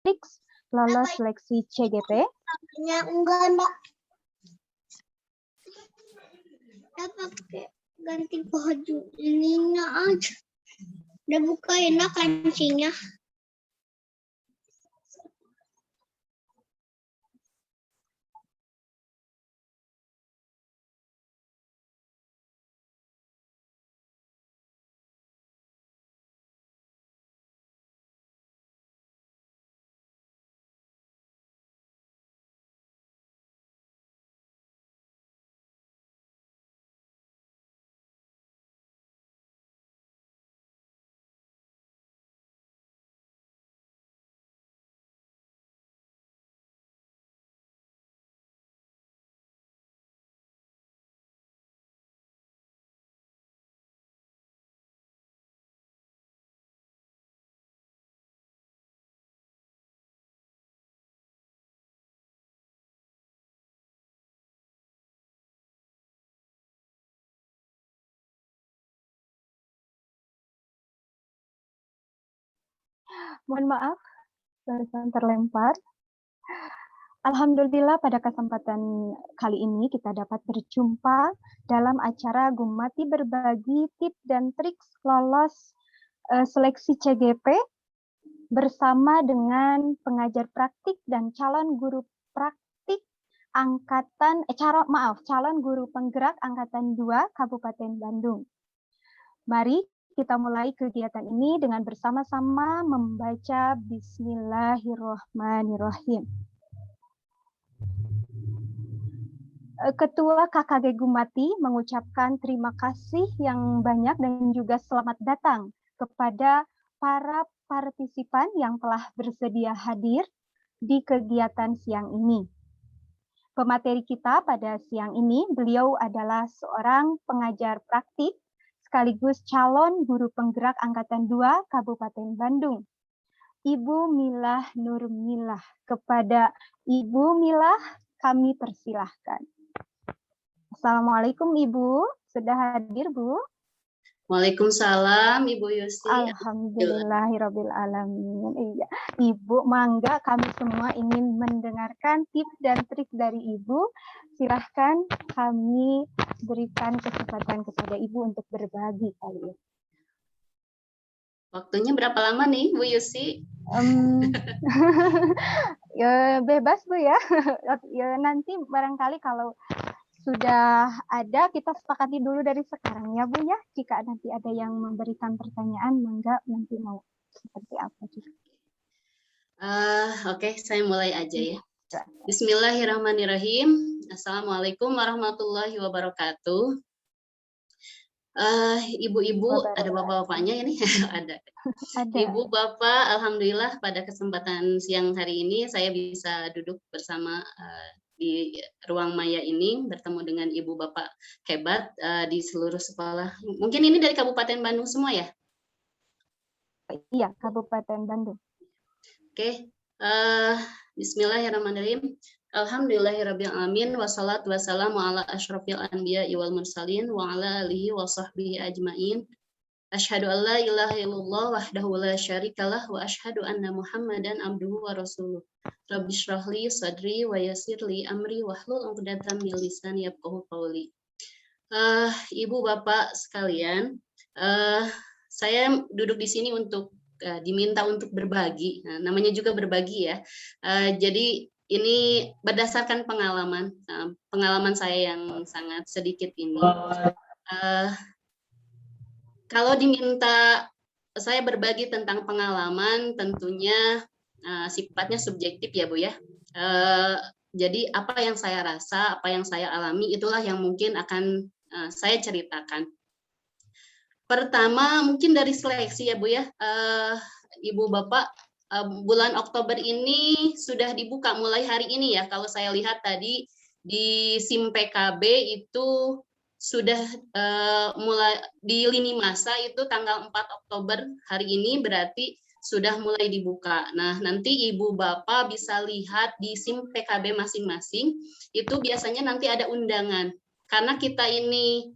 Trix lolos seleksi CGP. Enggak. Pakai ganti baju ininya aja. Udah bukain lah kancingnya. Mohon maaf, barusan terlempar. Alhamdulillah pada kesempatan kali ini kita dapat berjumpa dalam acara Gumati berbagi tips dan trik lolos seleksi CGP bersama dengan pengajar praktik dan calon guru praktik calon guru penggerak angkatan 2 Kabupaten Bandung. Mari kita mulai kegiatan ini dengan bersama-sama membaca Bismillahirrahmanirrahim. Ketua KKG Gumati mengucapkan terima kasih yang banyak dan juga selamat datang kepada para partisipan yang telah bersedia hadir di kegiatan siang ini. Pemateri kita pada siang ini, beliau adalah seorang pengajar praktik sekaligus calon guru penggerak angkatan 2 Kabupaten Bandung. Ibu Milah Nurmilah. Kepada Ibu Milah kami persilahkan. Assalamualaikum Ibu, sudah hadir Bu? Waalaikumsalam Ibu Yusi. Alhamdulillahirabbil alamin. Iya, Ibu, mangga kami semua ingin mendengarkan tips dan trik dari Ibu. Silahkan kami berikan kesempatan kepada Ibu untuk berbagi kali ini. Waktunya berapa lama nih Bu Yusi? Ya, bebas Bu ya. Ya, nanti barangkali kalau sudah ada, kita sepakati dulu dari sekarang ya Bu ya. Jika nanti ada yang memberikan pertanyaan, mangga nanti mau seperti apa juga. Oke, saya mulai aja ya. Bismillahirrahmanirrahim. Assalamualaikum warahmatullahi wabarakatuh. Ibu-ibu, ada bapak-bapaknya ini? Ada. Ibu, bapak, alhamdulillah pada kesempatan siang hari ini saya bisa duduk bersama di ruang maya ini bertemu dengan ibu bapak hebat di seluruh sekolah. Mungkin ini dari Kabupaten Bandung semua ya? Iya, Kabupaten Bandung. Oke, Bismillahirrahmanirrahim. Alhamdulillahirabbil alamin wassalatu wassalamu ala asyrofil anbiya wal mursalin wa ala alihi wa sahbihi ajmain. Asyhadu an la ilaha illallah wahdahu la syarikalah wa asyhadu anna Muhammadan abduhu wa rasuluh. Rabbi shrah li sadri wa yassir li amri wahlul 'uqdatam min lisani yafqahu qawli. Ibu bapak sekalian, saya duduk di sini untuk diminta untuk berbagi. Nah, namanya juga berbagi ya. Jadi ini berdasarkan pengalaman saya yang sangat sedikit ini. Kalau diminta saya berbagi tentang pengalaman, tentunya sifatnya subjektif ya Bu ya. Jadi apa yang saya rasa, apa yang saya alami, itulah yang mungkin akan saya ceritakan. Pertama mungkin dari seleksi ya Bu ya. Ibu Bapak, bulan Oktober ini sudah dibuka mulai hari ini ya. Kalau saya lihat tadi di SIM PKB itu sudah mulai di lini masa itu tanggal 4 Oktober hari ini berarti sudah mulai dibuka. Nah, nanti Ibu Bapak bisa lihat di SIM PKB masing-masing, itu biasanya nanti ada undangan. Karena kita ini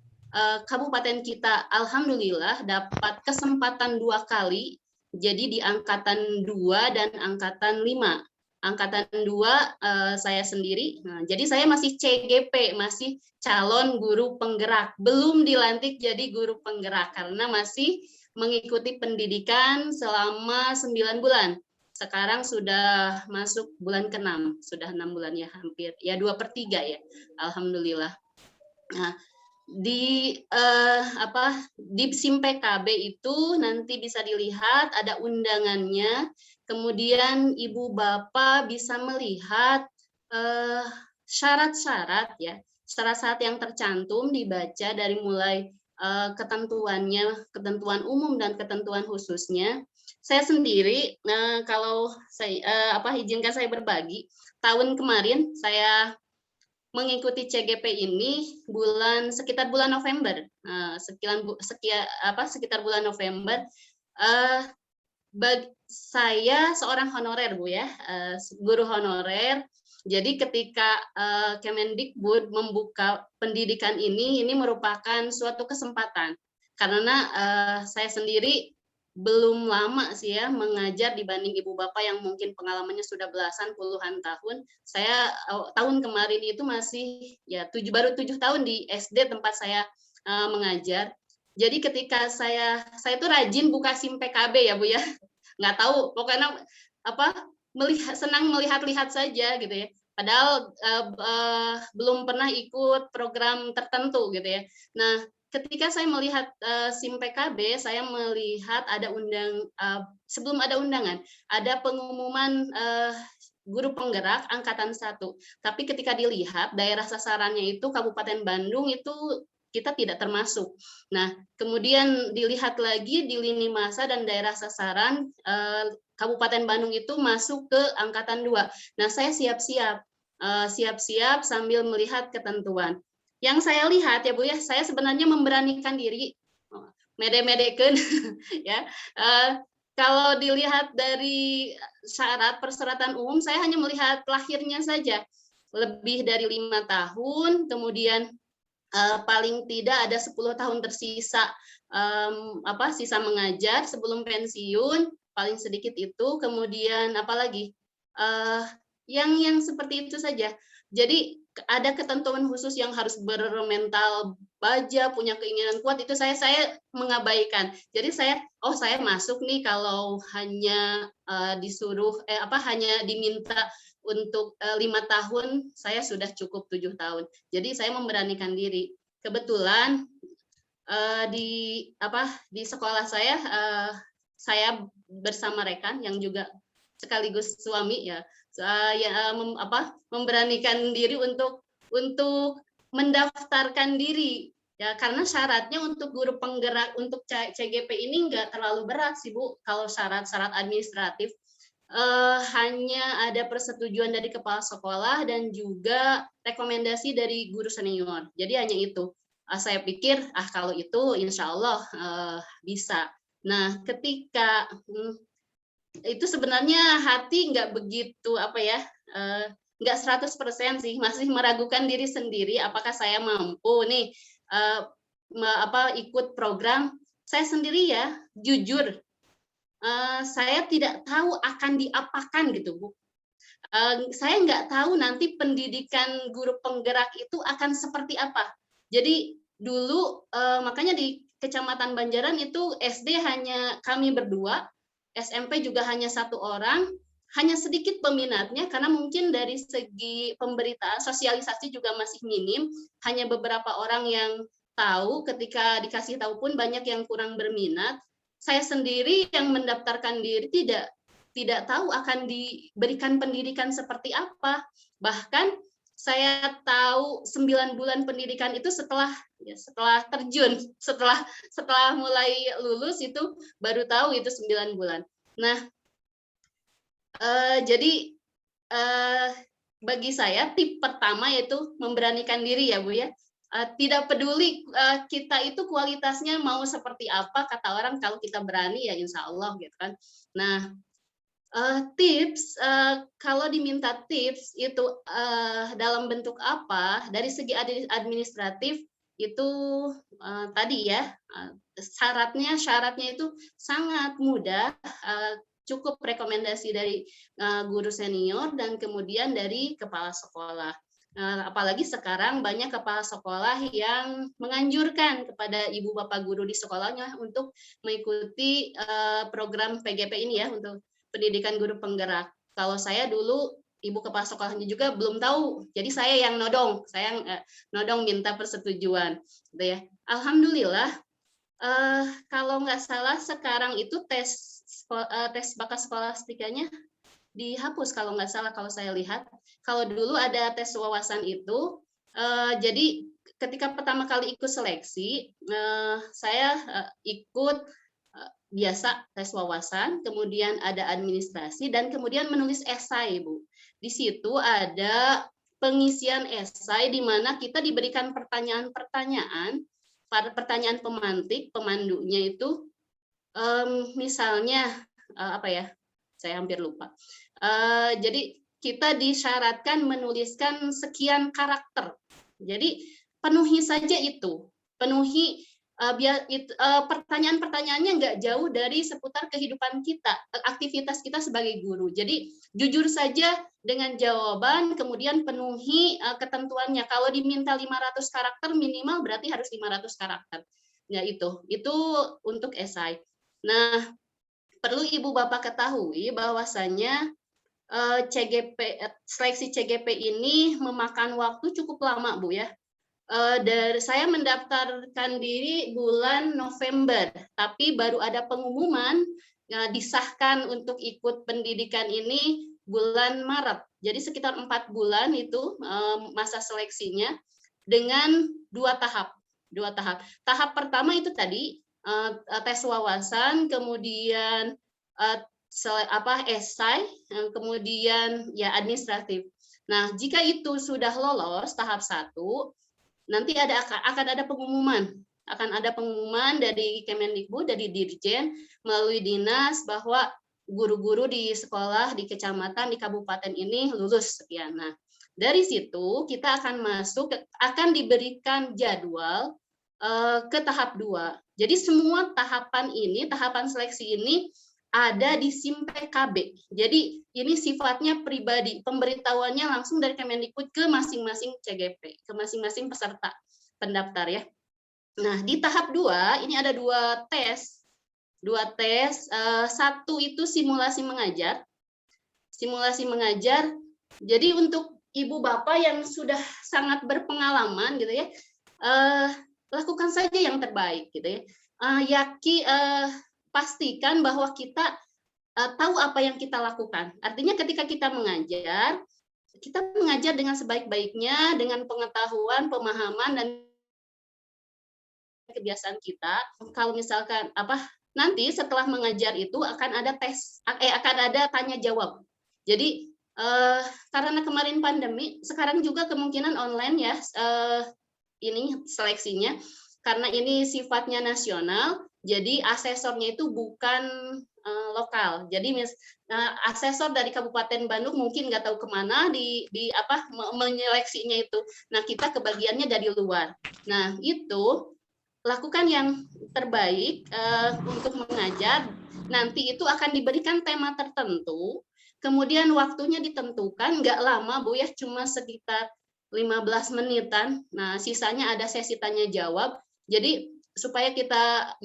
kabupaten kita alhamdulillah dapat kesempatan 2 kali jadi di angkatan 2 dan angkatan 5. Angkatan 2 saya sendiri. Nah, jadi saya masih CGP, masih calon guru penggerak, belum dilantik jadi guru penggerak karena masih mengikuti pendidikan selama 9 bulan. Sekarang sudah masuk bulan ke-6, sudah 6 bulan ya, hampir ya 2/3 ya, alhamdulillah. Nah, di di SIM PKB itu nanti bisa dilihat ada undangannya, kemudian ibu bapak bisa melihat syarat-syarat ya, syarat-syarat yang tercantum dibaca dari mulai ketentuannya, ketentuan umum dan ketentuan khususnya. Saya sendiri kalau saya izinkan saya berbagi, tahun kemarin saya mengikuti CGP ini sekitar bulan November, sekitar bulan November. Saya seorang honorer Bu ya, guru honorer. Jadi ketika Kemendikbud membuka pendidikan ini merupakan suatu kesempatan karena saya sendiri belum lama sih ya mengajar dibanding ibu bapak yang mungkin pengalamannya sudah belasan puluhan tahun. Saya tahun kemarin itu masih ya baru 7 tahun di SD tempat saya mengajar. Jadi ketika saya tuh rajin buka SIM PKB ya Bu ya. Nggak tahu pokoknya senang melihat-lihat saja gitu ya. Padahal belum pernah ikut program tertentu gitu ya. Nah, ketika saya melihat SIM PKB, saya melihat ada sebelum ada undangan, ada pengumuman guru penggerak angkatan 1. Tapi ketika dilihat daerah sasarannya itu Kabupaten Bandung itu kita tidak termasuk. Nah, kemudian dilihat lagi di lini masa dan daerah sasaran Kabupaten Bandung itu masuk ke angkatan 2. Nah, saya siap-siap sambil melihat ketentuan. Yang saya lihat ya Bu ya, saya sebenarnya memberanikan diri mede-medekeun ya. Kalau dilihat dari syarat persyaratan umum, saya hanya melihat lahirnya saja. Lebih dari 5 tahun, kemudian paling tidak ada 10 tahun tersisa sisa mengajar sebelum pensiun, paling sedikit itu. Kemudian apalagi yang seperti itu saja. Jadi ada ketentuan khusus yang harus bermental baja, punya keinginan kuat, itu saya mengabaikan. Jadi saya masuk nih kalau hanya hanya diminta untuk 5 tahun, saya sudah cukup 7 tahun. Jadi saya memberanikan diri. Kebetulan di sekolah saya bersama rekan yang juga sekaligus suami ya, memberanikan diri untuk mendaftarkan diri ya, karena syaratnya untuk guru penggerak untuk CGP ini nggak terlalu berat sih Bu. Kalau syarat-syarat administratif hanya ada persetujuan dari kepala sekolah dan juga rekomendasi dari guru senior. Jadi hanya itu. Saya pikir kalau itu insya Allah bisa. Nah, ketika itu sebenarnya hati nggak begitu nggak 100% sih, masih meragukan diri sendiri apakah saya mampu nih ikut program. Saya sendiri ya jujur saya tidak tahu akan diapakan gitu Bu. Saya nggak tahu nanti pendidikan guru penggerak itu akan seperti apa. Jadi dulu makanya di Kecamatan Banjaran itu SD hanya kami berdua, SMP juga hanya 1 orang, hanya sedikit peminatnya karena mungkin dari segi pemberitaan sosialisasi juga masih minim, hanya beberapa orang yang tahu, ketika dikasih tahu pun banyak yang kurang berminat. Saya sendiri yang mendaftarkan diri tidak tahu akan diberikan pendidikan seperti apa. Bahkan saya tahu 9 bulan pendidikan itu setelah terjun, setelah mulai lulus itu baru tahu itu 9 bulan. Nah, jadi bagi saya tip pertama yaitu memberanikan diri ya Bu ya. Tidak peduli kita itu kualitasnya mau seperti apa, kata orang kalau kita berani ya insya Allah gitu kan. Nah, tips kalau diminta tips itu dalam bentuk apa, dari segi administratif itu tadi ya, syaratnya itu sangat mudah, cukup rekomendasi dari guru senior dan kemudian dari kepala sekolah. Apalagi sekarang banyak kepala sekolah yang menganjurkan kepada ibu bapak guru di sekolahnya untuk mengikuti program PGP ini ya, untuk pendidikan guru penggerak. Kalau saya dulu ibu kepala sekolahnya juga belum tahu, jadi saya yang nodong, minta persetujuan, gitu ya. Alhamdulillah, kalau nggak salah sekarang itu tes bakat skolastikanya dihapus kalau nggak salah, kalau saya lihat. Kalau dulu ada tes wawasan itu, jadi ketika pertama kali ikut seleksi, saya ikut biasa tes wawasan, kemudian ada administrasi, dan kemudian menulis esai, Bu. Di situ ada pengisian esai di mana kita diberikan pertanyaan-pertanyaan, pertanyaan pemantik, pemandunya itu, misalnya apa ya? Saya hampir lupa. Jadi kita disyaratkan menuliskan sekian karakter. Jadi penuhi saja itu, penuhi pertanyaan-pertanyaannya nggak jauh dari seputar kehidupan kita, aktivitas kita sebagai guru. Jadi jujur saja dengan jawaban, kemudian penuhi ketentuannya. Kalau diminta 500 karakter minimal berarti harus 500 karakter. Ya itu untuk esai. Nah, perlu Ibu Bapak ketahui bahwasanya seleksi CGP ini memakan waktu cukup lama, Bu ya. Saya mendaftarkan diri bulan November, tapi baru ada pengumuman disahkan untuk ikut pendidikan ini bulan Maret. Jadi sekitar 4 bulan itu masa seleksinya dengan 2 tahap. Tahap pertama itu tadi tes wawasan, kemudian esai, kemudian ya administratif. Nah, jika itu sudah lolos tahap 1, nanti akan ada pengumuman dari Kemendikbud, dari Dirjen melalui dinas bahwa guru-guru di sekolah, di kecamatan, di kabupaten ini lulus sekian. Nah, dari situ kita akan diberikan jadwal ke tahap 2. Jadi semua tahapan seleksi ini ada di SIM PKB. Jadi ini sifatnya pribadi, pemberitahuannya langsung dari Kemendikbud ke masing-masing CGP, ke masing-masing peserta pendaftar ya. Nah, di tahap 2 ini ada 2 tes. Satu itu simulasi mengajar. Jadi untuk ibu bapak yang sudah sangat berpengalaman gitu ya, lakukan saja yang terbaik gitu ya. Pastikan bahwa kita tahu apa yang kita lakukan. Artinya ketika kita mengajar dengan sebaik-baiknya, dengan pengetahuan, pemahaman, dan kebiasaan kita. Kalau misalkan nanti setelah mengajar itu akan ada akan ada tanya jawab. Jadi karena kemarin pandemi, sekarang juga kemungkinan online ya ini seleksinya, karena ini sifatnya nasional. Jadi asesornya itu bukan lokal. Jadi asesor dari Kabupaten Bandung mungkin nggak tahu kemana menyeleksinya itu. Nah, kita kebagiannya dari luar. Nah, itu lakukan yang terbaik untuk mengajar. Nanti itu akan diberikan tema tertentu, kemudian waktunya ditentukan, nggak lama Bu ya, cuma sekitar 15 menitan. Nah, sisanya ada sesi tanya jawab. Jadi supaya kita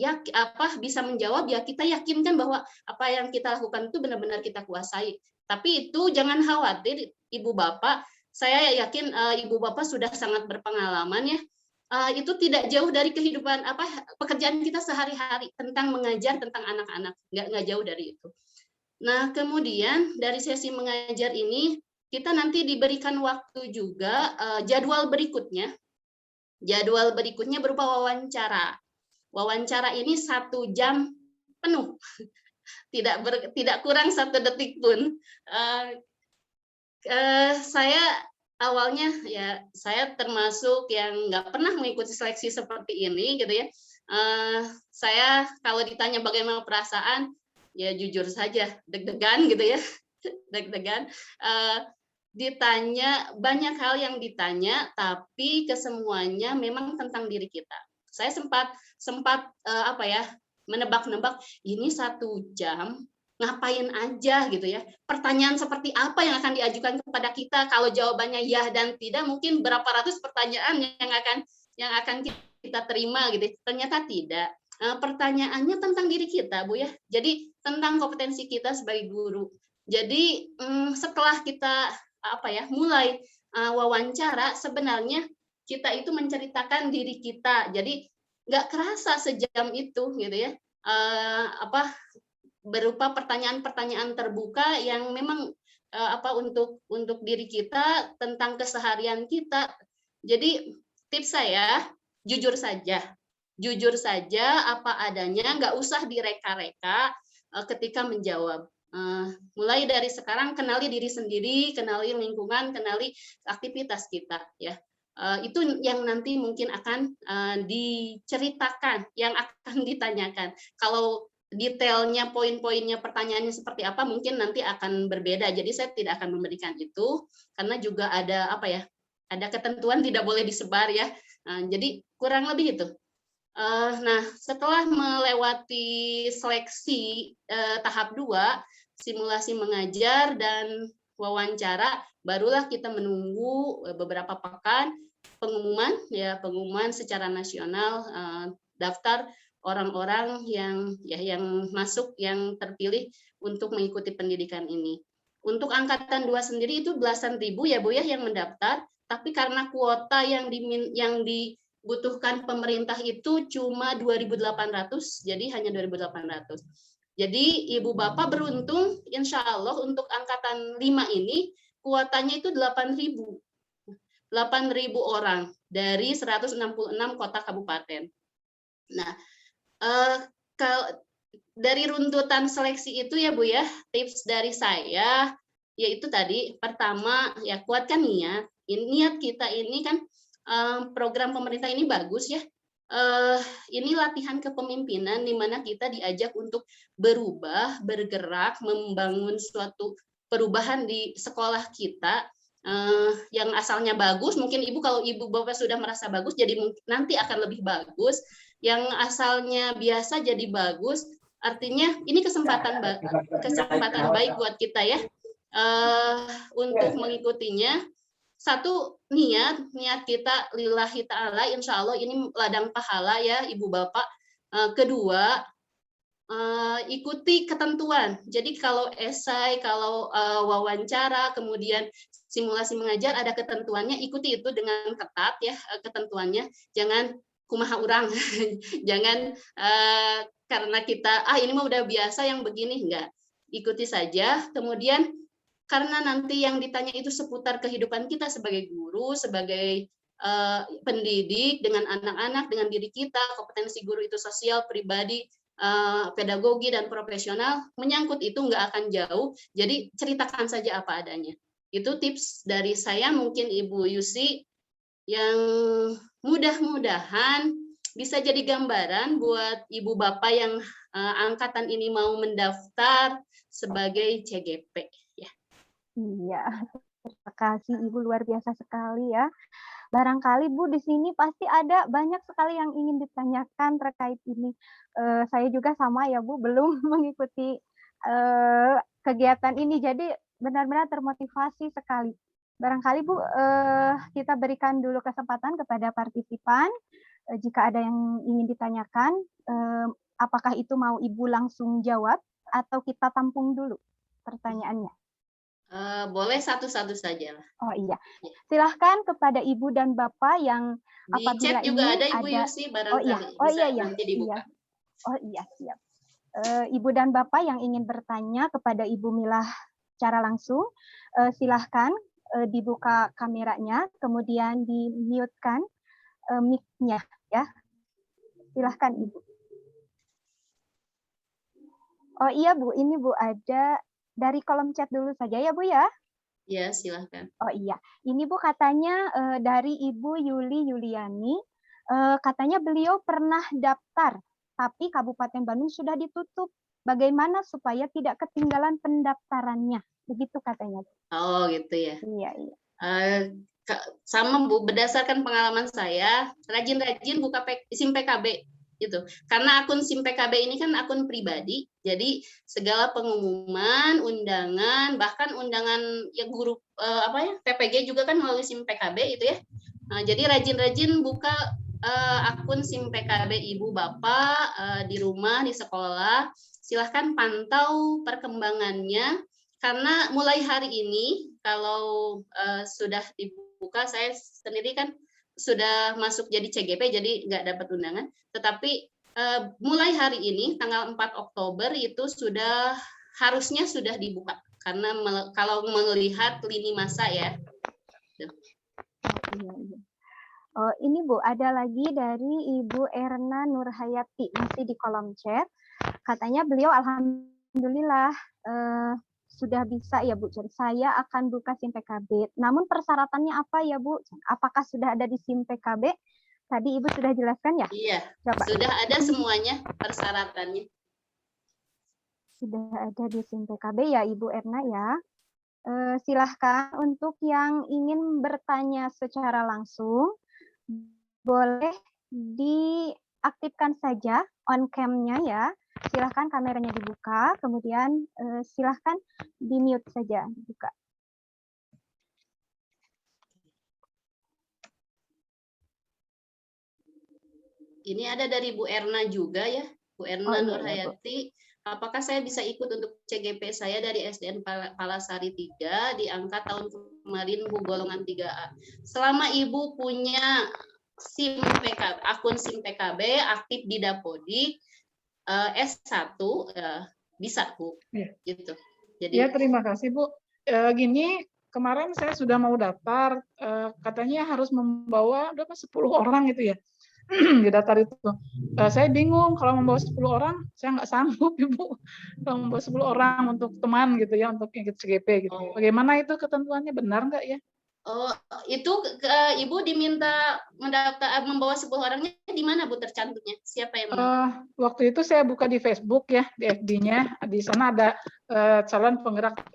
bisa menjawab, ya kita yakinkan bahwa apa yang kita lakukan itu benar-benar kita kuasai. Tapi itu jangan khawatir Ibu Bapak, saya yakin Ibu Bapak sudah sangat berpengalaman ya. Itu tidak jauh dari kehidupan pekerjaan kita sehari-hari, tentang mengajar, tentang anak-anak, nggak jauh dari itu. Nah, kemudian dari sesi mengajar ini kita nanti diberikan waktu juga jadwal berikutnya berupa wawancara. Wawancara ini 1 jam penuh, tidak kurang 1 detik pun. Saya awalnya ya saya termasuk yang nggak pernah mengikuti seleksi seperti ini gitu ya. Saya kalau ditanya bagaimana perasaan, ya jujur saja deg-degan gitu ya, deg-degan. ditanya banyak hal yang ditanya, tapi kesemuanya memang tentang diri kita. Saya sempat sempat apa ya, menebak-nebak ini 1 jam ngapain aja gitu ya. Pertanyaan seperti apa yang akan diajukan kepada kita? Kalau jawabannya ya dan tidak, mungkin berapa ratus pertanyaan yang akan kita terima gitu. Ternyata tidak. Pertanyaannya tentang diri kita, Bu ya. Jadi tentang kompetensi kita sebagai guru. Jadi setelah kita mulai wawancara, sebenarnya kita itu menceritakan diri kita. Jadi nggak kerasa sejam itu gitu ya. Berupa pertanyaan-pertanyaan terbuka yang memang untuk diri kita, tentang keseharian kita. Jadi tips saya jujur saja. Jujur saja apa adanya, nggak usah direka-reka ketika menjawab. Mulai dari sekarang kenali diri sendiri, kenali lingkungan, kenali aktivitas kita ya. Itu yang nanti mungkin akan diceritakan, yang akan ditanyakan. Kalau detailnya, poin-poinnya, pertanyaannya seperti apa, mungkin nanti akan berbeda. Jadi saya tidak akan memberikan itu, karena juga ada ada ketentuan tidak boleh disebar ya. Jadi kurang lebih itu. Nah, setelah melewati seleksi tahap 2, simulasi mengajar dan wawancara, barulah kita menunggu beberapa pekan pengumuman secara nasional daftar orang-orang yang masuk, yang terpilih untuk mengikuti pendidikan ini. Untuk angkatan 2 sendiri itu belasan ribu ya Bu ya yang mendaftar, tapi karena kuota yang dibutuhkan pemerintah itu cuma 2.800, jadi hanya 2.800. Jadi Ibu Bapak beruntung, insya Allah untuk angkatan 5 ini kuotanya itu 8.000 orang dari 166 kota kabupaten. Nah, dari runtutan seleksi itu ya Bu ya, tips dari saya yaitu tadi, pertama ya kuatkan niat. Niat kita ini kan program pemerintah ini bagus ya. Ini latihan kepemimpinan di mana kita diajak untuk berubah, bergerak, membangun suatu perubahan di sekolah kita. Yang asalnya bagus, mungkin kalau Ibu Bapak sudah merasa bagus, jadi nanti akan lebih bagus. Yang asalnya biasa jadi bagus, artinya ini kesempatan baik buat kita ya untuk mengikutinya. Satu, niat kita lillahi ta'ala, insya Allah ini ladang pahala ya Ibu Bapak. Kedua, ikuti ketentuan. Jadi kalau esai, kalau wawancara, kemudian simulasi mengajar ada ketentuannya, ikuti itu dengan ketat ya ketentuannya. Jangan kumaha urang, jangan karena kita ini mah udah biasa yang begini, enggak. Ikuti saja. Kemudian karena nanti yang ditanya itu seputar kehidupan kita sebagai guru, sebagai pendidik, dengan anak-anak, dengan diri kita, kompetensi guru itu sosial, pribadi, pedagogi, dan profesional, menyangkut itu nggak akan jauh, jadi ceritakan saja apa adanya. Itu tips dari saya, mungkin Ibu Yusi, yang mudah-mudahan bisa jadi gambaran buat Ibu Bapak yang angkatan ini mau mendaftar sebagai CGP. Iya, terima kasih Ibu, luar biasa sekali ya. Barangkali Bu di sini pasti ada banyak sekali yang ingin ditanyakan terkait ini. Saya juga sama ya Bu, belum mengikuti kegiatan ini, jadi benar-benar termotivasi sekali. Barangkali Bu, kita berikan dulu kesempatan kepada partisipan, jika ada yang ingin ditanyakan, apakah itu mau Ibu langsung jawab atau kita tampung dulu pertanyaannya? Boleh satu-satu saja lah. Oh iya, silahkan kepada Ibu dan Bapak yang di apabila chat juga ini ada Ibu Yusi, barangkali iya. nanti dibuka. Oh iya, siap. Ibu dan Bapak yang ingin bertanya kepada Ibu Milah secara langsung, silahkan dibuka kameranya, kemudian di-mute-kan mic-nya ya. Silahkan Ibu. Oh iya Bu, ini Bu ada dari kolom chat dulu saja ya Bu ya. Ya, silahkan. Oh iya, ini Bu katanya dari Ibu Yuli Yuliani, katanya beliau pernah daftar, tapi Kabupaten Bandung sudah ditutup. Bagaimana supaya tidak ketinggalan pendaftarannya? Begitu katanya. Oh gitu ya. Iya, iya. Sama Bu, berdasarkan pengalaman saya, rajin-rajin buka SIM PKB gitu. Karena akun SIM PKB ini kan akun pribadi, jadi segala pengumuman, undangan, bahkan undangan ya guru PPG juga kan melalui SIM PKB itu ya. Nah, jadi rajin-rajin buka akun SIM PKB Ibu Bapak di rumah, di sekolah. Silahkan pantau perkembangannya karena mulai hari ini kalau sudah dibuka, saya sendiri kan sudah masuk jadi CGP, jadi nggak dapat undangan. Tetapi mulai hari ini tanggal 4 Oktober itu harusnya sudah dibuka karena kalau melihat lini masa ya. Iya, iya. Oh, ini Bu, ada lagi dari Ibu Erna Nurhayati, masih di kolom chat. Katanya beliau alhamdulillah sudah bisa ya Bu. Saya akan buka SIM PKB. Namun persyaratannya apa ya Bu? Apakah sudah ada di SIM PKB? Tadi Ibu sudah jelaskan ya? Iya, coba. Sudah ada semuanya persyaratannya. Sudah ada di SIM PKB ya Ibu Erna ya. Silahkan untuk yang ingin bertanya secara langsung, boleh diaktifkan saja on cam-nya ya. Silahkan kameranya dibuka, kemudian silahkan di-mute saja, dibuka. Ini ada dari Bu Erna juga ya, Bu Erna Nurhayati. Apakah saya bisa ikut untuk CGP saya dari SDN Palasari 3 di angka tahun kemarin Bu golongan 3A. Selama Ibu punya SIM PKB, akun SIM PKB aktif di Dapodik S1 bisa Bu. Ya. Gitu. Jadi ya terima kasih Bu. Gini, kemarin saya sudah mau daftar, katanya harus membawa berapa 10 orang gitu ya. Di daftar itu. Saya bingung kalau membawa 10 orang, saya nggak sanggup Ibu. Kalau membawa 10 orang untuk teman gitu ya, untuk ikut CGP gitu. Bagaimana itu ketentuannya, benar nggak ya? Oh, itu Ibu diminta membawa 10 orangnya di mana Bu tercantumnya? Siapa yang waktu itu saya buka di Facebook ya, di FB-nya. Di sana ada calon penggerak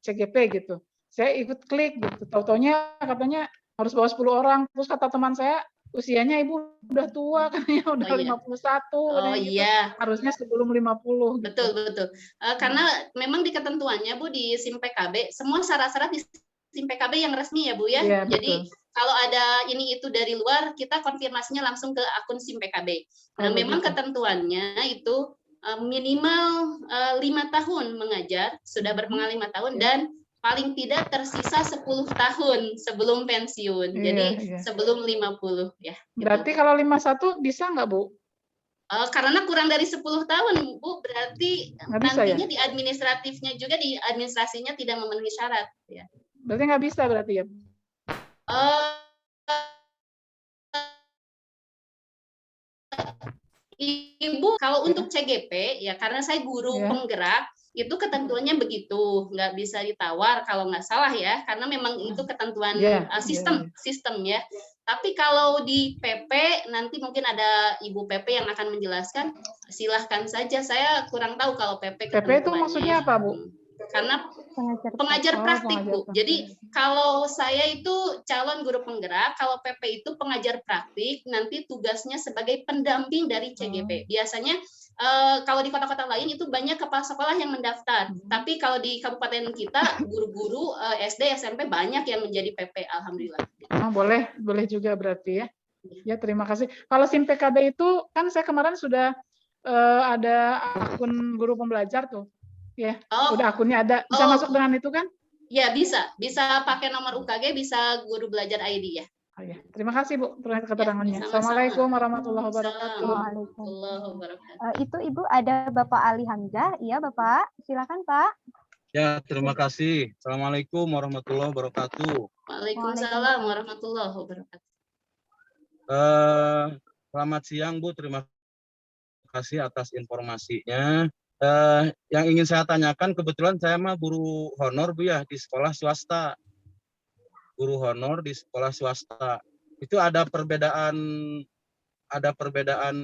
CGP gitu. Saya ikut klik gitu. Tahu-taunya katanya harus bawa 10 orang. Terus kata teman saya, usianya Ibu udah tua katanya, udah 51. Oh gitu. iya. Harusnya sebelum 50 gitu. Betul. Karena memang di ketentuannya Bu di SIM PKB, semua syarat-syarat di SIM PKB yang resmi ya Bu ya. Iya, jadi kalau ada ini itu dari luar, kita konfirmasinya langsung ke akun SIM PKB. Nah, memang ketentuannya itu minimal 5 tahun mengajar, sudah berpengalaman 5 tahun, dan paling tidak tersisa 10 tahun sebelum pensiun. Jadi sebelum 50 ya. Berarti kalau 51 bisa nggak Bu? Karena kurang dari 10 tahun, Bu, berarti nantinya ya? Di administratifnya juga, di administrasinya tidak memenuhi syarat. Ya. Berarti nggak bisa berarti ya? Ibu, kalau untuk CGP, ya karena saya guru penggerak, itu ketentuannya begitu, nggak bisa ditawar kalau nggak salah ya, karena memang itu ketentuan sistem ya. Tapi kalau di PP, nanti mungkin ada Ibu PP yang akan menjelaskan, silahkan saja. Saya kurang tahu kalau PP ketentuannya. PP itu maksudnya apa, Bu? Karena pengajar praktik, Bu. Jadi kalau saya itu calon guru penggerak, kalau PP itu pengajar praktik, nanti tugasnya sebagai pendamping dari CGP. Biasanya kalau di kota-kota lain itu banyak kepala sekolah yang mendaftar. Tapi kalau di kabupaten kita, guru-guru SD, SMP banyak yang menjadi PP, alhamdulillah. Boleh juga berarti ya. Ya, terima kasih. Kalau SIM PKB itu kan saya kemarin sudah ada akun guru pembelajar tuh. Ya, udah akunnya ada. Bisa masuk dengan itu kan? Ya, bisa. Bisa pakai nomor UKG, bisa guru belajar ID ya. Oh, ya. Terima kasih Bu keterangannya. Assalamualaikum warahmatullahi wabarakatuh. Itu Ibu ada Bapak Ali Hamzah. Iya Bapak, silakan Pak. Ya, terima kasih. Assalamualaikum warahmatullahi wabarakatuh. Waalaikumsalam warahmatullahi wabarakatuh. Selamat siang Bu, terima kasih atas informasinya. Yang ingin saya tanyakan, kebetulan saya mah guru honor Bu ya, di sekolah swasta. Guru honor di sekolah swasta. Itu ada perbedaan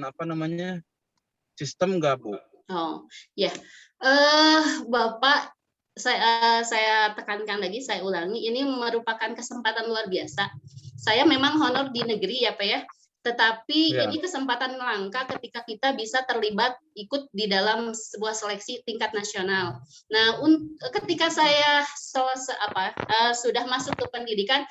apa namanya, sistem nggak Bu? Oh ya, Bapak saya tekankan lagi, saya ulangi, ini merupakan kesempatan luar biasa. Saya memang honor di negeri ya Pak ya, tetapi Ya. ini kesempatan langka ketika kita bisa terlibat ikut di dalam sebuah seleksi tingkat nasional. Nah, ketika saya sudah masuk ke pendidikan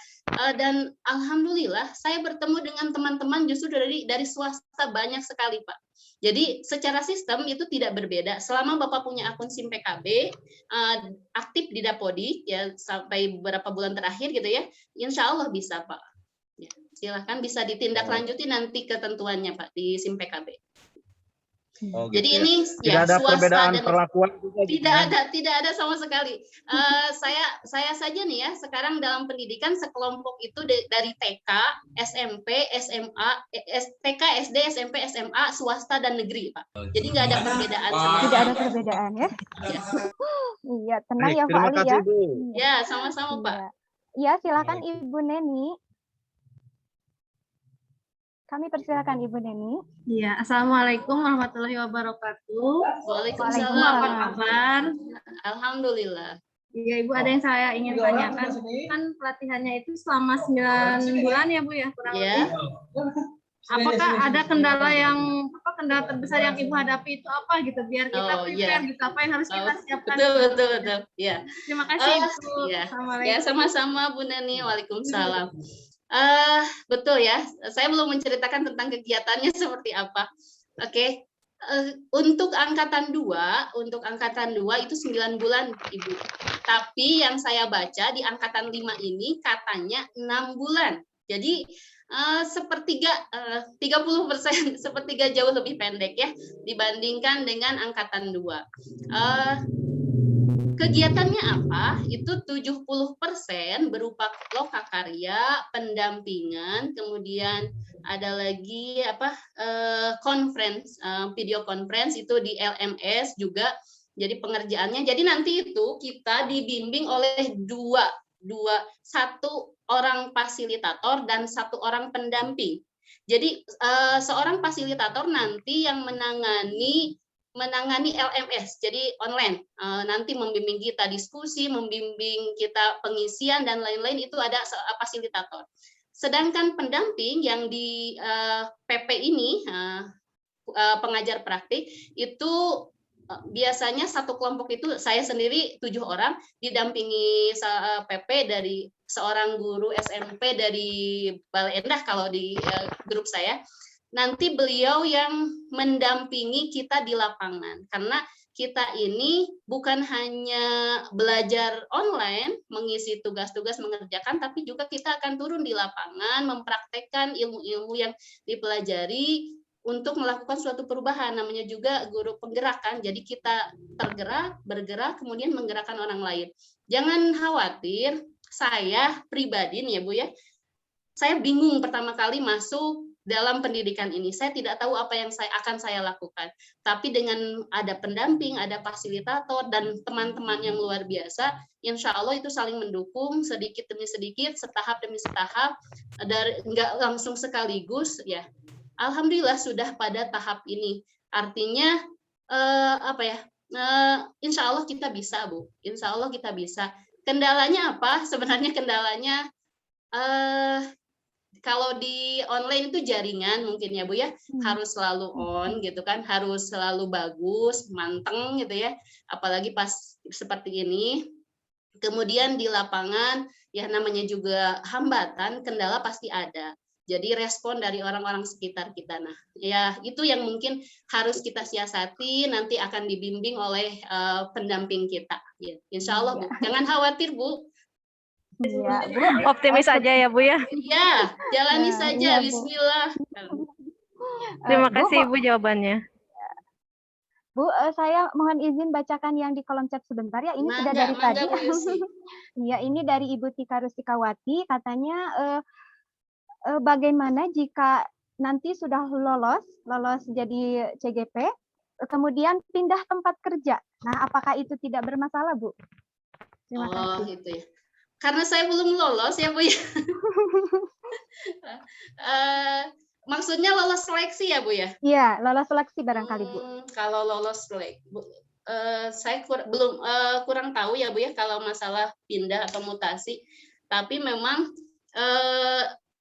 dan alhamdulillah saya bertemu dengan teman-teman justru dari swasta banyak sekali Pak. Jadi secara sistem itu tidak berbeda. Selama Bapak punya akun SIM PKB, aktif di Dapodik ya sampai beberapa bulan terakhir gitu ya, insya Allah bisa Pak. Ya, silahkan bisa ditindaklanjuti nanti ketentuannya Pak di SIM PKB. Oh, gitu Jadi ya. ini Tidak ya ada swasta perbedaan dan perlakuan juga gitu ya? tidak ada sama sekali. Saya saja nih ya sekarang dalam pendidikan sekelompok itu dari TK, SMP, SMA, TK, SD, SMP, SMA, swasta dan negeri Pak. Jadi nggak ada perbedaan sama Tidak ada perbedaan ya. Ya. Iya, tenang Baik, ya Pak terima Ali kasih ya. Bu. Ya, sama-sama Pak. Iya. Ya, silakan Ibu Neni. Kami persilakan Ibu Neni. Iya, Assalamualaikum warahmatullahi wabarakatuh. Waalaikumsalam. Apa kabar? Alhamdulillah. Iya, Ibu, ada yang saya ingin tanyakan. Kan pelatihannya itu selama 9 bulan ya, Bu ya, kurang Ya. lebih. Apakah ada kendala kendala terbesar yang Ibu hadapi itu apa gitu, biar kita prepare gitu, apa yang harus kita siapkan? Betul. Ya. Terima kasih, Ibu. Ya. Assalamualaikum. Ya, sama-sama Bu Neni. Waalaikumsalam. Betul ya, saya belum menceritakan tentang kegiatannya seperti apa. Oke. Untuk angkatan 2 itu 9 bulan Ibu. Tapi yang saya baca di angkatan 5 ini katanya 6 bulan. Jadi sepertiga 30%, sepertiga jauh lebih pendek ya dibandingkan dengan angkatan 2. Kegiatannya apa? Itu 70% berupa lokakarya, pendampingan, kemudian ada lagi conference, video conference itu di LMS juga. Jadi pengerjaannya, jadi nanti itu kita dibimbing oleh satu orang fasilitator dan satu orang pendamping. Jadi seorang fasilitator nanti yang menangani LMS, jadi online, nanti membimbing kita diskusi, membimbing kita pengisian dan lain-lain, itu ada fasilitator. Sedangkan pendamping yang di PP ini, pengajar praktik, itu biasanya satu kelompok itu saya sendiri 7 orang, didampingi PP dari seorang guru SMP dari Bale Endah kalau di grup saya. Nanti beliau yang mendampingi kita di lapangan, karena kita ini bukan hanya belajar online, mengisi tugas-tugas, mengerjakan, tapi juga kita akan turun di lapangan, mempraktekkan ilmu-ilmu yang dipelajari untuk melakukan suatu perubahan. Namanya juga guru penggerakan, jadi kita bergerak, kemudian menggerakkan orang lain. Jangan khawatir, saya pribadi nih ya Bu ya, saya bingung pertama kali masuk dalam pendidikan ini. Saya tidak tahu apa yang akan saya lakukan. Tapi dengan ada pendamping, ada fasilitator, dan teman-teman yang luar biasa, insya Allah itu saling mendukung sedikit demi sedikit, setahap demi setahap, nggak langsung sekaligus. Ya, alhamdulillah sudah pada tahap ini. Artinya insya Allah kita bisa, Bu. Insya Allah kita bisa. Kendalanya apa? Sebenarnya kendalanya kalau di online itu jaringan mungkin ya Bu ya, harus selalu on gitu kan, harus selalu bagus, manteng gitu ya, apalagi pas seperti ini. Kemudian di lapangan ya namanya juga hambatan, kendala pasti ada. Jadi respon dari orang-orang sekitar kita. Nah, ya itu yang mungkin harus kita siasati, nanti akan dibimbing oleh pendamping kita. Ya, insya Allah Bu, jangan khawatir Bu. Iya, Bu. Optimis aja ya Bu ya. Ya, jalani saja. Iya, Bu. Bismillah. Terima Bu, kasih Ibu jawabannya. Bu, saya mohon izin bacakan yang di kolom chat sebentar ya. Ini sudah dari tadi. Iya, ini dari Ibu Tika Rustikawati. Katanya bagaimana jika nanti sudah lolos jadi CGP, kemudian pindah tempat kerja. Nah, apakah itu tidak bermasalah, Bu? Terima kasih. Itu ya. Karena saya belum lolos ya Bu ya. Maksudnya lolos seleksi ya Bu ya? Iya, lolos seleksi barangkali Bu. Kalau lolos seleksi, saya kurang tahu ya Bu ya kalau masalah pindah atau mutasi. Tapi memang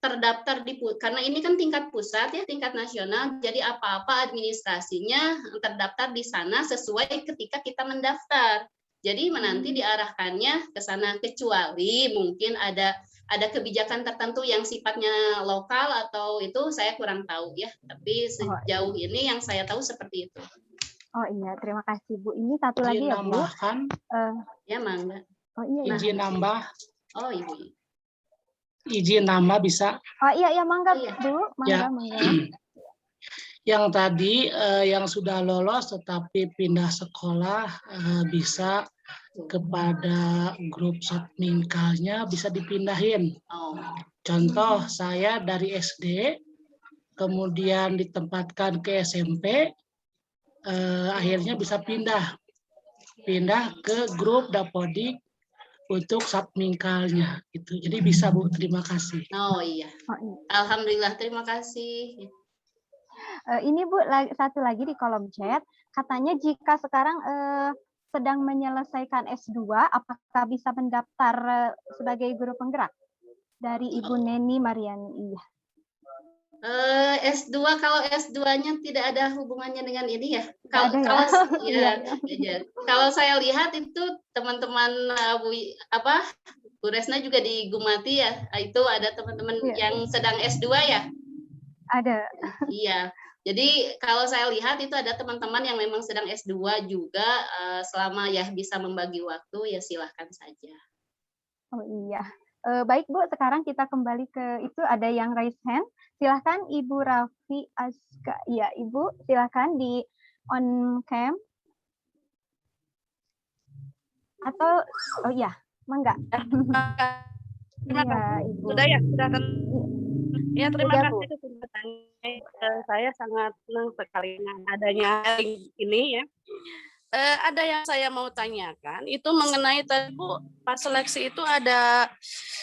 terdaftar karena ini kan tingkat pusat ya, tingkat nasional. Jadi apa-apa administrasinya terdaftar di sana sesuai ketika kita mendaftar. Jadi nanti diarahkannya ke sana, kecuali mungkin ada kebijakan tertentu yang sifatnya lokal atau itu saya kurang tahu ya. Tapi sejauh ini yang saya tahu seperti itu. Oh iya, terima kasih Bu. Ini satu lagi ya Bu. Ya Mangga. Oh iya. Izin nambah. Oh Ibu. Izin nambah bisa. Oh iya Mangga iya. Bu. Mangga. Yang tadi yang sudah lolos tetapi pindah sekolah bisa kepada grup Satminkalnya bisa dipindahin. Contoh saya dari SD kemudian ditempatkan ke SMP, akhirnya bisa pindah ke grup Dapodik untuk Satminkalnya gitu. Jadi bisa Bu, terima kasih. Oh iya. Alhamdulillah, terima kasih. Ini Bu, satu lagi di kolom chat, katanya jika sekarang sedang menyelesaikan S2, apakah bisa mendaftar sebagai guru penggerak? Dari Ibu Neni Mariani. Iya. S2, kalau S2-nya tidak ada hubungannya dengan ini ya. Kalau saya lihat itu teman-teman Bu Resna juga di Gumati ya, itu ada teman-teman yang sedang S2 ya? Ada. Iya. Jadi kalau saya lihat itu ada teman-teman yang memang sedang S2 juga, selama ya bisa membagi waktu ya silahkan saja. Oh iya. Baik Bu, sekarang kita kembali ke itu, ada yang raise hand. Silahkan Ibu Rafi Aska. Ya Ibu, silahkan di on cam. Atau, oh iya, Mangga. Terima kasih. Ibu. Sudah ya, sudah kan. Ya, terima Sudah, kasih kesempatannya. Saya sangat senang sekali dengan adanya ini ya. Ada yang saya mau tanyakan, itu mengenai tadi Bu, pas seleksi itu ada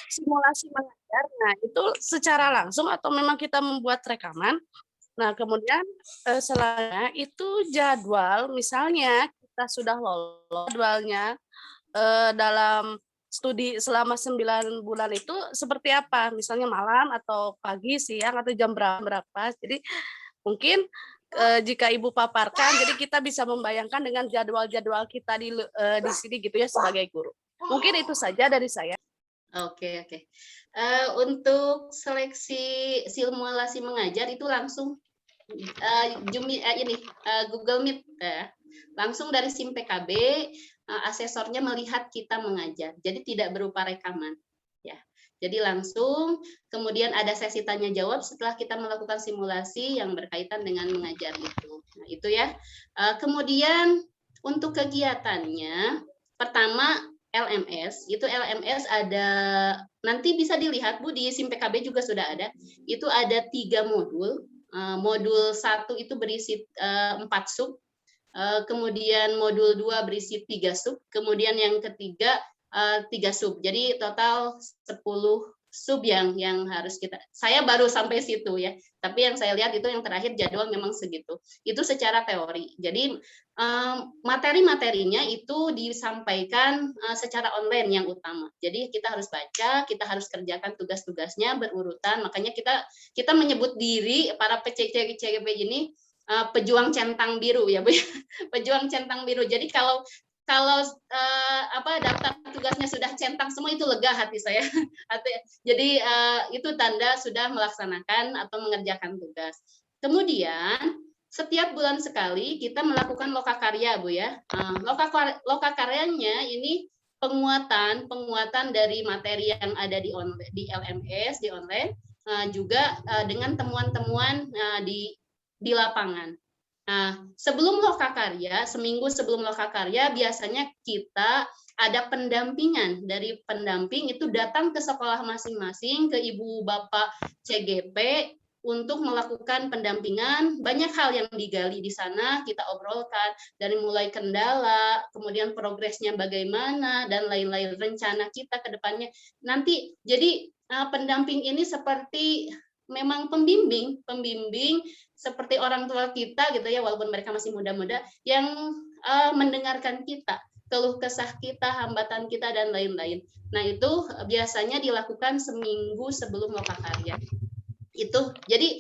simulasi mengajar. Nah, itu secara langsung atau memang kita membuat rekaman. Nah, kemudian selanjutnya itu jadwal, misalnya kita sudah lolos jadwalnya dalam studi selama 9 bulan itu seperti apa? Misalnya malam atau pagi, siang, atau jam berapa? Jadi mungkin jika Ibu paparkan, jadi kita bisa membayangkan dengan jadwal-jadwal kita di sini gitu ya sebagai guru. Mungkin itu saja dari saya. Oke. Untuk seleksi simulasi mengajar itu langsung Google Meet langsung dari SIM PKB, asesornya melihat kita mengajar. Jadi tidak berupa rekaman. Ya. Jadi langsung, kemudian ada sesi tanya jawab setelah kita melakukan simulasi yang berkaitan dengan mengajar itu. Nah, itu ya. Kemudian untuk kegiatannya, pertama LMS, itu LMS ada, nanti bisa dilihat Bu di SIM PKB juga sudah ada. Itu ada 3 modul. Modul 1 itu berisi 4 sub. Kemudian modul 2 berisi 3 sub. Kemudian yang ketiga 3 sub, jadi total 10 sub yang harus saya baru sampai situ ya, tapi yang saya lihat itu yang terakhir jadwal memang segitu, itu secara teori. Jadi materi-materinya itu disampaikan secara online yang utama, jadi kita harus baca, kita harus kerjakan tugas-tugasnya berurutan, makanya kita menyebut diri para PCCGP ini pejuang centang biru ya Bu, pejuang centang biru. Jadi kalau daftar tugasnya sudah centang semua, itu lega hati saya. Jadi itu tanda sudah melaksanakan atau mengerjakan tugas. Kemudian setiap bulan sekali kita melakukan lokakarya Bu ya. Lokakaryanya ini penguatan dari materi yang ada di LMS, di online, juga dengan temuan-temuan di lapangan. Nah, sebelum lokakarya, seminggu sebelum lokakarya, biasanya kita ada pendampingan. Dari pendamping itu datang ke sekolah masing-masing, ke Ibu Bapak CGP, untuk melakukan pendampingan. Banyak hal yang digali di sana, kita obrolkan, dari mulai kendala, kemudian progresnya bagaimana, dan lain-lain rencana kita ke depannya. Nanti, jadi pendamping ini seperti memang pembimbing seperti orang tua kita gitu ya, walaupun mereka masih muda-muda, yang mendengarkan kita, keluh kesah kita, hambatan kita, dan lain-lain. Nah, itu biasanya dilakukan seminggu sebelum lokakarya. Itu jadi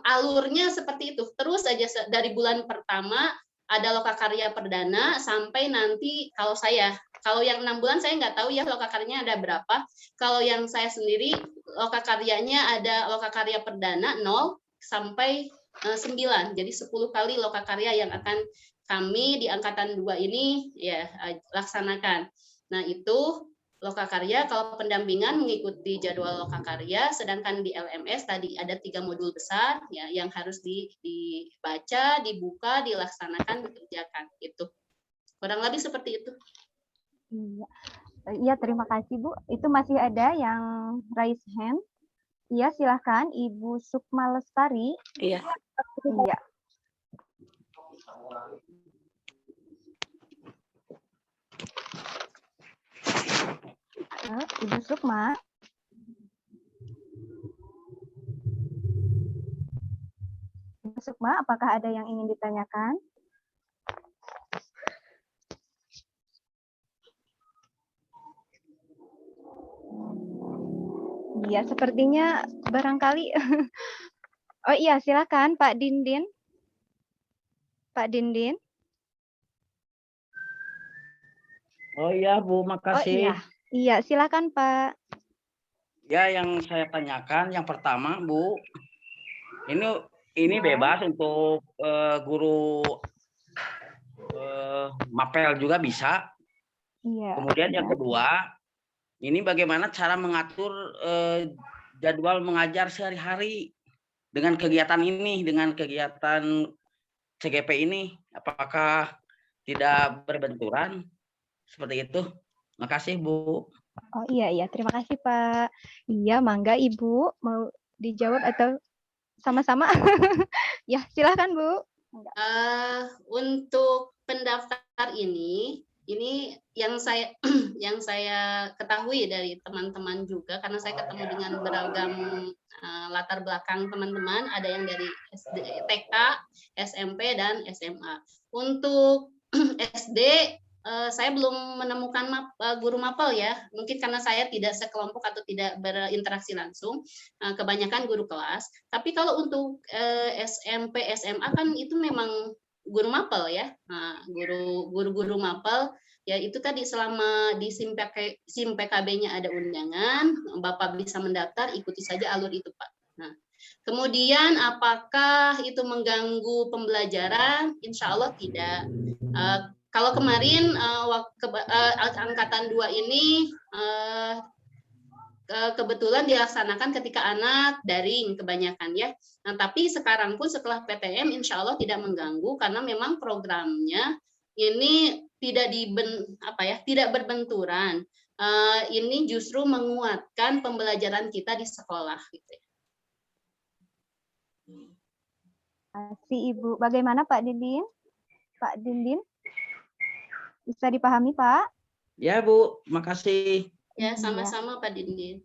alurnya seperti itu, terus aja dari bulan pertama ada lokakarya perdana sampai nanti kalau yang 6 bulan saya nggak tahu ya lokakaryanya ada berapa. Kalau yang saya sendiri lokakaryanya ada lokakarya perdana 0 sampai 9, jadi 10 kali lokakarya yang akan kami di angkatan 2 ini ya laksanakan. Nah, itu lokakarya. Kalau pendampingan mengikuti jadwal lokakarya, sedangkan di LMS tadi ada 3 modul besar ya yang harus dibaca, dibuka, dilaksanakan, dikerjakan. Itu kurang lebih seperti itu. Iya, terima kasih Bu. Itu masih ada yang raise hand. Iya, silahkan Ibu Sukma Lestari. Iya. Iya. Ibu Sukma. Ibu Sukma, apakah ada yang ingin ditanyakan? Iya, sepertinya barangkali. Oh iya, silakan Pak Dindin. Pak Dindin. Oh iya Bu, makasih. Oh iya. Iya, silakan Pak. Ya, yang saya tanyakan yang pertama Bu, ini bebas untuk guru mapel juga bisa. Iya. Kemudian yang kedua, ini bagaimana cara mengatur jadwal mengajar sehari-hari dengan kegiatan ini, dengan kegiatan CGP ini, apakah tidak berbenturan? Seperti itu. Makasih Bu. Oh iya, terima kasih Pak. Iya, mangga Ibu mau dijawab atau sama-sama? Ya, silahkan Bu. Untuk pendaftar ini yang saya ketahui dari teman-teman juga, karena saya ketemu dengan beragam latar belakang teman-teman, ada yang dari TK, SMP, dan SMA. Untuk SD saya belum menemukan guru mapel ya, mungkin karena saya tidak sekelompok atau tidak berinteraksi langsung, kebanyakan guru kelas. Tapi kalau untuk SMP, SMA kan itu memang guru mapel ya, guru-guru mapel ya, itu tadi selama di SIM PKB-nya ada undangan, Bapak bisa mendaftar, ikuti saja alur itu Pak. Nah, kemudian apakah itu mengganggu pembelajaran? Insya Allah tidak. Kalau kemarin angkatan 2 ini kebetulan dilaksanakan ketika anak daring kebanyakan ya. Nah, tapi sekarang pun setelah PTM insya Allah tidak mengganggu karena memang programnya ini tidak berbenturan. Ini justru menguatkan pembelajaran kita di sekolah. Gitu. Terima kasih Ibu. Bagaimana Pak Dindin? Pak Dindin? Bisa dipahami, Pak? Ya, Bu. Makasih. Ya, sama-sama Pak Dindin.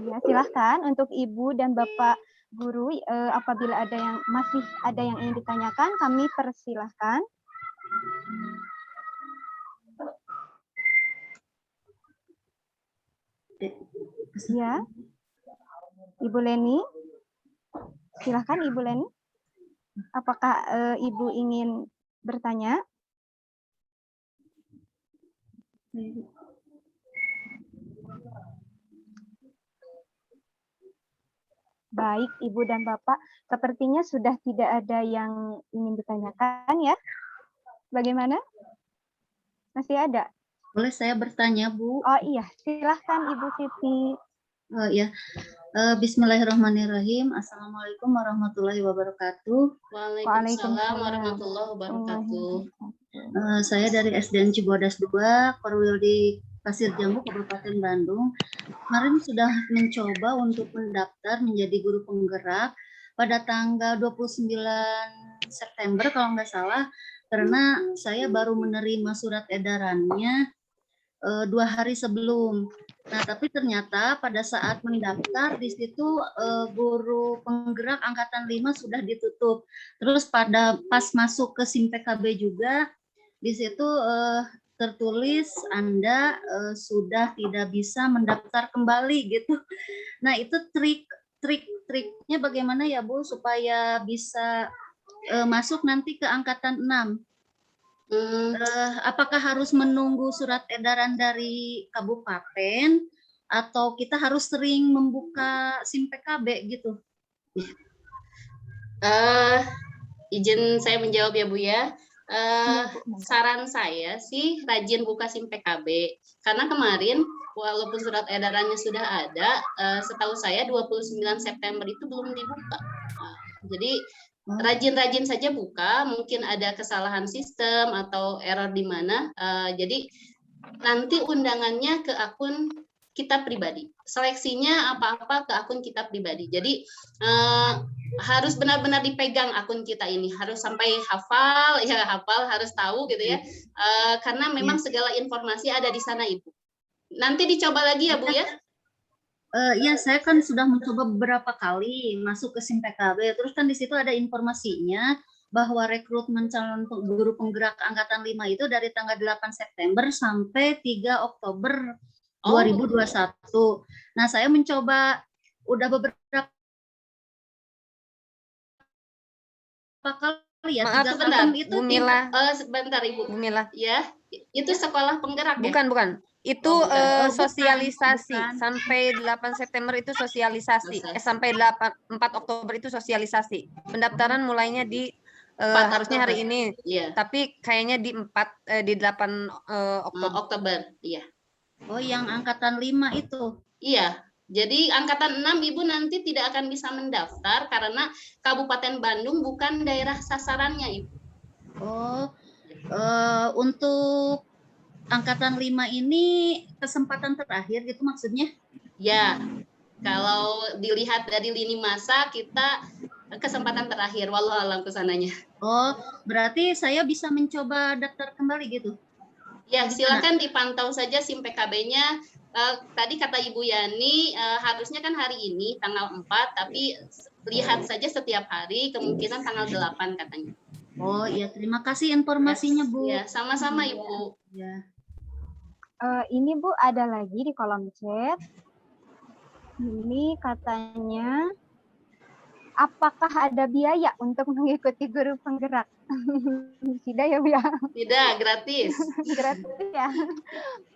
Ya, silahkan untuk Ibu dan Bapak Guru, apabila masih ada yang ingin ditanyakan, kami persilahkan. Ya, Ibu Leni. Silahkan Ibu Leni. Apakah Ibu ingin bertanya? Baik, Ibu dan Bapak, sepertinya sudah tidak ada yang ingin ditanyakan ya. Bagaimana? Masih ada? Boleh saya bertanya, Bu? Oh iya, silahkan Ibu Siti. Oh iya. Bismillahirrahmanirrahim. Assalamualaikum warahmatullahi wabarakatuh. Waalaikumsalam warahmatullahi wabarakatuh. Saya dari SDN Cibodas 2, Korwil di Pasir Jambu, Kabupaten Bandung. Kemarin sudah mencoba untuk mendaftar menjadi guru penggerak pada tanggal 29 September kalau nggak salah, karena saya baru menerima surat edarannya 2 hari sebelum. Nah, tapi ternyata pada saat mendaftar di situ guru penggerak angkatan 5 sudah ditutup. Terus pas masuk ke SIM PKB juga di situ tertulis Anda sudah tidak bisa mendaftar kembali gitu. Nah, itu trik-triknya bagaimana ya Bu supaya bisa masuk nanti ke angkatan 6? Apakah harus menunggu surat edaran dari kabupaten atau kita harus sering membuka SIM PKB gitu? Izin saya menjawab ya Bu ya. Saran saya sih rajin buka SIM PKB karena kemarin walaupun surat edarannya sudah ada, setahu saya 29 September itu belum dibuka. Jadi rajin-rajin saja buka, mungkin ada kesalahan sistem atau error di mana. Jadi nanti undangannya ke akun kita pribadi. Seleksinya apa-apa ke akun kita pribadi. Jadi harus benar-benar dipegang akun kita ini, harus sampai hafal, harus tahu gitu ya. Karena memang segala informasi ada di sana Ibu. Nanti dicoba lagi ya Bu ya. Ya, saya kan sudah mencoba beberapa kali masuk ke SIM PKB. Terus kan di situ ada informasinya bahwa rekrutmen calon guru penggerak angkatan 5 itu dari tanggal 8 September sampai 3 Oktober 2021. Nah, saya mencoba udah beberapa kali ya. Maaf, sebentar, itu Bu Mila. Sebentar Ibu. Bu Mila. Ya, itu sekolah penggerak ya? Bukan. Itu sosialisasi bukan. Sampai 8 September itu sosialisasi. Sampai 4 Oktober itu sosialisasi. Pendaftaran mulainya di harusnya hari ini. Iya. Tapi kayaknya di 8 Oktober. Iya. Oh, yang angkatan 5 itu. Iya. Jadi angkatan 6 Ibu nanti tidak akan bisa mendaftar karena Kabupaten Bandung bukan daerah sasarannya Ibu. Oh. Untuk angkatan 5 ini kesempatan terakhir gitu maksudnya? Ya, kalau dilihat dari lini masa kita kesempatan terakhir, walau alam kesananya. Oh, berarti saya bisa mencoba daftar kembali gitu? Ya, silakan dipantau saja SIM PKB-nya. Tadi kata Ibu Yani, harusnya kan hari ini tanggal 4, tapi lihat saja setiap hari, kemungkinan tanggal 8 katanya. Oh iya, terima kasih informasinya Bu. Ya, sama-sama Ibu. Ya. Ini Bu ada lagi di kolom chat. Ini katanya, apakah ada biaya untuk mengikuti guru penggerak? Tidak ya Bu ya? Tidak, gratis. Gratis ya.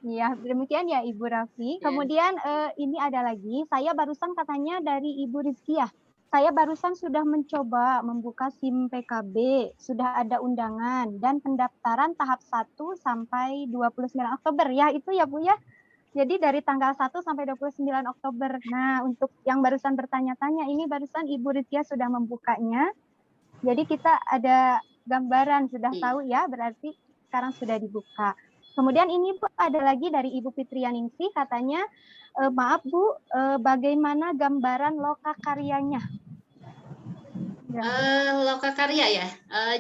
Ya, demikian ya Ibu Raffi. Kemudian ini ada lagi, saya barusan katanya dari Ibu Rizky ya. Saya barusan sudah mencoba membuka SIM PKB, sudah ada undangan dan pendaftaran tahap 1 sampai 29 Oktober ya, itu ya Bu ya. Jadi dari tanggal 1 sampai 29 Oktober. Nah, untuk yang barusan bertanya-tanya ini barusan Ibu Rizkia sudah membukanya. Jadi kita ada gambaran, sudah tahu ya, berarti sekarang sudah dibuka. Kemudian ini Bu ada lagi dari Ibu Fitrianingsih katanya, maaf Bu, bagaimana gambaran lokakaryanya? Lokakarya ya.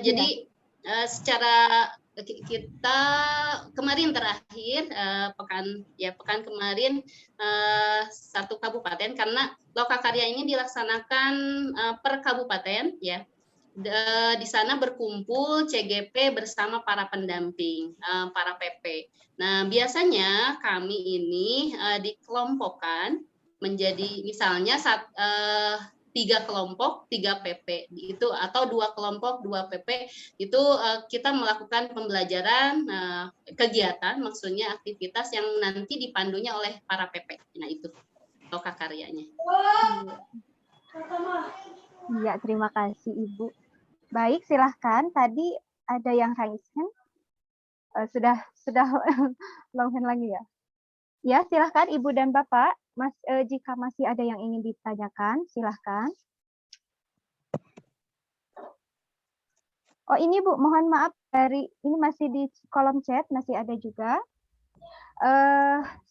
Jadi secara kita kemarin terakhir pekan kemarin satu kabupaten, karena lokakarya ini dilaksanakan per kabupaten ya. Di sana berkumpul CGP bersama para pendamping, para PP. Nah, biasanya kami ini dikelompokkan menjadi misalnya 3 kelompok 3 PP itu, atau 2 kelompok 2 PP itu kita melakukan pembelajaran kegiatan, maksudnya aktivitas yang nanti dipandunya oleh para PP. Nah, itu lokakaryanya. Iya, terima kasih Ibu. Baik, silahkan. Tadi ada yang raise hand. Sudah long hand lagi ya. Ya, silahkan Ibu dan Bapak. Jika masih ada yang ingin ditanyakan, silahkan. Oh ini Bu, mohon maaf ini masih di kolom chat, masih ada juga.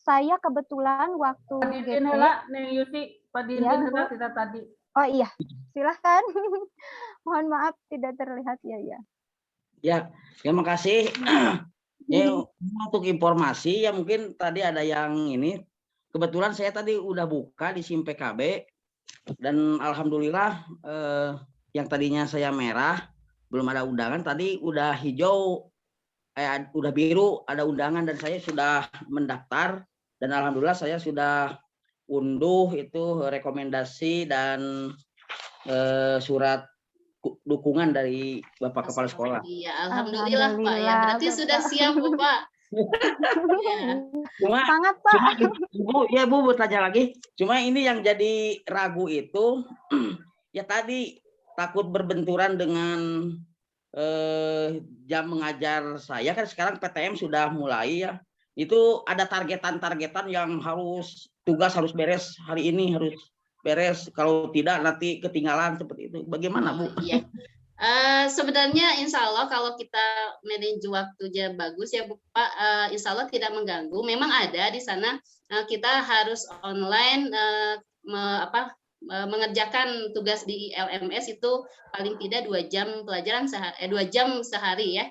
Saya kebetulan waktu GP. Pak Dintin kita tadi. Oh iya, silahkan. Mohon maaf tidak terlihat ya. Ya, terima kasih. Ya, untuk informasi ya mungkin tadi ada yang ini. Kebetulan saya tadi udah buka di SIM PKB dan alhamdulillah yang tadinya saya merah belum ada undangan tadi udah hijau, udah biru ada undangan dan saya sudah mendaftar dan alhamdulillah saya sudah unduh itu rekomendasi dan surat dukungan dari Bapak Kepala Sekolah. Iya, alhamdulillah Pak ya. Berarti sudah siap Bu Pak. Ya. Sangat Pak. Bu bertanya lagi. Cuma ini yang jadi ragu itu ya tadi takut berbenturan dengan jam mengajar saya kan sekarang PTM sudah mulai ya. Itu ada targetan-targetan yang tugas harus beres hari ini harus beres, kalau tidak nanti ketinggalan seperti itu. Bagaimana Bu? Iya. Sebenarnya insya Allah kalau kita manage waktunya bagus ya Bu Pak, insya Allah tidak mengganggu. Memang ada di sana kita harus online mengerjakan tugas di LMS itu paling tidak 2 jam pelajaran 2 jam sehari ya.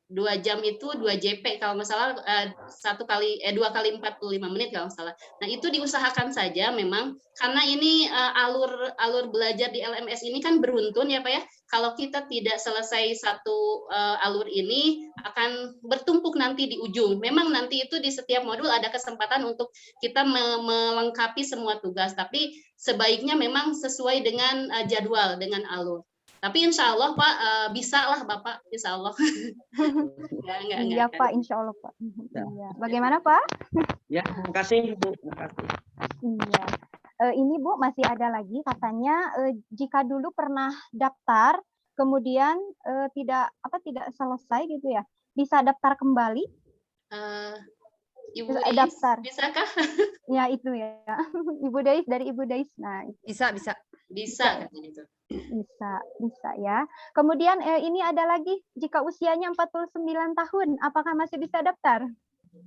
2 jam itu 2 JP kalau nggak salah 2 kali 45 menit kalau nggak salah. Nah itu diusahakan saja memang karena ini alur belajar di LMS ini kan beruntun ya Pak ya. Kalau kita tidak selesai satu alur ini akan bertumpuk nanti di ujung. Memang nanti itu di setiap modul ada kesempatan untuk kita melengkapi semua tugas. Tapi sebaiknya memang sesuai dengan jadwal dengan alur. Tapi insya Allah Pak bisa lah Bapak, insya Allah. Iya Pak, insya Allah Pak. Iya. Bagaimana Pak? Ya, terima kasih Bu. Terima kasih. Iya. Ini Bu masih ada lagi katanya jika dulu pernah daftar kemudian tidak selesai gitu ya, bisa daftar kembali? Ibu Dais, daftar. Bisakah? Ya itu ya. Ibu Dais dari Ibu Dais. Nah, bisa. Bisa katanya itu. Bisa ya. Kemudian ini ada lagi, jika usianya 49 tahun, apakah masih bisa daftar?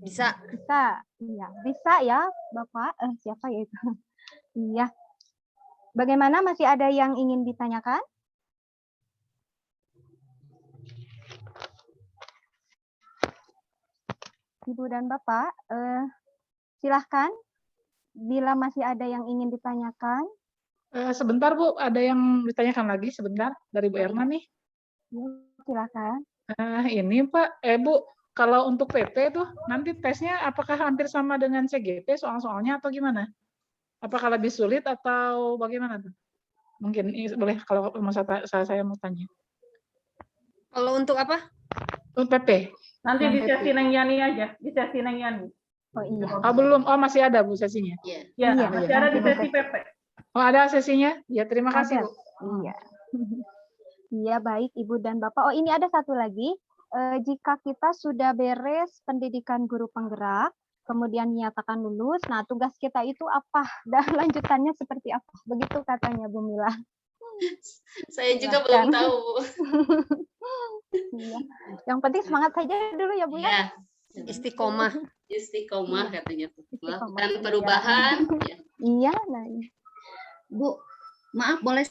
Bisa. Iya, bisa ya, Bapak. Siapa ya itu? Iya. Bagaimana, masih ada yang ingin ditanyakan? Ibu dan Bapak, silahkan. Bila masih ada yang ingin ditanyakan. Sebentar Bu, ada yang ditanyakan lagi sebentar dari Bu Erna nih. Ya, silakan. Ini Pak, Bu, kalau untuk PT tuh nanti tesnya apakah hampir sama dengan CGP soal-soalnya atau gimana? Apakah lebih sulit atau bagaimana tuh? Mungkin boleh kalau saya mau tanya. Kalau untuk apa? Untuk PP. Nanti di sesi Neng Yani aja, di sesi Neng Yani. Oh iya. Oh belum, masih ada Bu sesinya? Iya, masih ada di sesi PP. Oh ada sesinya? Ya terima kasih Bu. Iya. Iya baik Ibu dan Bapak. Oh ini ada satu lagi. Jika kita sudah beres pendidikan guru penggerak, kemudian nyatakan lulus, nah tugas kita itu apa? Dan lanjutannya seperti apa? Begitu katanya Bu Mila. Saya juga belum tahu. Iya. Yang penting semangat saja dulu ya Bu ya. Istiqomah. Istiqomah katanya. Melakukan perubahan. Iya. Nah. Bu, maaf boleh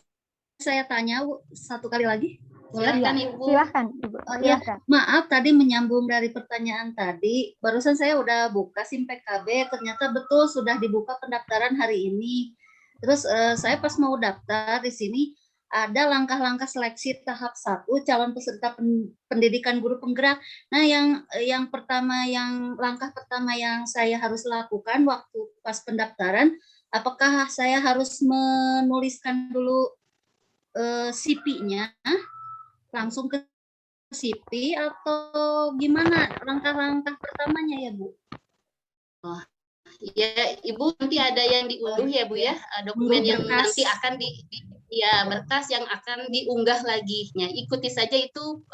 saya tanya Bu satu kali lagi? Silahkan Ibu. Silahkan Ibu. Ya, maaf tadi menyambung dari pertanyaan tadi. Barusan saya udah buka SIM PKB, ternyata betul sudah dibuka pendaftaran hari ini. Terus saya pas mau daftar di sini ada langkah-langkah seleksi tahap 1 calon peserta pendidikan guru penggerak. Nah, yang langkah pertama yang saya harus lakukan waktu pas pendaftaran, apakah saya harus menuliskan dulu CV-nya langsung ke CV atau gimana langkah-langkah pertamanya ya Bu? Oh, ya Ibu nanti ada yang diunduh ya Bu ya, dokumen yang nanti akan berkas yang akan diunggah lagi. Ya, ikuti saja itu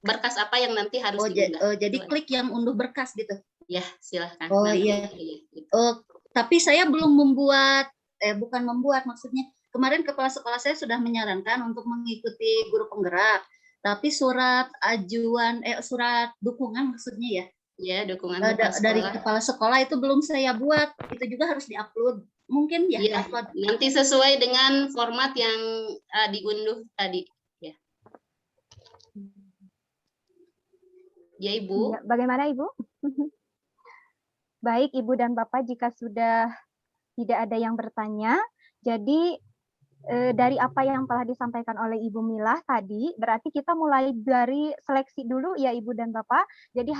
berkas apa yang nanti harus diunggah. Jadi klik yang unduh berkas gitu. Ya, silahkan. Oh iya. Tapi saya belum membuat, maksudnya kemarin kepala sekolah saya sudah menyarankan untuk mengikuti guru penggerak. Tapi surat dukungan maksudnya ya. Ya, dukungan dari kepala sekolah itu belum saya buat. Itu juga harus diupload. Mungkin ya. Nanti sesuai dengan format yang diunduh tadi. Ya. Ya, Ibu. Ya, bagaimana, Ibu? Baik, Ibu dan Bapak, jika sudah tidak ada yang bertanya, jadi dari apa yang telah disampaikan oleh Ibu Milah tadi, berarti kita mulai dari seleksi dulu ya Ibu dan Bapak. Jadi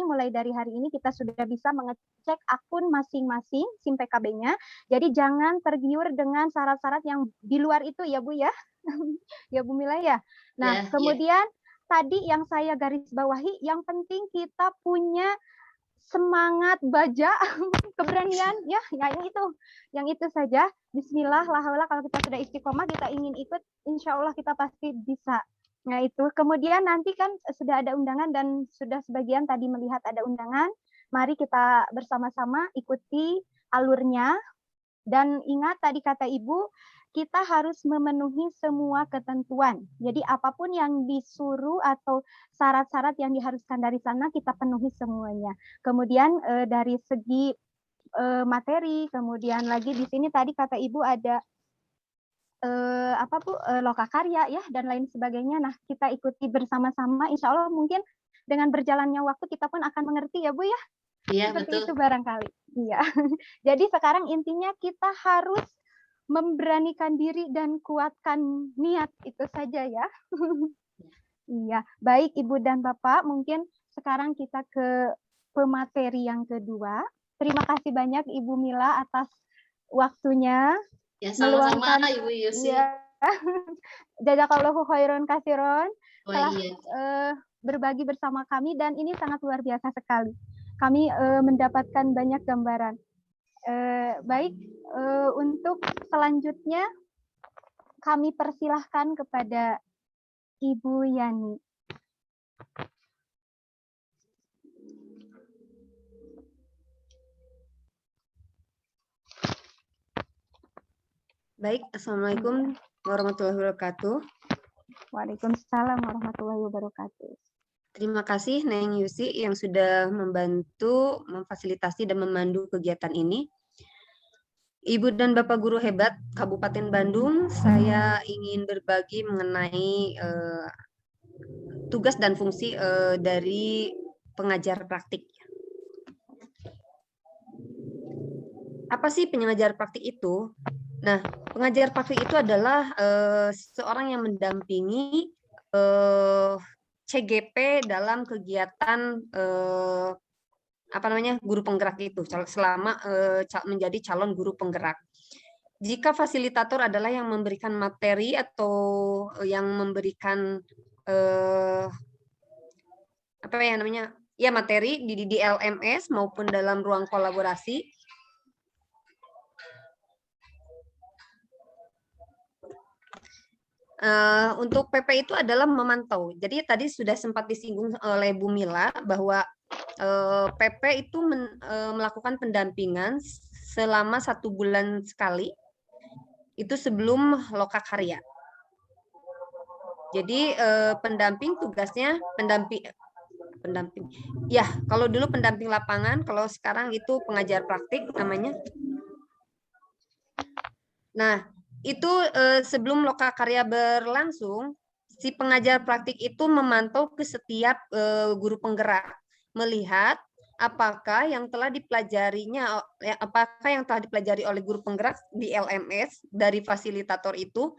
mulai dari hari ini kita sudah bisa mengecek akun masing-masing SIM PKB-nya. Jadi jangan tergiur dengan syarat-syarat yang di luar itu ya Bu ya. Ya Bu Milah ya. Nah, kemudian tadi yang saya garis bawahi, yang penting kita punya semangat baja, keberanian ya, yang itu saja. Bismillah, la haula, kalau kita sudah istiqomah, kita ingin ikut, insya Allah kita pasti bisa. Nah itu, kemudian nanti kan sudah ada undangan dan sudah sebagian tadi melihat ada undangan, mari kita bersama-sama ikuti alurnya, dan ingat tadi kata Ibu, kita harus memenuhi semua ketentuan. Jadi apapun yang disuruh atau syarat-syarat yang diharuskan dari sana kita penuhi semuanya. Kemudian dari segi materi, kemudian lagi di sini tadi kata Ibu ada lokakarya ya dan lain sebagainya. Nah, kita ikuti bersama-sama. Insya Allah mungkin dengan berjalannya waktu kita pun akan mengerti ya Bu ya. Iya, seperti betul. itu barangkali. Iya. Jadi sekarang intinya kita harus memberanikan diri dan kuatkan niat, itu saja ya. Iya, baik Ibu dan Bapak, mungkin sekarang kita ke pemateri yang kedua. Terima kasih banyak Ibu Mila atas waktunya. Ya, sama-sama Ibu Yusi. Ya. Jazakallahu khairan katsiron telah berbagi bersama kami dan ini sangat luar biasa sekali. Kami mendapatkan banyak gambaran. Baik, untuk selanjutnya kami persilahkan kepada Ibu Yani. Baik, Assalamualaikum warahmatullahi wabarakatuh. Waalaikumsalam warahmatullahi wabarakatuh. Terima kasih Neng Yusi yang sudah membantu, memfasilitasi dan memandu kegiatan ini. Ibu dan Bapak guru hebat Kabupaten Bandung, saya ingin berbagi mengenai tugas dan fungsi dari pengajar praktik. Apa sih pengajar praktik itu? Nah, pengajar praktik itu adalah seorang yang mendampingi CGP dalam kegiatan guru penggerak itu selama menjadi calon guru penggerak. Jika fasilitator adalah yang memberikan materi atau yang memberikan materi di LMS maupun dalam ruang kolaborasi. Untuk PP itu adalah memantau. Jadi tadi sudah sempat disinggung oleh Bu Mila bahwa PP itu melakukan pendampingan selama 1 bulan sekali, itu sebelum lokakarya. Jadi pendamping tugasnya pendamping. Ya, kalau dulu pendamping lapangan, kalau sekarang itu pengajar praktik namanya. Nah, itu sebelum lokakarya berlangsung, si pengajar praktik itu memantau ke setiap guru penggerak, melihat apakah yang telah dipelajari oleh guru penggerak di LMS dari fasilitator itu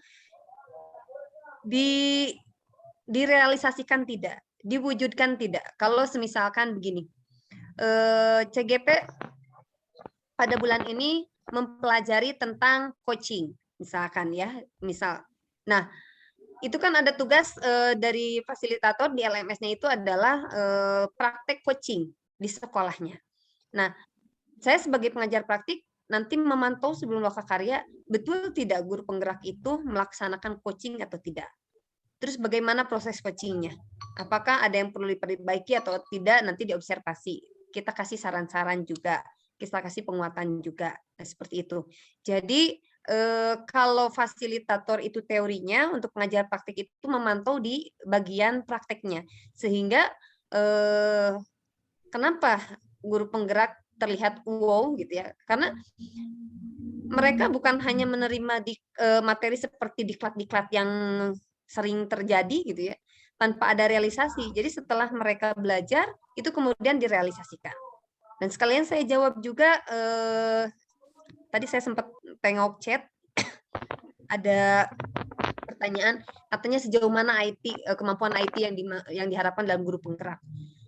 direalisasikan tidak, diwujudkan tidak. Kalau semisalkan begini, CGP pada bulan ini mempelajari tentang coaching. Misalkan ya, Nah, itu kan ada tugas dari fasilitator di LMS-nya itu adalah praktek coaching di sekolahnya. Nah, saya sebagai pengajar praktik nanti memantau sebelum lokakarya, betul tidak guru penggerak itu melaksanakan coaching atau tidak. Terus bagaimana proses coachingnya? Apakah ada yang perlu diperbaiki atau tidak, nanti diobservasi. Kita kasih saran-saran juga, kita kasih penguatan juga, seperti itu. Jadi, kalau fasilitator itu teorinya, untuk pengajar praktik itu memantau di bagian prakteknya. Sehingga kenapa guru penggerak terlihat wow gitu ya? Karena mereka bukan hanya menerima materi seperti diklat-diklat yang sering terjadi gitu ya, tanpa ada realisasi. Jadi setelah mereka belajar, itu kemudian direalisasikan. Dan sekalian saya jawab juga, tadi saya sempat tengok chat, ada pertanyaan, katanya sejauh mana kemampuan IT yang diharapkan dalam guru penggerak.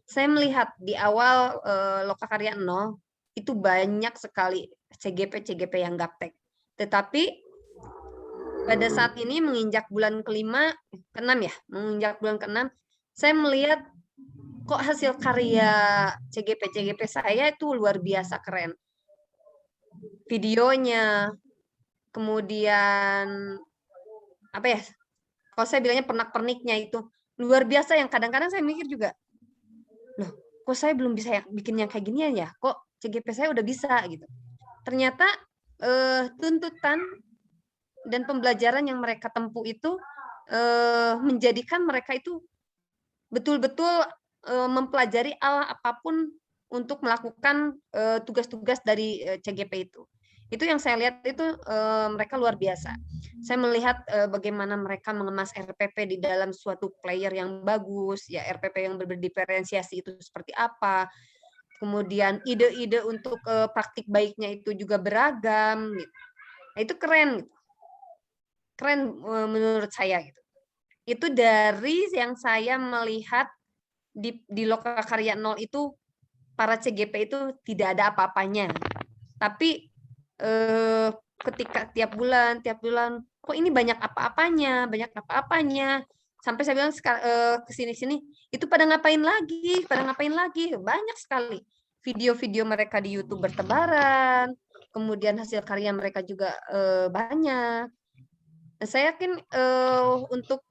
Saya melihat di awal Lokakarya 0, itu banyak sekali CGP yang gaptek. Tetapi pada saat ini menginjak bulan ke-6 ya, menginjak bulan ke-6, saya melihat kok hasil karya CGP saya itu luar biasa keren. Videonya, kemudian apa ya? Kalau saya bilangnya pernak-perniknya itu luar biasa, yang kadang-kadang saya mikir juga, loh, kok saya belum bisa bikin yang kayak ginian ya? Kok CGP saya udah bisa gitu. Ternyata tuntutan dan pembelajaran yang mereka tempuh itu menjadikan mereka itu betul-betul mempelajari apapun untuk melakukan tugas-tugas dari CGP itu. Itu yang saya lihat itu mereka luar biasa. Saya melihat bagaimana mereka mengemas RPP di dalam suatu player yang bagus, ya RPP yang berdiferensiasi itu seperti apa. Kemudian ide-ide untuk praktik baiknya itu juga beragam. Gitu. Nah, itu keren. Gitu. Keren menurut saya gitu. Itu dari yang saya melihat di Lokakarya 0 itu para CGP itu tidak ada apa-apanya. Tapi ketika tiap bulan kok ini banyak apa-apanya. Sampai saya bilang kesini-sini itu pada ngapain lagi? Banyak sekali video-video mereka di YouTube bertebaran. Kemudian hasil karya mereka juga banyak. Saya yakin untuk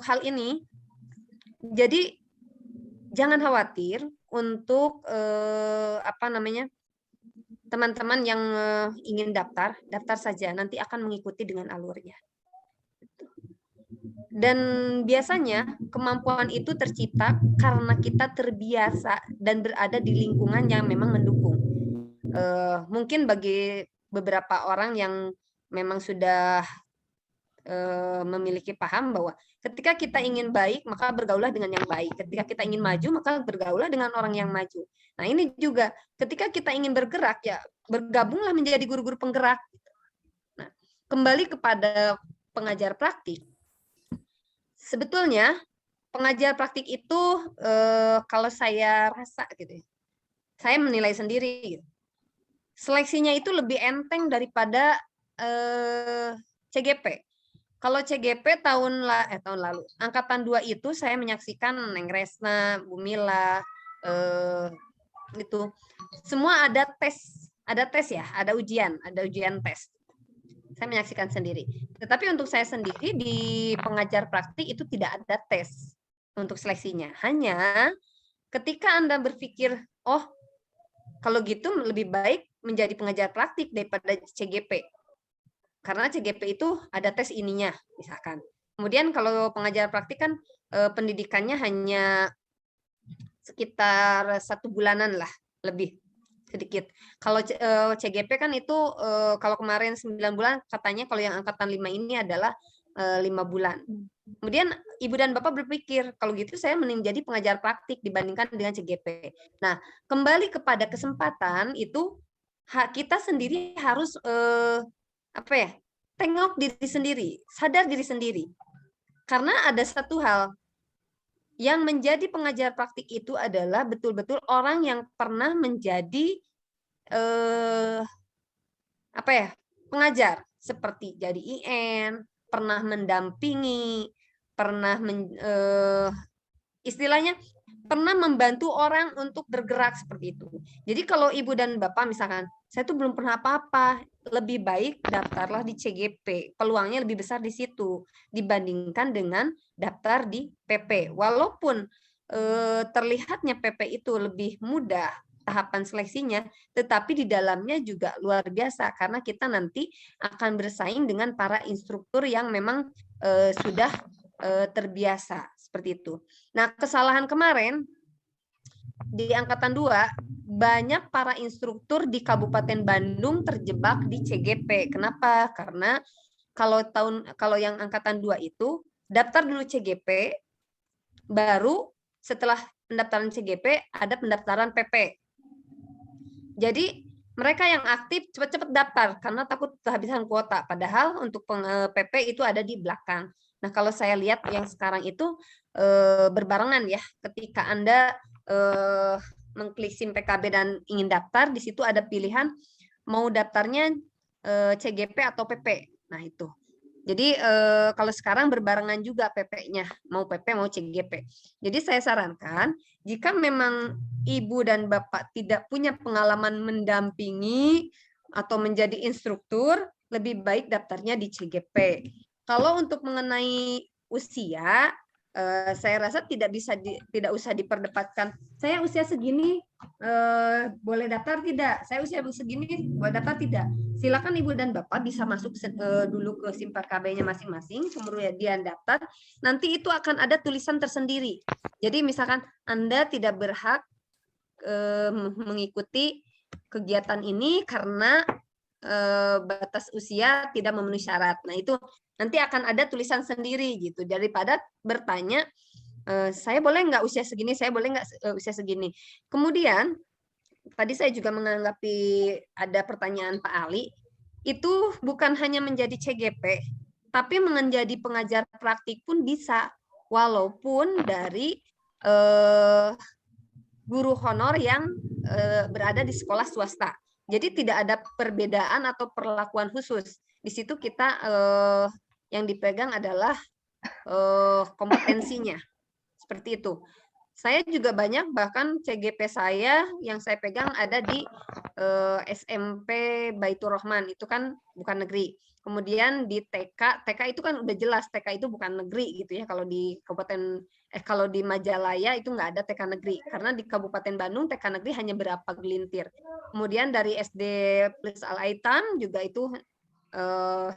hal ini, jadi jangan khawatir untuk teman-teman yang ingin daftar saja, nanti akan mengikuti dengan alurnya. Dan biasanya kemampuan itu tercipta karena kita terbiasa dan berada di lingkungan yang memang mendukung. Mungkin bagi beberapa orang yang memang sudah memiliki paham bahwa ketika kita ingin baik, maka bergaulah dengan yang baik. Ketika kita ingin maju, maka bergaulah dengan orang yang maju. Nah, ini juga ketika kita ingin bergerak, ya bergabunglah menjadi guru-guru penggerak. Nah, kembali kepada pengajar praktik. Sebetulnya pengajar praktik itu kalau saya rasa gitu, saya menilai sendiri. Gitu. Seleksinya itu lebih enteng daripada CGP. Kalau CGP tahun lalu, angkatan 2 itu saya menyaksikan Neng Resna, Bu Mila, itu semua ada tes ya, ada ujian tes. Saya menyaksikan sendiri. Tetapi untuk saya sendiri di pengajar praktik itu tidak ada tes untuk seleksinya. Hanya ketika Anda berpikir, oh kalau gitu lebih baik menjadi pengajar praktik daripada CGP. Karena CGP itu ada tes ininya, misalkan. Kemudian kalau pengajar praktik kan pendidikannya hanya sekitar 1 bulanan lah, lebih sedikit. Kalau CGP kan itu kalau kemarin 9 bulan, katanya kalau yang angkatan 5 ini adalah 5 bulan. Kemudian Ibu dan Bapak berpikir, kalau gitu saya mending jadi pengajar praktik dibandingkan dengan CGP. Nah, kembali kepada kesempatan itu, kita sendiri harus tengok diri sendiri, sadar diri sendiri. Karena ada satu hal, yang menjadi pengajar praktik itu adalah betul-betul orang yang pernah menjadi pengajar, seperti jadi IN, pernah mendampingi, pernah istilahnya pernah membantu orang untuk bergerak seperti itu. Jadi kalau Ibu dan Bapak misalkan, saya tuh belum pernah apa-apa, lebih baik daftarlah di CGP. Peluangnya lebih besar di situ dibandingkan dengan daftar di PP. Walaupun terlihatnya PP itu lebih mudah tahapan seleksinya, tetapi di dalamnya juga luar biasa karena kita nanti akan bersaing dengan para instruktur yang memang sudah terbiasa seperti itu. Nah, kesalahan kemarin di angkatan 2 banyak para instruktur di Kabupaten Bandung terjebak di CGP. Kenapa? Karena kalau yang angkatan 2 itu daftar dulu CGP, baru setelah pendaftaran CGP ada pendaftaran PP. Jadi mereka yang aktif cepat-cepat daftar karena takut kehabisan kuota. Padahal untuk PP itu ada di belakang. Nah, kalau saya lihat yang sekarang itu berbarengan ya. Ketika Anda mengklik SIM PKB dan ingin daftar, di situ ada pilihan mau daftarnya CGP atau PP. Nah, itu. Jadi kalau sekarang berbarengan juga PP-nya, mau PP mau CGP. Jadi saya sarankan jika memang ibu dan bapak tidak punya pengalaman mendampingi atau menjadi instruktur, lebih baik daftarnya di CGP. Kalau untuk mengenai usia, saya rasa tidak usah diperdebatkan. Saya usia segini boleh daftar tidak? Saya usia segini boleh daftar tidak? Silakan ibu dan bapak bisa masuk dulu ke SIM PKB-nya masing-masing, kemudian daftar. Nanti itu akan ada tulisan tersendiri. Jadi misalkan Anda tidak berhak mengikuti kegiatan ini karena batas usia tidak memenuhi syarat. Nah, itu nanti akan ada tulisan sendiri gitu. Daripada bertanya, saya boleh nggak usia segini, saya boleh nggak usia segini. Kemudian, tadi saya juga menanggapi ada pertanyaan Pak Ali, itu bukan hanya menjadi CGP, tapi menjadi pengajar praktik pun bisa, walaupun dari guru honor yang berada di sekolah swasta. Jadi tidak ada perbedaan atau perlakuan khusus. Di situ kita yang dipegang adalah kompetensinya. Seperti itu. Saya juga banyak, bahkan CGP saya yang saya pegang ada di SMP Baitur Rahman, itu kan bukan negeri. Kemudian di TK itu kan udah jelas TK itu bukan negeri gitu ya. Kalau di Kabupaten kalau di Majalaya itu nggak ada TK negeri, karena di Kabupaten Bandung TK negeri hanya berapa gelintir. Kemudian dari SD Plus Al Aitam juga itu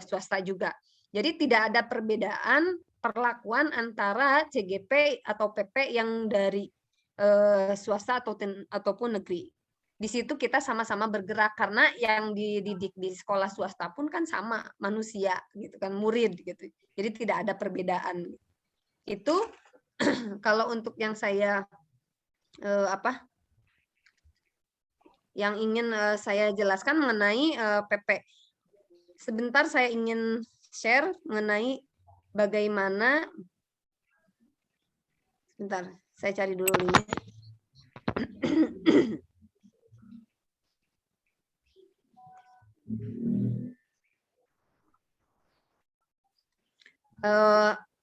swasta juga. Jadi tidak ada perbedaan perlakuan antara CGP atau PP yang dari swasta ataupun negeri. Di situ kita sama-sama bergerak karena yang dididik di sekolah swasta pun kan sama manusia gitu kan, murid gitu. Jadi tidak ada perbedaan. Itu kalau untuk yang saya yang ingin saya jelaskan mengenai PP. Sebentar saya ingin share mengenai bagaimana, sebentar, saya cari dulu linknya.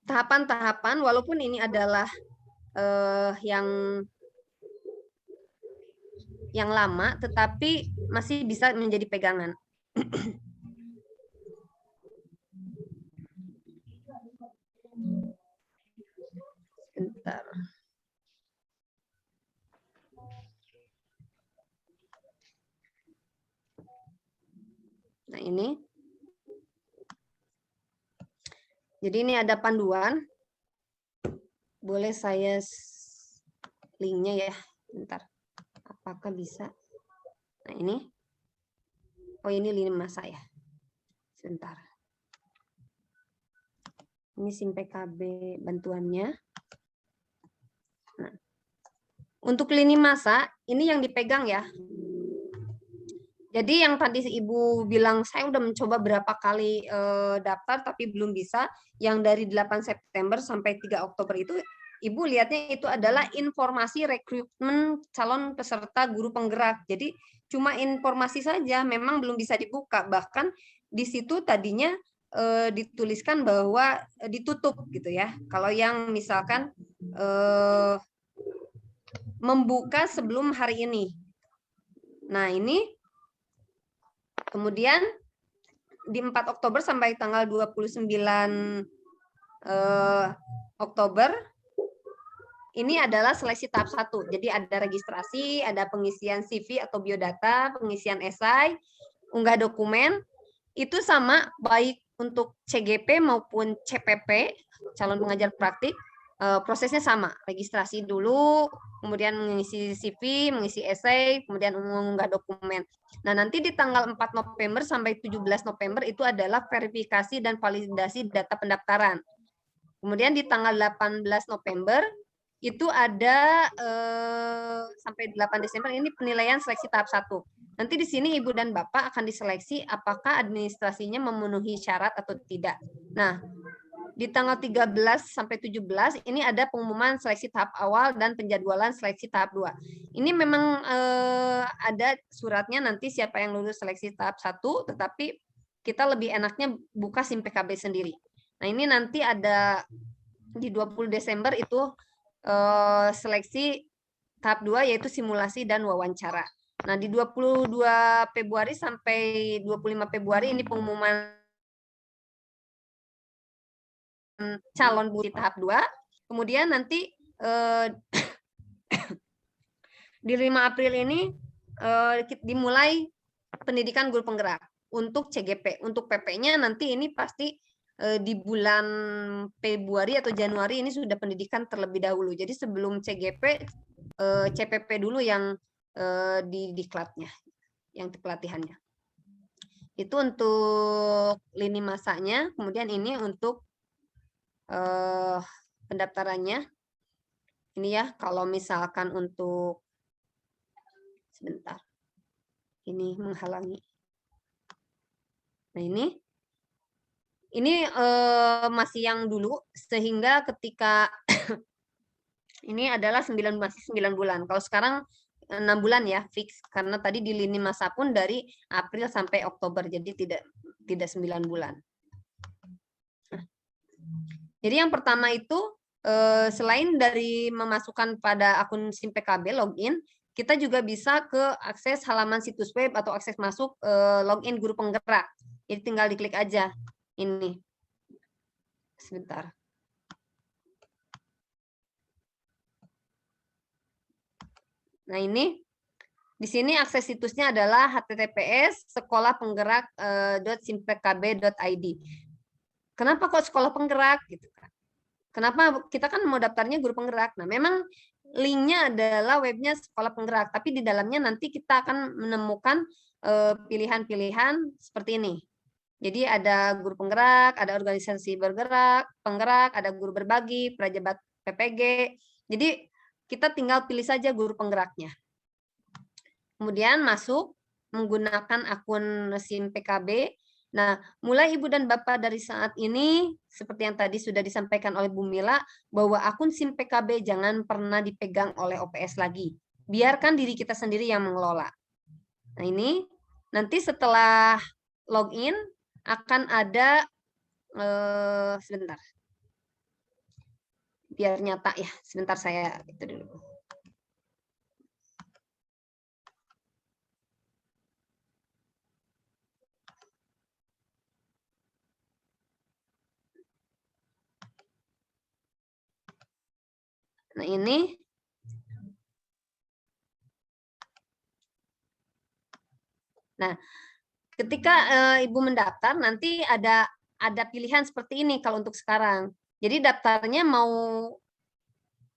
Tahapan-tahapan, walaupun ini adalah yang lama, tetapi masih bisa menjadi pegangan. Sebentar. Nah, ini. Jadi ini ada panduan. Boleh saya linknya ya. Bentar. Apakah bisa? Nah, ini. Oh, ini link mas saya. Sebentar. Ini SIM PKB bantuannya. Nah, untuk lini masa, ini yang dipegang ya. Jadi yang tadi Ibu bilang, saya udah mencoba berapa kali daftar, tapi belum bisa. Yang dari 8 September sampai 3 Oktober itu, Ibu lihatnya itu adalah informasi rekrutmen calon peserta guru penggerak. Jadi cuma informasi saja, memang belum bisa dibuka. Bahkan di situ tadinya dituliskan bahwa ditutup gitu ya. Kalau yang misalkan membuka sebelum hari ini. Nah, ini kemudian di 4 Oktober sampai tanggal 29 Oktober ini adalah seleksi tahap 1. Jadi ada registrasi, ada pengisian CV atau biodata, pengisian esai, unggah dokumen. Itu sama baik untuk CGP maupun CPP, calon pengajar praktik, prosesnya sama. Registrasi dulu, kemudian mengisi CV, mengisi esai, kemudian mengunggah dokumen. Nah, nanti di tanggal 4 November sampai 17 November itu adalah verifikasi dan validasi data pendaftaran. Kemudian di tanggal 18 November itu ada sampai 8 Desember ini penilaian seleksi tahap 1. Nanti di sini Ibu dan Bapak akan diseleksi apakah administrasinya memenuhi syarat atau tidak. Nah, di tanggal 13 sampai 17 ini ada pengumuman seleksi tahap awal dan penjadwalan seleksi tahap 2. Ini memang ada suratnya nanti siapa yang lulus seleksi tahap 1, tetapi kita lebih enaknya buka SIM PKB sendiri. Nah, ini nanti ada di 20 Desember itu seleksi tahap 2 yaitu simulasi dan wawancara. Nah, di 22 Februari sampai 25 Februari ini pengumuman calon di tahap 2. Kemudian nanti di 5 April ini dimulai pendidikan guru penggerak untuk CGP. Untuk PP-nya nanti ini pasti di bulan Februari atau Januari ini sudah pendidikan terlebih dahulu. Jadi sebelum CGP, CPP dulu yang di diklatnya, yang di pelatihannya. Itu untuk lini masanya. Kemudian ini untuk pendaftarannya. Ini ya, kalau misalkan untuk sebentar, ini menghalangi. Nah, ini masih yang dulu, sehingga ketika ini adalah masih 9 bulan. Kalau sekarang 6 bulan ya, fix. Karena tadi di lini masa pun dari April sampai Oktober, jadi tidak 9 bulan. Jadi yang pertama itu, selain dari memasukkan pada akun SIM PKB login, kita juga bisa ke akses halaman situs web atau akses masuk login guru penggerak. Jadi tinggal diklik aja. Ini. Sebentar. Nah, ini di sini akses situsnya adalah https://sekolahpenggerak.simpkb.id. Kenapa kok sekolah penggerak gitu kan? Kenapa kita kan mau daftarnya guru penggerak? Nah, memang linknya adalah webnya sekolah penggerak, tapi di dalamnya nanti kita akan menemukan pilihan-pilihan seperti ini. Jadi ada guru penggerak, ada organisasi bergerak, penggerak, ada guru berbagi, prajabat PPG. Jadi kita tinggal pilih saja guru penggeraknya. Kemudian masuk menggunakan akun SIM PKB. Nah, mulai Ibu dan Bapak dari saat ini, seperti yang tadi sudah disampaikan oleh Bu Mila, bahwa akun SIM PKB jangan pernah dipegang oleh OPS lagi. Biarkan diri kita sendiri yang mengelola. Nah, ini nanti setelah login, akan ada, sebentar. Biar nyata ya, sebentar saya itu dulu. Nah, ini ketika Ibu mendaftar nanti ada pilihan seperti ini kalau untuk sekarang. Jadi daftarnya mau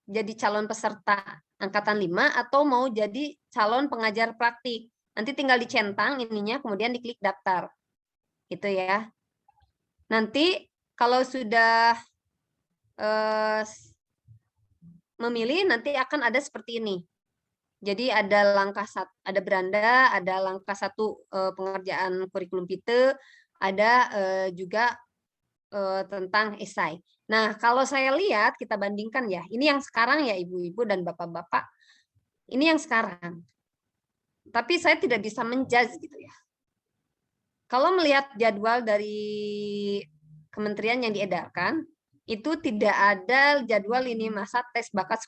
jadi calon peserta angkatan 5 atau mau jadi calon pengajar praktik. Nanti tinggal dicentang ininya kemudian diklik daftar. Gitu ya. Nanti kalau sudah memilih nanti akan ada seperti ini. Jadi ada langkah satu, ada beranda, ada langkah 1 pengerjaan kurikulum PITE, ada juga tentang esai. Nah, kalau saya lihat kita bandingkan ya, ini yang sekarang ya Ibu-ibu dan Bapak-bapak, ini yang sekarang. Tapi saya tidak bisa menjudge gitu ya. Kalau melihat jadwal dari kementerian yang diedarkan, itu tidak ada jadwal lini masa tes bakat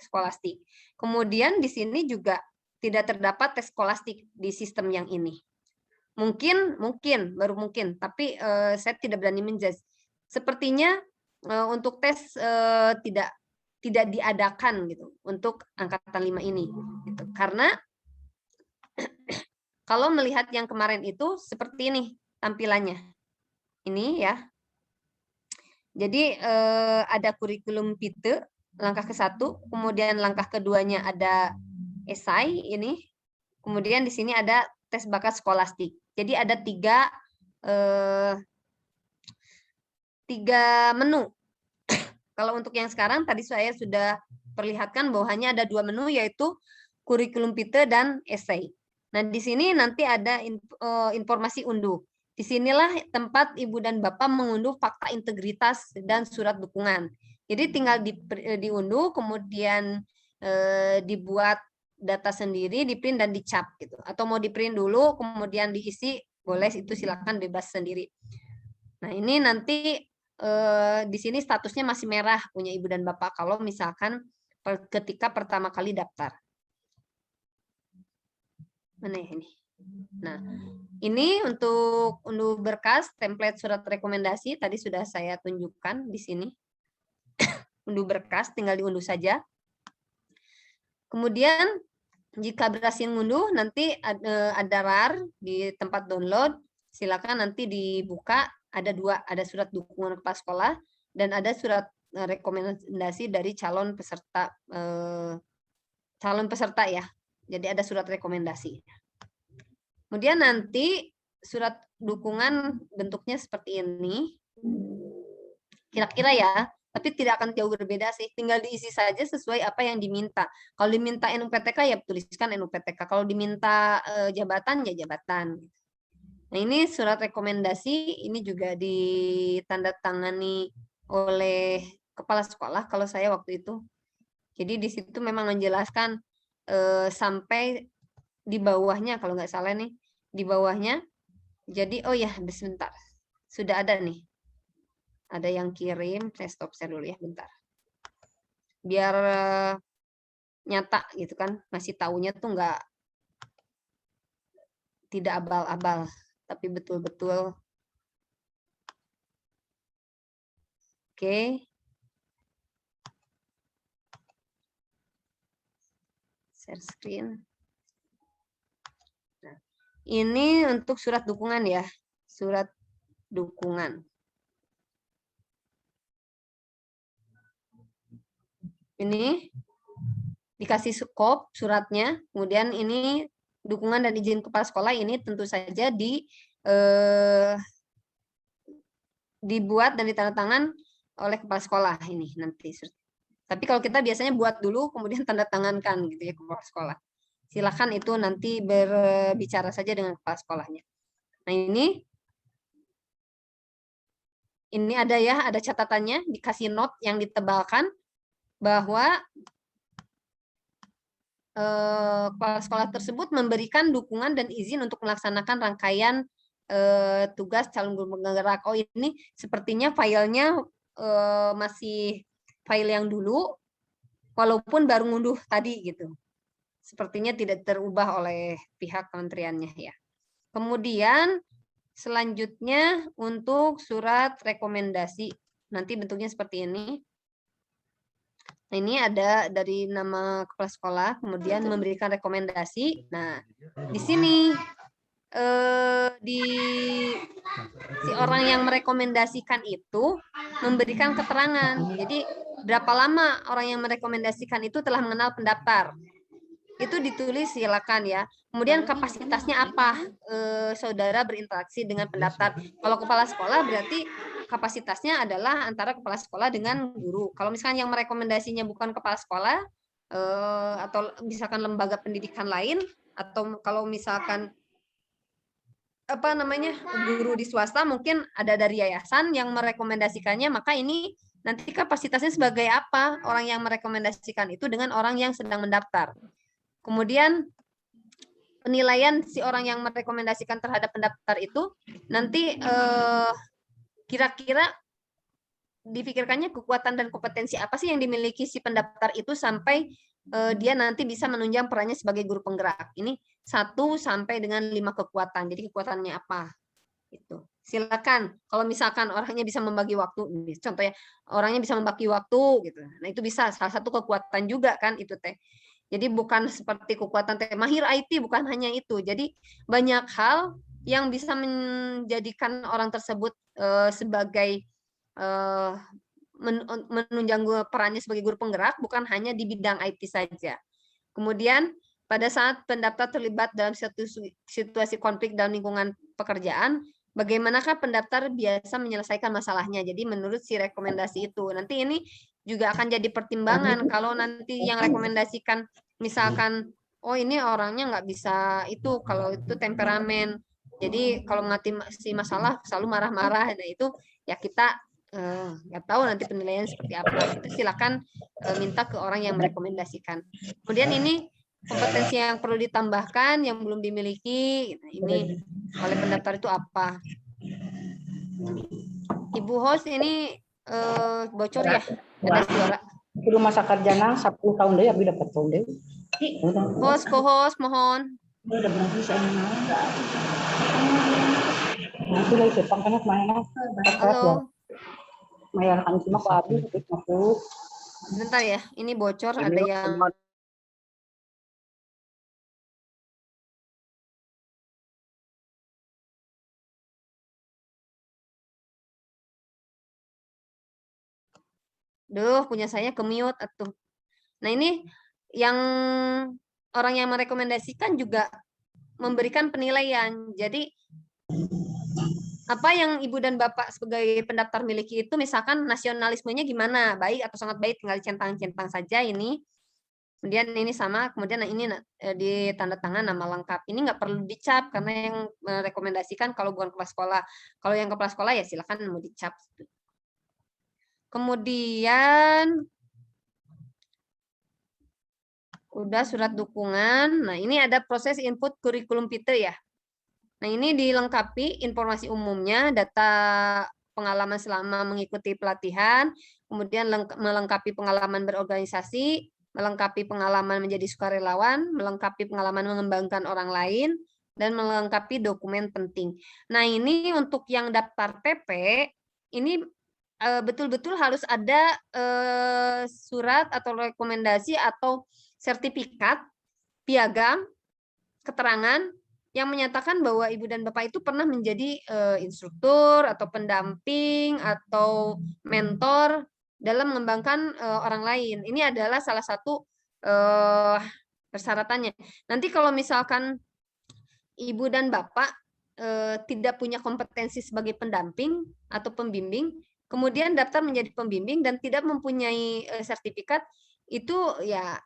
skolastik. Kemudian di sini juga tidak terdapat tes skolastik di sistem yang ini. Mungkin baru mungkin, tapi saya tidak berani menjudge. Sepertinya untuk tes tidak diadakan gitu untuk angkatan 5 ini gitu. Karena kalau melihat yang kemarin itu seperti ini tampilannya. Ini ya. Jadi ada kurikulum PITE langkah ke-1, kemudian langkah keduanya ada esai ini, kemudian di sini ada tes bakat skolastik. Jadi ada 3 menu Kalau untuk yang sekarang tadi saya sudah perlihatkan bahwa hanya ada 2 menu, yaitu kurikulum vitae dan esai. Nah, di sini nanti ada informasi unduh. Disinilah tempat Ibu dan Bapak mengunduh fakta integritas dan surat dukungan. Jadi tinggal diunduh, kemudian dibuat data sendiri, di-print dan dicap gitu. Atau mau di-print dulu, kemudian diisi, boleh, itu silakan bebas sendiri. Nah, ini nanti di sini statusnya masih merah punya Ibu dan Bapak kalau misalkan ketika pertama kali daftar. Mana ya ini? Nah, ini untuk unduh berkas, template surat rekomendasi tadi sudah saya tunjukkan di sini. Unduh berkas, tinggal diunduh saja. Kemudian jika berhasil ngunduh, nanti ada RAR di tempat download. Silakan nanti dibuka, ada 2, ada surat dukungan kepala sekolah dan ada surat rekomendasi dari calon peserta ya. Jadi ada surat rekomendasi. Kemudian nanti surat dukungan bentuknya seperti ini. Kira-kira ya, tapi tidak akan jauh berbeda sih. Tinggal diisi saja sesuai apa yang diminta. Kalau diminta NUPTK ya tuliskan NUPTK. Kalau diminta jabatan ya jabatan. Nah, ini surat rekomendasi, ini juga ditandatangani oleh kepala sekolah kalau saya waktu itu. Jadi di situ memang menjelaskan sampai di bawahnya, kalau nggak salah nih, di bawahnya. Jadi, oh ya, sebentar. Sudah ada nih. Ada yang kirim, saya stop share dulu ya, bentar. Biar nyata gitu kan, masih taunya tuh nggak, tidak abal-abal, tapi betul-betul. Oke. Share screen. Nah, ini untuk surat dukungan ya, surat dukungan. Ini dikasih skop suratnya, kemudian ini dukungan dan izin kepala sekolah, ini tentu saja dibuat dan ditandatangan oleh kepala sekolah ini nanti. Tapi kalau kita biasanya buat dulu, kemudian tanda tangankan gitu ya kepala sekolah. Silakan itu nanti berbicara saja dengan kepala sekolahnya. Nah, ini ada ya, ada catatannya, dikasih note yang ditebalkan bahwa kepala sekolah tersebut memberikan dukungan dan izin untuk melaksanakan rangkaian tugas calon guru penggerak. Oh, ini sepertinya filenya masih file yang dulu, walaupun baru ngunduh tadi gitu. Sepertinya tidak terubah oleh pihak kementeriannya ya. Kemudian selanjutnya untuk surat rekomendasi, nanti bentuknya seperti ini. Nah, ini ada dari nama kepala sekolah, kemudian memberikan rekomendasi. Nah, di sini si orang yang merekomendasikan itu memberikan keterangan. Jadi berapa lama orang yang merekomendasikan itu telah mengenal pendaftar. Itu ditulis silakan ya. Kemudian kapasitasnya apa? Saudara berinteraksi dengan pendaftar. Kalau kepala sekolah berarti kapasitasnya adalah antara kepala sekolah dengan guru. Kalau misalkan yang merekomendasinya bukan kepala sekolah atau misalkan lembaga pendidikan lain, atau kalau misalkan guru di swasta mungkin ada dari yayasan yang merekomendasikannya, maka ini nanti kapasitasnya sebagai apa orang yang merekomendasikan itu dengan orang yang sedang mendaftar. Kemudian penilaian si orang yang merekomendasikan terhadap pendaftar itu nanti kira-kira dipikirkannya kekuatan dan kompetensi apa sih yang dimiliki si pendaftar itu sampai dia nanti bisa menunjang perannya sebagai guru penggerak. Ini 1 sampai dengan 5 kekuatan. Jadi kekuatannya apa? Itu. Silakan. Kalau misalkan orangnya bisa membagi waktu, contohnya orangnya bisa membagi waktu gitu. Nah, itu bisa salah satu kekuatan juga kan itu teh. Jadi bukan seperti kekuatan teh mahir IT, bukan hanya itu. Jadi banyak hal yang bisa menjadikan orang tersebut sebagai menunjang perannya sebagai guru penggerak, bukan hanya di bidang IT saja. Kemudian pada saat pendaftar terlibat dalam suatu situasi konflik dalam lingkungan pekerjaan, bagaimanakah pendaftar biasa menyelesaikan masalahnya. Jadi menurut si rekomendasi itu. Nanti ini juga akan jadi pertimbangan kalau nanti yang rekomendasikan misalkan, oh ini orangnya nggak bisa itu, kalau itu temperamen. Jadi kalau mengatasi masalah selalu marah-marah, nah itu ya kita nggak tahu nanti penilaian seperti apa. Itu silakan minta ke orang yang merekomendasikan. Kemudian ini kompetensi yang perlu ditambahkan yang belum dimiliki, ini oleh pendaftar itu apa? Ibu host ini bocor ya, ada suara. Di rumah sakit Janang 10 tahun deh, abi dapat tahun deh. Host, co-host, mohon. Udah berarti saya nanti lagi Jepang kan kemana? Halo. Mayar kan cuma kok habis 50. Bentar ya, ini bocor, ada yang Duh, punya saya ke-mute atuh. Nah, ini yang orang yang merekomendasikan juga memberikan penilaian. Jadi apa yang Ibu dan Bapak sebagai pendaftar miliki itu, misalkan nasionalismenya gimana, baik atau sangat baik, tinggal centang-centang saja ini. Kemudian ini sama, kemudian ini di tanda tangan nama lengkap. Ini nggak perlu dicap karena yang merekomendasikan kalau bukan kepala sekolah. Kalau yang kepala sekolah ya silakan mau dicap. Kemudian udah surat dukungan. Nah, ini ada proses input kurikulum Peter ya. Nah, ini dilengkapi informasi umumnya, data pengalaman selama mengikuti pelatihan, kemudian melengkapi pengalaman berorganisasi, melengkapi pengalaman menjadi sukarelawan, melengkapi pengalaman mengembangkan orang lain, dan melengkapi dokumen penting. Nah, ini untuk yang daftar PP, ini betul-betul harus ada surat atau rekomendasi atau sertifikat, piagam, keterangan yang menyatakan bahwa Ibu dan Bapak itu pernah menjadi instruktur atau pendamping atau mentor dalam mengembangkan orang lain. Ini adalah salah satu persyaratannya. Nanti kalau misalkan Ibu dan Bapak tidak punya kompetensi sebagai pendamping atau pembimbing, kemudian daftar menjadi pembimbing dan tidak mempunyai sertifikat, itu ya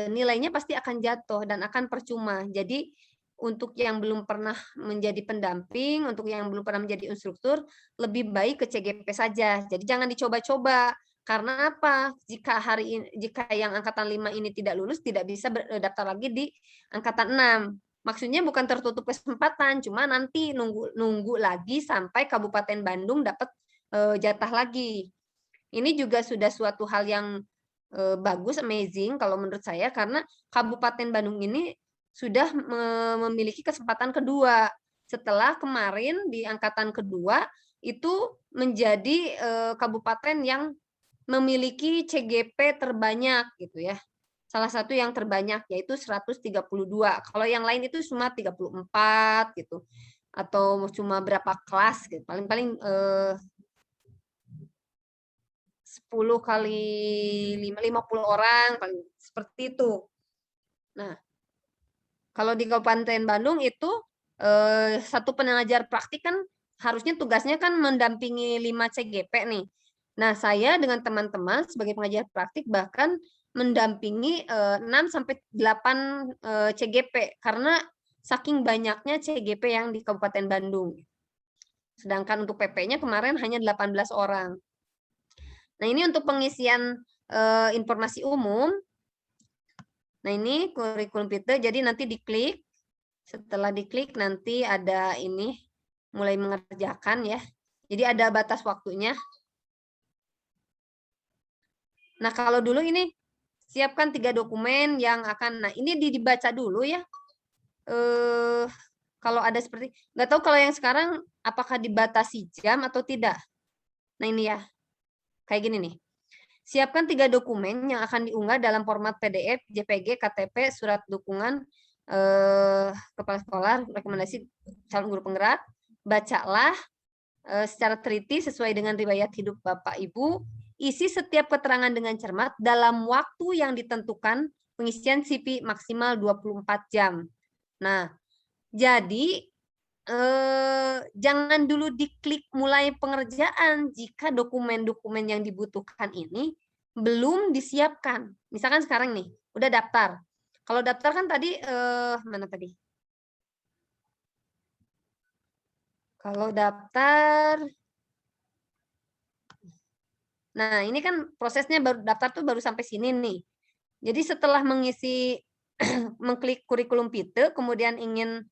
nilainya pasti akan jatuh dan akan percuma. Jadi untuk yang belum pernah menjadi pendamping, untuk yang belum pernah menjadi instruktur, lebih baik ke CGP saja. Jadi jangan dicoba-coba. Karena apa? Jika yang angkatan 5 ini tidak lulus, tidak bisa daftar lagi di angkatan 6. Maksudnya bukan tertutup kesempatan, cuma nanti nunggu lagi sampai Kabupaten Bandung dapat jatah lagi. Ini juga sudah suatu hal yang bagus, amazing kalau menurut saya, karena Kabupaten Bandung ini sudah memiliki kesempatan kedua. Setelah kemarin di angkatan kedua itu menjadi kabupaten yang memiliki CGP terbanyak gitu ya. Salah satu yang terbanyak yaitu 132. Kalau yang lain itu cuma 34 gitu. Atau cuma berapa kelas gitu. Paling-paling 10 kali 50 orang paling seperti itu. Nah, kalau di Kabupaten Bandung itu satu pengajar praktik kan harusnya tugasnya kan mendampingi 5 CGP nih. Nah, saya dengan teman-teman sebagai pengajar praktik bahkan mendampingi 6 sampai 8 CGP karena saking banyaknya CGP yang di Kabupaten Bandung. Sedangkan untuk PP-nya kemarin hanya 18 orang. Nah, ini untuk pengisian informasi umum. Nah, ini kurikulum Peter, jadi nanti diklik. Setelah diklik nanti ada ini mulai mengerjakan ya. Jadi ada batas waktunya. Nah, kalau dulu ini siapkan 3 dokumen yang akan, nah ini dibaca dulu ya. Kalau ada seperti, nggak tahu kalau yang sekarang apakah dibatasi jam atau tidak. Nah, ini ya. Kayak gini nih. Siapkan 3 dokumen yang akan diunggah dalam format PDF, JPG, KTP, surat dukungan kepala sekolah, rekomendasi calon guru penggerak. Bacalah secara teliti sesuai dengan riwayat hidup Bapak Ibu. Isi setiap keterangan dengan cermat dalam waktu yang ditentukan, pengisian CV maksimal 24 jam. Nah, jadi jangan dulu diklik mulai pengerjaan jika dokumen-dokumen yang dibutuhkan ini belum disiapkan. Misalkan sekarang nih, udah daftar. Kalau daftar kan tadi, mana tadi? Kalau daftar, nah ini kan prosesnya baru daftar tuh baru sampai sini nih. Jadi setelah mengisi, mengklik kurikulum PITE, kemudian ingin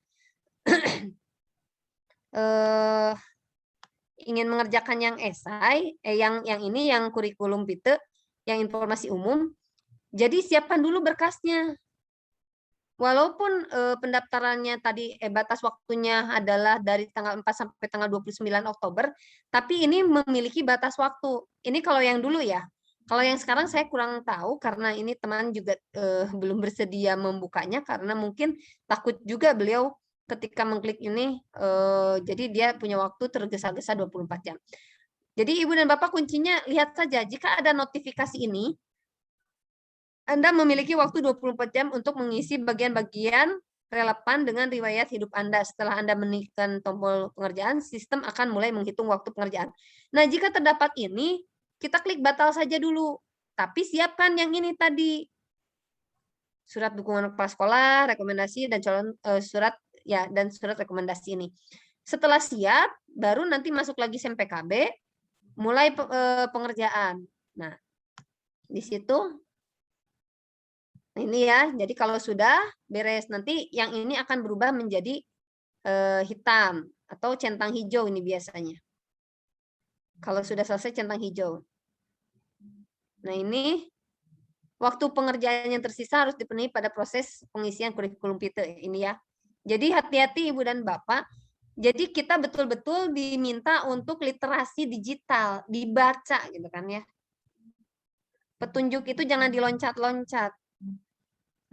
ingin mengerjakan yang esai, yang ini yang kurikulum PITE, yang informasi umum, jadi siapkan dulu berkasnya. Walaupun pendaftarannya tadi batas waktunya adalah dari tanggal 4 sampai tanggal 29 Oktober, tapi ini memiliki batas waktu. Ini kalau yang dulu ya. Kalau yang sekarang saya kurang tahu karena ini teman juga belum bersedia membukanya karena mungkin takut juga beliau ketika mengklik ini, jadi dia punya waktu tergesa-gesa 24 jam. Jadi Ibu dan Bapak kuncinya lihat saja, jika ada notifikasi ini, Anda memiliki waktu 24 jam untuk mengisi bagian-bagian relevan dengan riwayat hidup Anda. Setelah Anda menekan tombol pengerjaan, sistem akan mulai menghitung waktu pengerjaan. Nah, jika terdapat ini, kita klik batal saja dulu. Tapi siapkan yang ini tadi. Surat dukungan kepala sekolah, rekomendasi, dan surat rekomendasi ini. Setelah siap, baru nanti masuk lagi SMPKB, mulai pengerjaan. Nah, di situ ini ya. Jadi kalau sudah beres, nanti yang ini akan berubah menjadi hitam atau centang hijau ini biasanya. Kalau sudah selesai centang hijau. Nah, ini waktu pengerjaan yang tersisa harus dipenuhi pada proses pengisian kurikulum PITE ini ya. Jadi hati-hati Ibu dan Bapak. Jadi kita betul-betul diminta untuk literasi digital, dibaca gitu kan ya. Petunjuk itu jangan diloncat-loncat.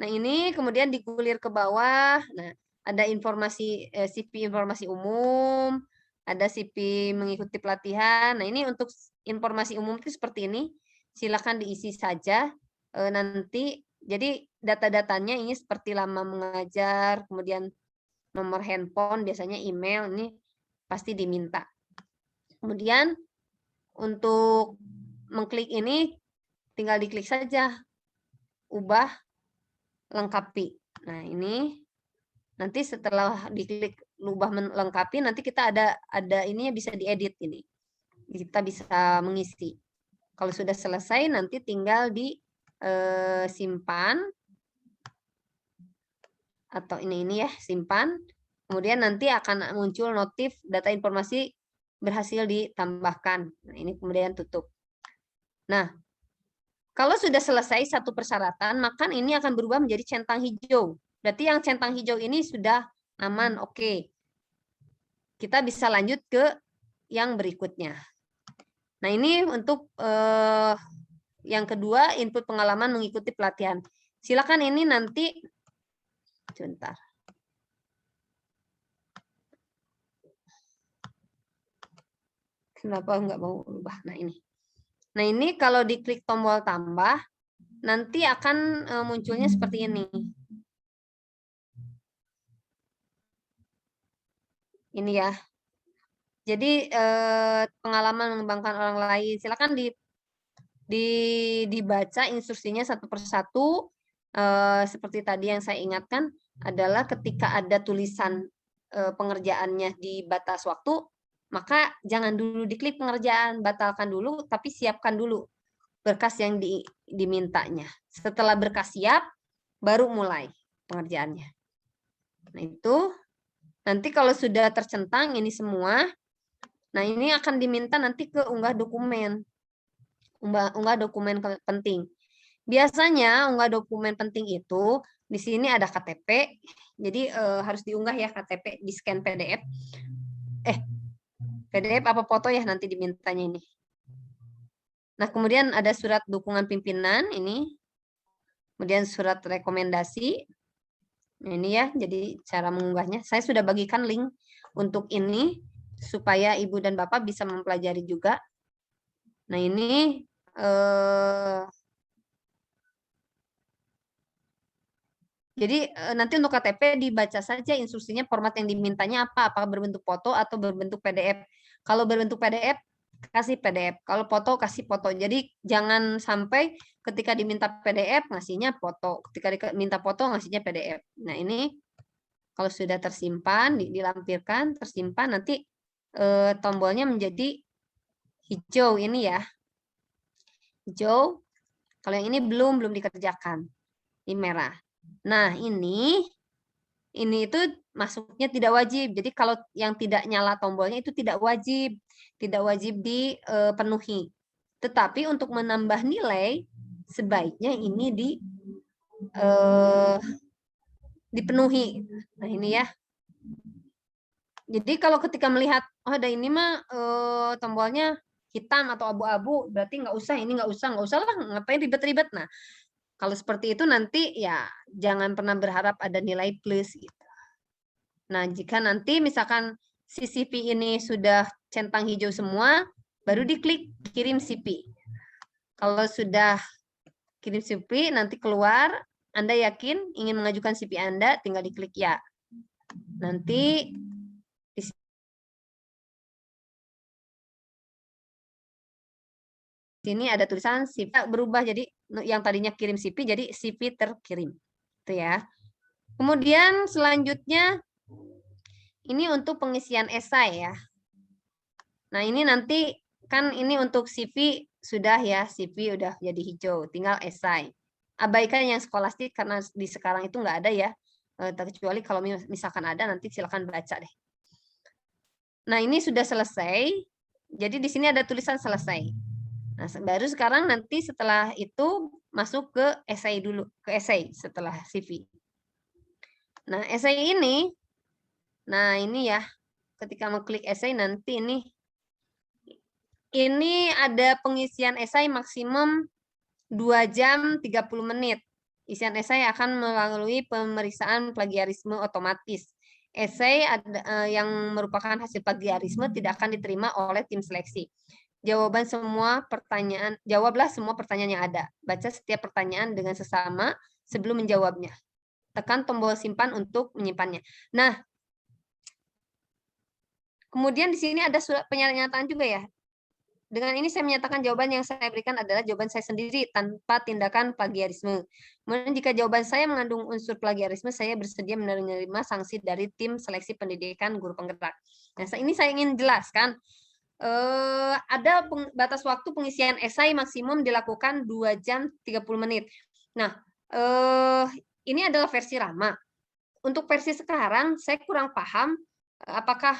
Nah, ini kemudian dikulir ke bawah. Nah, ada informasi CV informasi umum, ada CV mengikuti pelatihan. Nah, ini untuk informasi umum itu seperti ini. Silakan diisi saja. Nanti jadi data-datanya ini seperti lama mengajar, kemudian nomor handphone, biasanya email, ini pasti diminta. Kemudian untuk mengklik ini tinggal diklik saja, ubah, lengkapi. Nah, ini nanti setelah diklik ubah melengkapi, nanti kita ada ininya bisa diedit ini. Kita bisa mengisi. Kalau sudah selesai nanti tinggal disimpan atau ini ya, simpan. Kemudian nanti akan muncul notif data informasi berhasil ditambahkan. Nah, ini kemudian tutup. Nah, kalau sudah selesai satu persyaratan, maka ini akan berubah menjadi centang hijau. Berarti yang centang hijau ini sudah aman, oke. Kita bisa lanjut ke yang berikutnya. Nah, ini untuk yang kedua, input pengalaman mengikuti pelatihan. Silakan ini nanti, sebentar. Kenapa nggak mau ubah? Nah, ini. Nah, ini kalau diklik tombol tambah, nanti akan munculnya seperti ini. Ini ya. Jadi pengalaman mengembangkan orang lain. Silakan dibaca instruksinya satu persatu. Seperti tadi yang saya ingatkan adalah ketika ada tulisan pengerjaannya di batas waktu, maka jangan dulu diklik pengerjaan, batalkan dulu, tapi siapkan dulu berkas yang dimintanya. Setelah berkas siap, baru mulai pengerjaannya. Nah, itu nanti kalau sudah tercentang ini semua, nah ini akan diminta nanti ke unggah dokumen. Unggah dokumen penting. Biasanya unggah dokumen penting itu di sini ada KTP, jadi harus diunggah ya KTP, di scan PDF. PDF apa foto ya nanti dimintanya ini. Nah, kemudian ada surat dukungan pimpinan ini. Kemudian surat rekomendasi. Nah, ini ya, jadi cara mengunggahnya. Saya sudah bagikan link untuk ini supaya Ibu dan Bapak bisa mempelajari juga. Nah, ini Jadi nanti untuk KTP dibaca saja instruksinya, format yang dimintanya apa, apakah berbentuk foto atau berbentuk PDF. Kalau berbentuk PDF, kasih PDF. Kalau foto, kasih foto. Jadi jangan sampai ketika diminta PDF, ngasihnya foto. Ketika diminta foto, ngasihnya PDF. Nah ini kalau sudah tersimpan, dilampirkan, tersimpan, nanti tombolnya menjadi hijau ini ya. Hijau. Kalau yang ini belum dikerjakan. Ini merah. Nah, ini itu masuknya tidak wajib. Jadi kalau yang tidak nyala tombolnya itu tidak wajib dipenuhi. Tetapi untuk menambah nilai sebaiknya ini dipenuhi. Nah, ini ya. Jadi kalau ketika melihat oh ada ini mah tombolnya hitam atau abu-abu, berarti nggak usah lah, ngapain ribet-ribet. Nah, kalau seperti itu nanti ya jangan pernah berharap ada nilai plus gitu. Nah, jika nanti misalkan si CV ini sudah centang hijau semua, baru diklik kirim CV. Kalau sudah kirim CV, nanti keluar, Anda yakin ingin mengajukan CV Anda, tinggal diklik ya. Nanti di sini ada tulisan CV berubah, jadi yang tadinya kirim CV jadi CV terkirim. Itu ya. Kemudian selanjutnya ini untuk pengisian esai ya. Nah, ini nanti kan ini untuk CV sudah ya, CV udah jadi hijau, tinggal esai. Abaikan yang skolastik karena di sekarang itu nggak ada ya. Kecuali kalau misalkan ada nanti silakan baca deh. Nah, ini sudah selesai. Jadi di sini ada tulisan selesai. Nah, baru sekarang nanti setelah itu masuk ke esai dulu, ke esai setelah CV. Nah, esai ini, nah ini ya, ketika mengklik esai nanti ini ada pengisian esai maksimum 2 jam 30 menit. Isian esai akan melalui pemeriksaan plagiarisme otomatis. Esai yang merupakan hasil plagiarisme tidak akan diterima oleh tim seleksi. Jawablah semua pertanyaan yang ada. Baca setiap pertanyaan dengan sesama sebelum menjawabnya. Tekan tombol simpan untuk menyimpannya. Nah, kemudian di sini ada surat pernyataan juga ya. Dengan ini saya menyatakan jawaban yang saya berikan adalah jawaban saya sendiri tanpa tindakan plagiarisme. Kemudian jika jawaban saya mengandung unsur plagiarisme, saya bersedia menerima sanksi dari tim seleksi pendidikan guru penggerak. Nah, ini saya ingin jelaskan. Ada batas waktu pengisian esai maksimum dilakukan 2 jam 30 menit. Nah, ini adalah versi lama. Untuk versi sekarang, saya kurang paham apakah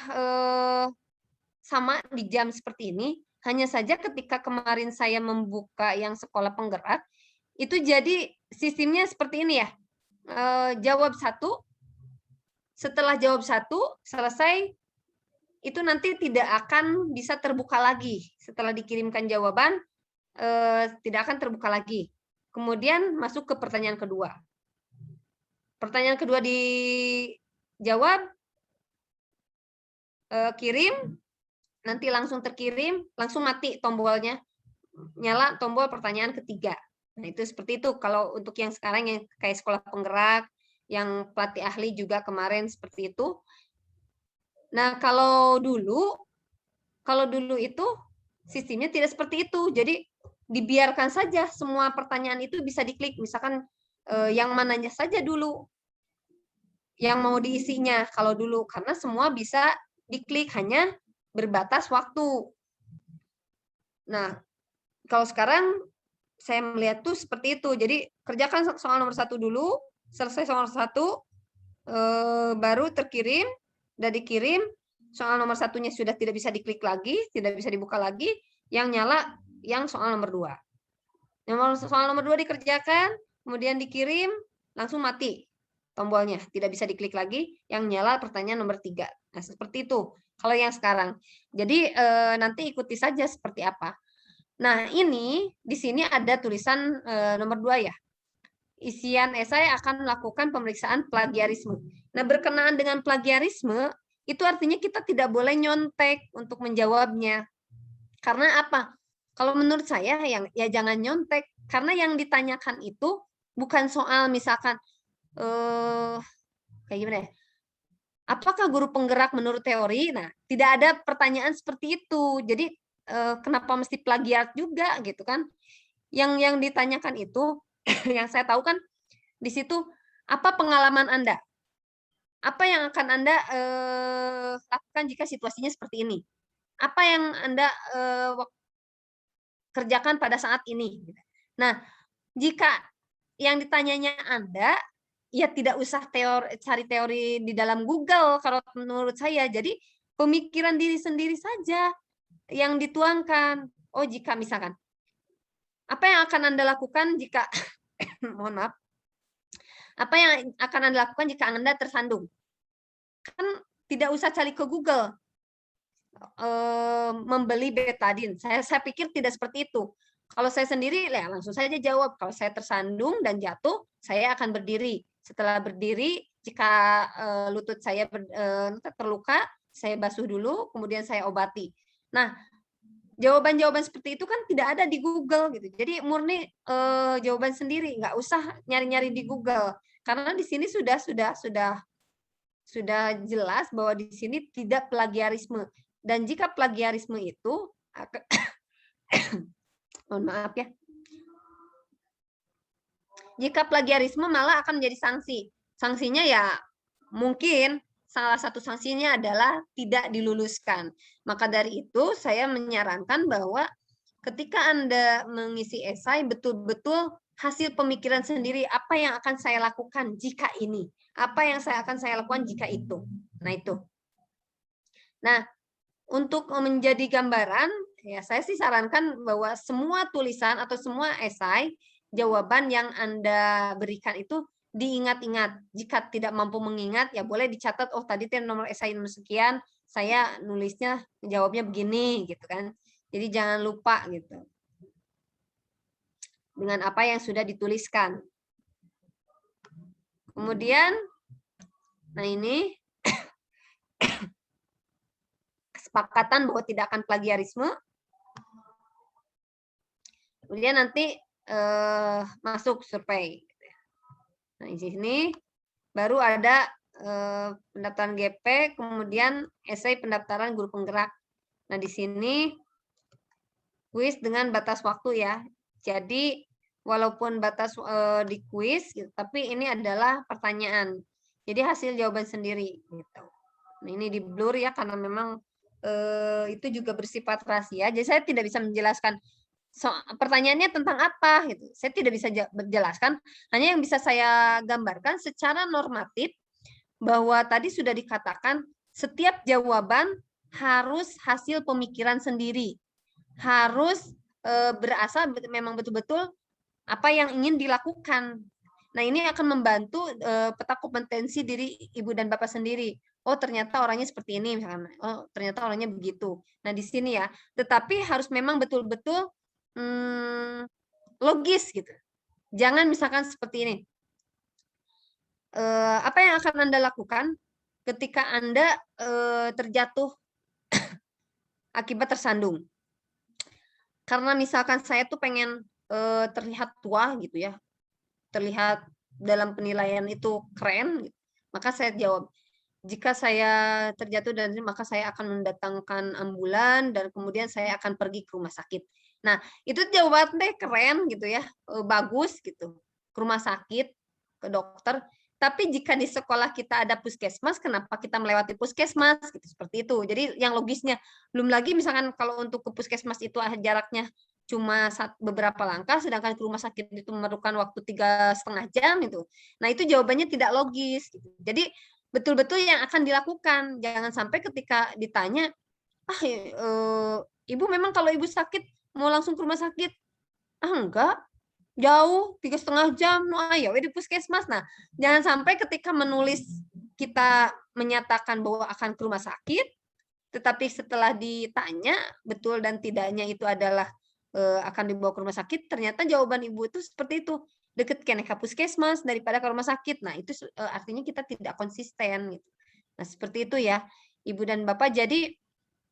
sama di jam seperti ini. Hanya saja ketika kemarin saya membuka yang sekolah penggerak, itu jadi sistemnya seperti ini ya. Jawab 1, setelah jawab 1, selesai, itu nanti tidak akan bisa terbuka lagi. Setelah dikirimkan jawaban, tidak akan terbuka lagi. Kemudian masuk ke pertanyaan kedua. Pertanyaan kedua dijawab, kirim, nanti langsung terkirim, langsung mati tombolnya. Nyala tombol pertanyaan ketiga. Nah, itu seperti itu. Kalau untuk yang sekarang yang kayak sekolah penggerak, yang pelatih ahli juga kemarin seperti itu. Nah, kalau dulu itu sistemnya tidak seperti itu. Jadi dibiarkan saja semua pertanyaan itu bisa diklik. Misalkan yang mananya saja dulu yang mau diisinya kalau dulu, karena semua bisa diklik, hanya berbatas waktu. Nah, kalau sekarang saya melihat tuh seperti itu. Jadi kerjakan soal nomor 1 dulu, selesai soal 1, baru terkirim. Udah dikirim, soal nomor 1-nya sudah tidak bisa diklik lagi, tidak bisa dibuka lagi, yang nyala yang soal nomor 2. Soal nomor 2 dikerjakan, kemudian dikirim, langsung mati tombolnya, tidak bisa diklik lagi, yang nyala pertanyaan nomor 3. Nah, seperti itu kalau yang sekarang. Jadi nanti ikuti saja seperti apa. Nah, ini di sini ada tulisan nomor 2 ya. Isian esai akan melakukan pemeriksaan plagiarisme. Nah, berkenaan dengan plagiarisme, itu artinya kita tidak boleh nyontek untuk menjawabnya. Karena apa? Kalau menurut saya ya jangan nyontek. Karena yang ditanyakan itu bukan soal misalkan kayak gimana ya? Apakah guru penggerak menurut teori? Nah, tidak ada pertanyaan seperti itu. Jadi kenapa mesti plagiat juga gitu kan? Yang ditanyakan itu, yang saya tahu kan di situ apa pengalaman Anda? Apa yang akan Anda lakukan jika situasinya seperti ini? Apa yang Anda kerjakan pada saat ini? Nah, jika yang ditanyanya Anda, ya tidak usah cari teori di dalam Google kalau menurut saya. Jadi pemikiran diri sendiri saja yang dituangkan. Oh, jika misalkan, apa yang akan Anda lakukan jika, mohon maaf, apa yang akan Anda lakukan jika Anda tersandung? Kan tidak usah cari ke Google, membeli betadin. Saya pikir tidak seperti itu. Kalau saya sendiri, ya langsung saja jawab. Kalau saya tersandung dan jatuh, saya akan berdiri. Setelah berdiri, jika lutut saya terluka, saya basuh dulu, kemudian saya obati. Nah, jawaban-jawaban seperti itu kan tidak ada di Google gitu. Jadi murni jawaban sendiri, nggak usah nyari-nyari di Google. Karena di sini sudah jelas bahwa di sini tidak plagiarisme. Dan jika plagiarisme itu mohon maaf ya. Jika plagiarisme malah akan menjadi sanksi. Sanksinya ya mungkin salah satu sanksinya adalah tidak diluluskan. Maka dari itu saya menyarankan bahwa ketika Anda mengisi esai betul-betul hasil pemikiran sendiri, apa yang akan saya lakukan jika ini? Apa yang akan saya lakukan jika itu? Nah, itu. Nah, untuk menjadi gambaran, ya saya sih sarankan bahwa semua tulisan atau semua esai, jawaban yang Anda berikan itu diingat-ingat. Jika tidak mampu mengingat, ya boleh dicatat, oh tadi nomor esai nomor sekian, saya nulisnya jawabnya begini, gitu kan. Jadi jangan lupa gitu dengan apa yang sudah dituliskan. Kemudian, nah ini kesepakatan bahwa tidak akan plagiarisme. Kemudian nanti masuk survei. Nah, di sini baru ada pendaftaran GP, kemudian esai pendaftaran guru penggerak. Nah, di sini kuis dengan batas waktu ya. Jadi walaupun batas di kuis, gitu, tapi ini adalah pertanyaan. Jadi hasil jawaban sendiri. Gitu. Nah, ini di blur ya karena memang itu juga bersifat rahasia. Jadi saya tidak bisa menjelaskan pertanyaannya tentang apa. Gitu. Saya tidak bisa menjelaskan. Hanya yang bisa saya gambarkan secara normatif bahwa tadi sudah dikatakan setiap jawaban harus hasil pemikiran sendiri. Harus berasal memang betul-betul apa yang ingin dilakukan. Nah, ini akan membantu peta kompetensi diri ibu dan bapak sendiri. Oh, ternyata orangnya seperti ini, misalkan. Oh, ternyata orangnya begitu. Nah, di sini ya. Tetapi harus memang betul-betul logis gitu. Jangan misalkan seperti ini. Apa yang akan Anda lakukan ketika Anda terjatuh akibat tersandung? Karena misalkan saya tuh pengen terlihat tua gitu ya, terlihat dalam penilaian itu keren, gitu. Maka saya jawab, jika saya terjatuh dan maka saya akan mendatangkan ambulan dan kemudian saya akan pergi ke rumah sakit. Nah, itu jawabannya keren gitu ya, bagus gitu, ke rumah sakit, ke dokter. Tapi jika di sekolah kita ada puskesmas, kenapa kita melewati puskesmas? Gitu, seperti itu. Jadi yang logisnya, belum lagi misalkan kalau untuk ke puskesmas itu jaraknya cuma beberapa langkah, sedangkan ke rumah sakit itu memerlukan waktu 3,5 jam itu. Nah, itu jawabannya tidak logis. Gitu. Jadi betul-betul yang akan dilakukan. Jangan sampai ketika ditanya, ibu memang kalau ibu sakit mau langsung ke rumah sakit? Enggak, jauh 3,5 jam, ya di puskesmas. Nah, jangan sampai ketika menulis kita menyatakan bahwa akan ke rumah sakit, tetapi setelah ditanya betul dan tidaknya itu adalah akan dibawa ke rumah sakit, ternyata jawaban ibu itu seperti itu, deket ke puskesmas daripada ke rumah sakit. Nah, itu artinya kita tidak konsisten gitu. Nah, seperti itu ya, Ibu dan Bapak. Jadi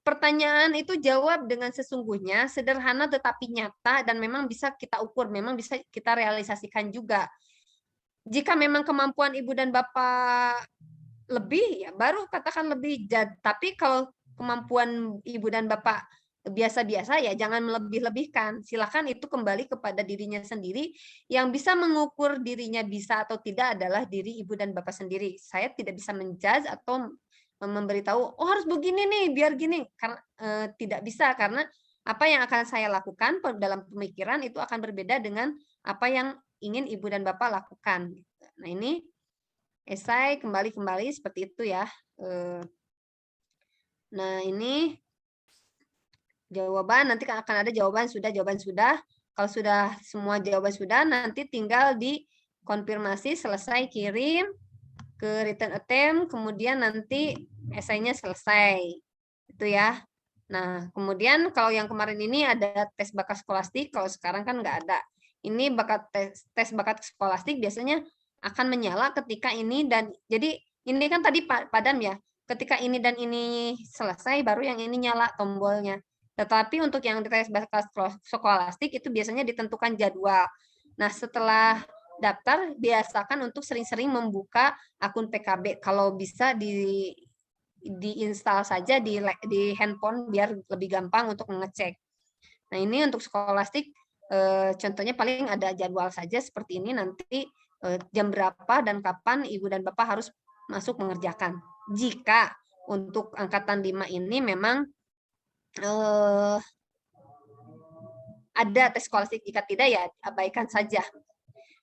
pertanyaan itu jawab dengan sesungguhnya, sederhana tetapi nyata dan memang bisa kita ukur, memang bisa kita realisasikan juga. Jika memang kemampuan ibu dan bapak lebih, ya baru katakan lebih. Tapi kalau kemampuan ibu dan bapak biasa-biasa, ya jangan melebih-lebihkan. Silakan, itu kembali kepada dirinya sendiri. Yang bisa mengukur dirinya bisa atau tidak adalah diri ibu dan bapak sendiri. Saya tidak bisa menjudge atau memberitahu, oh harus begini nih, biar gini. Karena tidak bisa, karena apa yang akan saya lakukan dalam pemikiran itu akan berbeda dengan apa yang ingin ibu dan bapak lakukan. Nah, ini esai kembali seperti itu ya. Nah, ini jawaban, nanti akan ada jawaban sudah. Kalau sudah semua jawaban sudah, nanti tinggal dikonfirmasi, selesai, kirim ke written attempt, kemudian nanti esainya selesai. Itu ya. Nah, kemudian kalau yang kemarin ini ada tes bakat skolastik, kalau sekarang kan nggak ada. Ini tes bakat skolastik biasanya akan menyala ketika ini dan jadi ini kan tadi padam ya. Ketika ini dan ini selesai, baru yang ini nyala tombolnya. Tetapi untuk yang tes bakat skolastik itu biasanya ditentukan jadwal. Nah, setelah daftar, biasakan untuk sering-sering membuka akun PKB. Kalau bisa diinstal saja di handphone biar lebih gampang untuk mengecek. Nah, ini untuk skolastik contohnya paling ada jadwal saja seperti ini, nanti jam berapa dan kapan ibu dan bapak harus masuk mengerjakan. Jika untuk angkatan 5 ini memang ada tes skolastik, jika tidak ya abaikan saja.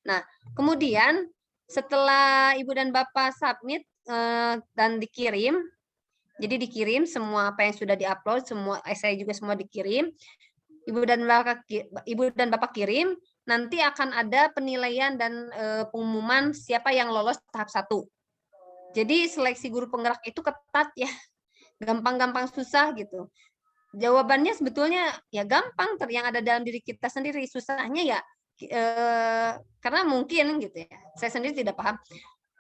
Nah, kemudian setelah ibu dan bapak submit dan dikirim, jadi dikirim semua apa yang sudah diupload, semua esai juga semua dikirim. Ibu dan bapak kirim, nanti akan ada penilaian dan pengumuman siapa yang lolos tahap 1. Jadi seleksi guru penggerak itu ketat ya, gampang-gampang susah gitu. Jawabannya sebetulnya ya gampang, yang ada dalam diri kita sendiri. Susahnya ya karena mungkin gitu ya, saya sendiri tidak paham.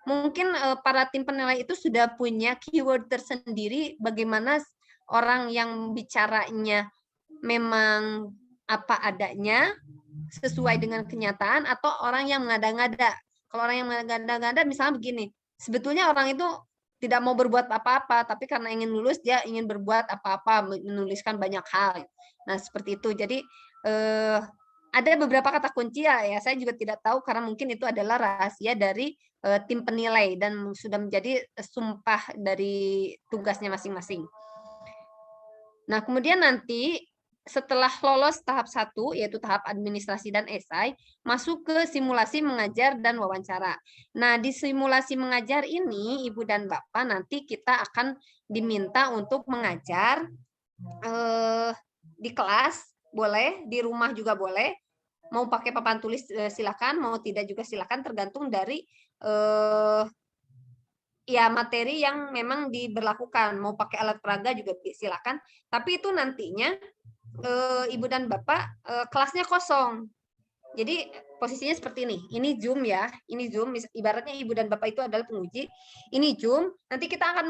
Mungkin para tim penilai itu sudah punya keyword tersendiri bagaimana orang yang bicaranya memang apa adanya sesuai dengan kenyataan atau orang yang mengada-ngada. Kalau orang yang mengada-ngada misalnya begini, sebetulnya orang itu tidak mau berbuat apa-apa, tapi karena ingin lulus dia ingin berbuat apa-apa, menuliskan banyak hal. Nah, seperti itu. Jadi ada beberapa kata kunci ya, saya juga tidak tahu karena mungkin itu adalah rahasia dari tim penilai dan sudah menjadi sumpah dari tugasnya masing-masing. Nah, kemudian nanti setelah lolos tahap 1, yaitu tahap administrasi dan esai, masuk ke simulasi mengajar dan wawancara. Nah, di simulasi mengajar ini, Ibu dan Bapak, nanti kita akan diminta untuk mengajar di kelas, boleh, di rumah juga boleh, mau pakai papan tulis silakan, mau tidak juga silakan, tergantung dari ya materi yang memang diberlakukan, mau pakai alat peraga juga silakan, tapi itu nantinya Ibu dan Bapak kelasnya kosong. Jadi posisinya seperti ini Zoom ya, ini Zoom, ibaratnya Ibu dan Bapak itu adalah penguji, ini Zoom, nanti kita akan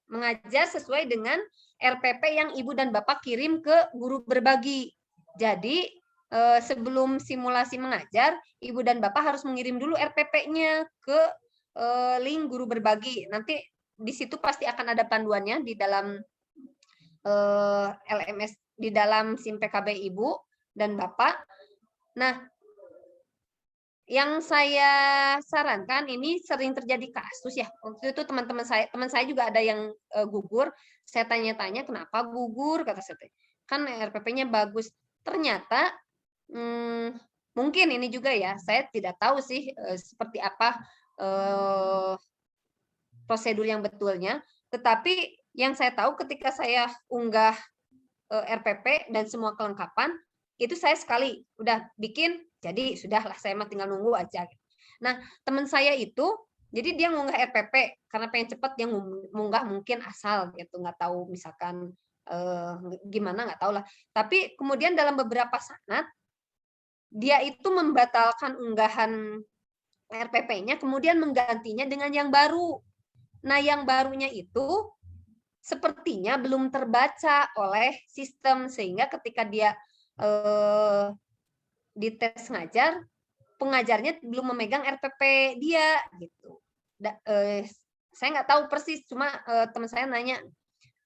mengajar sesuai dengan RPP yang Ibu dan Bapak kirim ke guru berbagi. Jadi sebelum simulasi mengajar, Ibu dan Bapak harus mengirim dulu RPP-nya ke link guru berbagi. Nanti di situ pasti akan ada panduannya di dalam LMS, di dalam SIM PKB Ibu dan Bapak. Nah, yang saya sarankan, ini sering terjadi kasus ya. Waktu itu teman saya juga ada yang gugur. Saya tanya-tanya kenapa gugur, kata saya. Kan RPP-nya bagus. Ternyata mungkin ini juga ya, saya tidak tahu sih seperti apa prosedur yang betulnya. Tetapi yang saya tahu ketika saya unggah RPP dan semua kelengkapan, itu saya sekali udah bikin, jadi sudahlah saya mah tinggal nunggu aja. Nah, teman saya itu, jadi dia ngunggah RPP karena pengen cepat, dia ngunggah mungkin asal gitu, nggak tahu misalkan gimana, nggak tahu lah. Tapi kemudian dalam beberapa saat dia itu membatalkan unggahan RPP-nya, kemudian menggantinya dengan yang baru. Nah, yang barunya itu sepertinya belum terbaca oleh sistem, sehingga ketika dia di tes ngajar pengajarnya belum memegang RPP dia gitu. Saya nggak tahu persis, cuma teman saya nanya,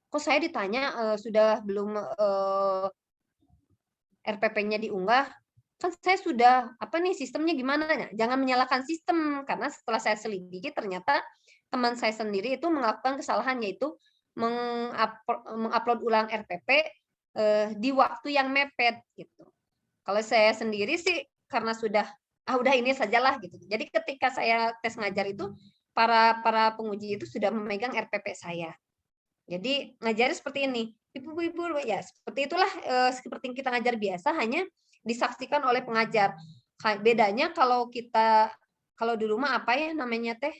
kok saya ditanya sudah belum RPP-nya diunggah, kan saya sudah apa nih sistemnya gimana? Jangan menyalahkan sistem, karena setelah saya selidiki ternyata teman saya sendiri itu melakukan kesalahan, yaitu mengupload ulang RPP di waktu yang mepet gitu. Kalau saya sendiri sih karena sudah udah ini sajalah gitu. Jadi ketika saya tes ngajar itu para penguji itu sudah memegang RPP saya. Jadi ngajarnya seperti ini. Ibu-ibu ya seperti itulah, seperti kita ngajar biasa, hanya disaksikan oleh pengajar. Bedanya kalau di rumah apa ya namanya teh?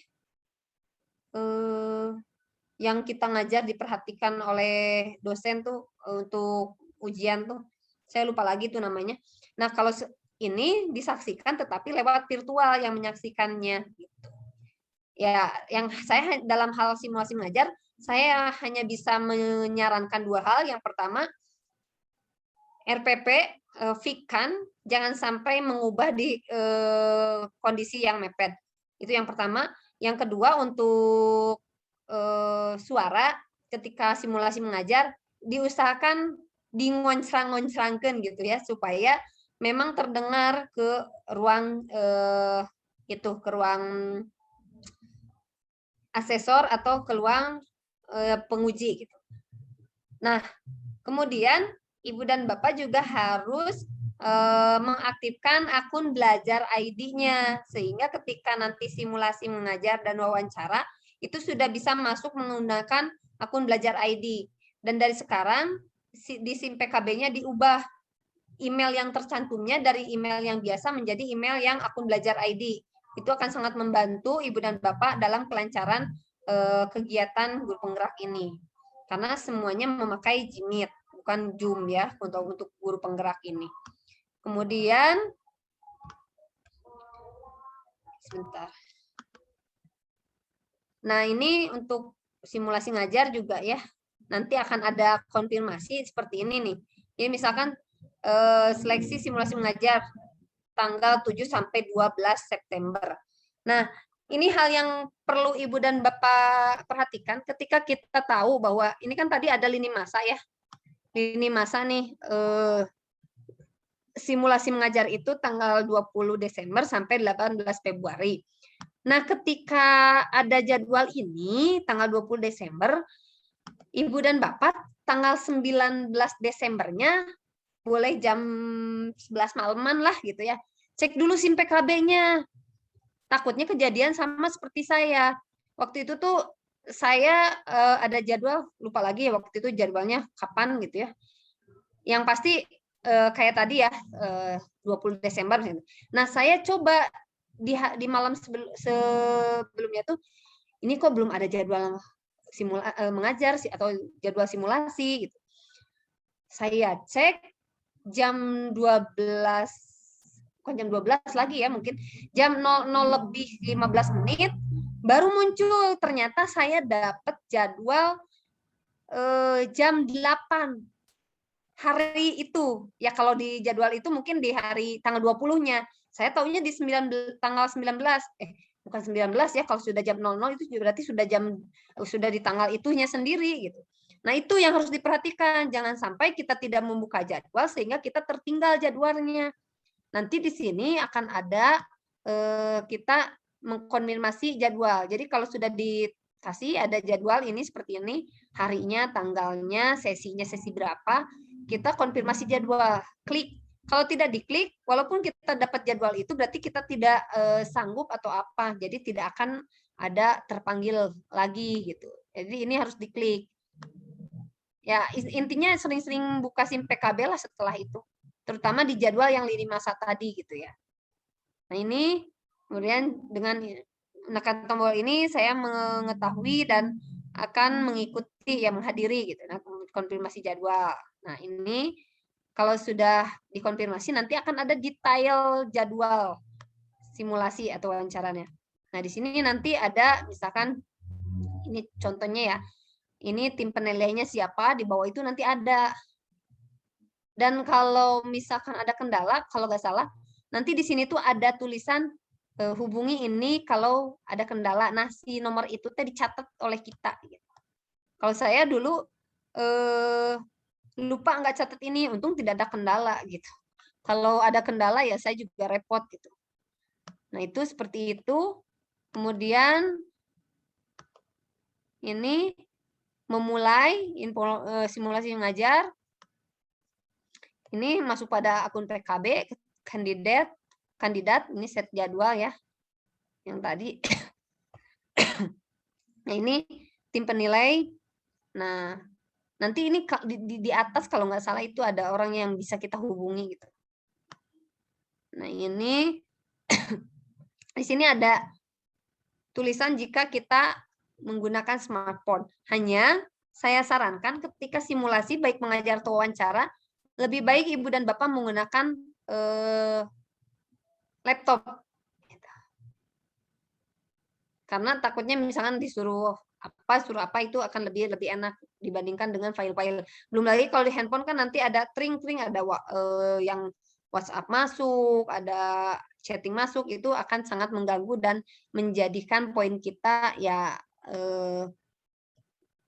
Yang kita ngajar diperhatikan oleh dosen tuh untuk ujian tuh. Saya lupa lagi tuh namanya. Nah, kalau ini disaksikan tetapi lewat virtual yang menyaksikannya gitu. Ya, yang saya dalam hal simulasi mengajar, saya hanya bisa menyarankan dua hal. Yang pertama, RPP fix-kan jangan sampai mengubah di kondisi yang mepet. Itu yang pertama. Yang kedua, untuk suara ketika simulasi mengajar diusahakan ngoncrang-ngoncrangkeun gitu ya, supaya memang terdengar ke ruang ke ruang asesor atau ke ruang penguji gitu. Nah, kemudian Ibu dan Bapak juga harus mengaktifkan akun belajar ID-nya, sehingga ketika nanti simulasi mengajar dan wawancara itu sudah bisa masuk menggunakan akun belajar ID. Dan dari sekarang di SIM PKB-nya diubah email yang tercantumnya dari email yang biasa menjadi email yang akun belajar ID. Itu akan sangat membantu Ibu dan Bapak dalam kelancaran kegiatan guru penggerak ini. Karena semuanya memakai Jimit, bukan Zoom ya, untuk guru penggerak ini. Kemudian, sebentar. Nah, ini untuk simulasi ngajar juga ya. Nanti akan ada konfirmasi seperti ini nih. Jadi misalkan seleksi simulasi mengajar tanggal 7 sampai 12 September. Nah, ini hal yang perlu Ibu dan Bapak perhatikan ketika kita tahu bahwa ini kan tadi ada lini masa ya. Lini masa nih simulasi mengajar itu tanggal 20 Desember sampai 18 Februari. Nah, ketika ada jadwal ini tanggal 20 Desember, Ibu dan Bapak tanggal 19 Desembernya boleh jam 11 malaman lah gitu ya. Cek dulu SIM PKB-nya. Takutnya kejadian sama seperti saya. Waktu itu tuh saya ada jadwal, lupa lagi ya waktu itu jadwalnya kapan gitu ya. Yang pasti kayak tadi ya, 20 Desember. Nah, saya coba di malam sebelumnya tuh, ini kok belum ada jadwal mengajar atau jadwal simulasi gitu. Saya cek jam 12, bukan jam 12 lagi ya, mungkin jam 00:15 baru muncul, ternyata saya dapat jadwal jam 8 hari itu. Ya kalau di jadwal itu mungkin di hari tanggal 20-nya. Saya taunya di tanggal 19. Bukan 19 ya, kalau sudah jam 00 itu berarti sudah di tanggal itunya sendiri gitu. Nah, itu yang harus diperhatikan. Jangan sampai kita tidak membuka jadwal sehingga kita tertinggal jadwalnya. Nanti di sini akan ada kita mengkonfirmasi jadwal. Jadi kalau sudah dikasih ada jadwal ini seperti ini, harinya, tanggalnya, sesinya sesi berapa, kita konfirmasi jadwal. Klik. Kalau tidak diklik, walaupun kita dapat jadwal itu berarti kita tidak sanggup atau apa. Jadi tidak akan ada terpanggil lagi gitu. Jadi ini harus diklik. Ya, intinya sering-sering buka SIM PKB lah setelah itu. Terutama di jadwal yang lini masa tadi gitu ya. Nah, ini kemudian dengan menekan tombol ini saya mengetahui dan akan mengikuti ya, menghadiri gitu. Nah, konfirmasi jadwal. Nah, ini kalau sudah dikonfirmasi nanti akan ada detail jadwal simulasi atau wawancaranya. Nah, di sini nanti ada misalkan ini contohnya ya. Ini tim penilainya siapa, di bawah itu nanti ada. Dan kalau misalkan ada kendala, kalau nggak salah, nanti di sini tuh ada tulisan hubungi ini kalau ada kendala. Nah, si nomor itu teh dicatat oleh kita. Gitu. Kalau saya dulu lupa nggak catat ini, untung tidak ada kendala gitu. Kalau ada kendala ya saya juga repot gitu. Nah, itu seperti itu. Kemudian ini memulai simulasi mengajar. Ini masuk pada akun PKB, kandidat, ini set jadwal ya. Yang tadi. Nah, ini tim penilai. Nah, nanti ini di atas kalau nggak salah itu ada orang yang bisa kita hubungi gitu. Nah, ini di sini ada tulisan jika kita menggunakan smartphone. Hanya saya sarankan ketika simulasi baik mengajar atau wawancara, lebih baik Ibu dan Bapak menggunakan laptop. Karena takutnya misalkan disuruh apa itu akan lebih enak dibandingkan dengan file-file. Belum lagi kalau di handphone kan nanti ada tring-tring, ada yang WhatsApp masuk, ada chatting masuk, itu akan sangat mengganggu dan menjadikan poin kita ya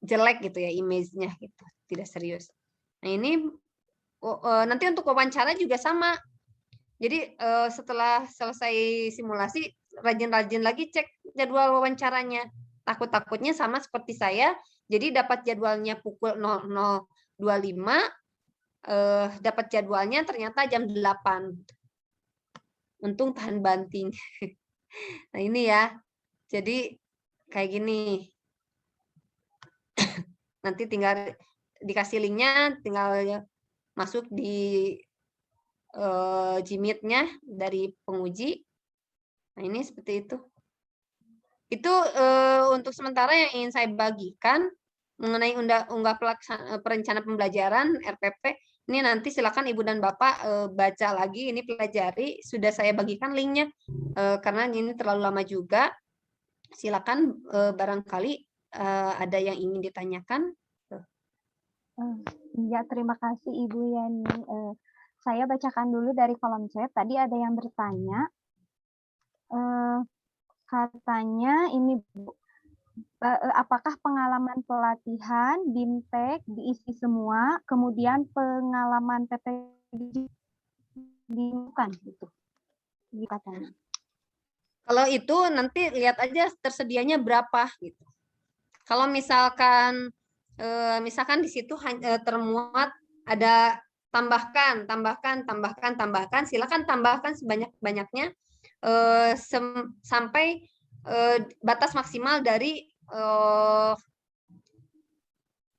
jelek gitu ya, image-nya gitu, tidak serius. Nah, ini nanti untuk wawancara juga sama. Jadi setelah selesai simulasi, rajin-rajin lagi cek jadwal wawancaranya. Takut-takutnya sama seperti saya, jadi dapat jadwalnya pukul 00.25, dapat jadwalnya ternyata jam 8. Untung tahan banting. Nah, ini ya. Jadi kayak gini. Nanti tinggal dikasih linknya, tinggal masuk di Gmeet-nya dari penguji. Nah, ini seperti itu. Itu untuk sementara yang ingin saya bagikan mengenai unggah perencanaan pembelajaran RPP. Ini nanti silakan Ibu dan Bapak baca lagi, ini pelajari. Sudah saya bagikan linknya karena ini terlalu lama juga. Silakan barangkali ada yang ingin ditanyakan. Ya, terima kasih Ibu Yani. Saya bacakan dulu dari kolom chat. Tadi ada yang bertanya. Katanya ini Bu, apakah pengalaman pelatihan BIMTEK diisi semua, kemudian pengalaman PPG dibukan gitu. Katanya. Kalau itu nanti lihat aja tersedianya berapa gitu. Kalau misalkan di situ termuat ada tambahkan, silakan tambahkan sebanyak-banyaknya sampai batas maksimal dari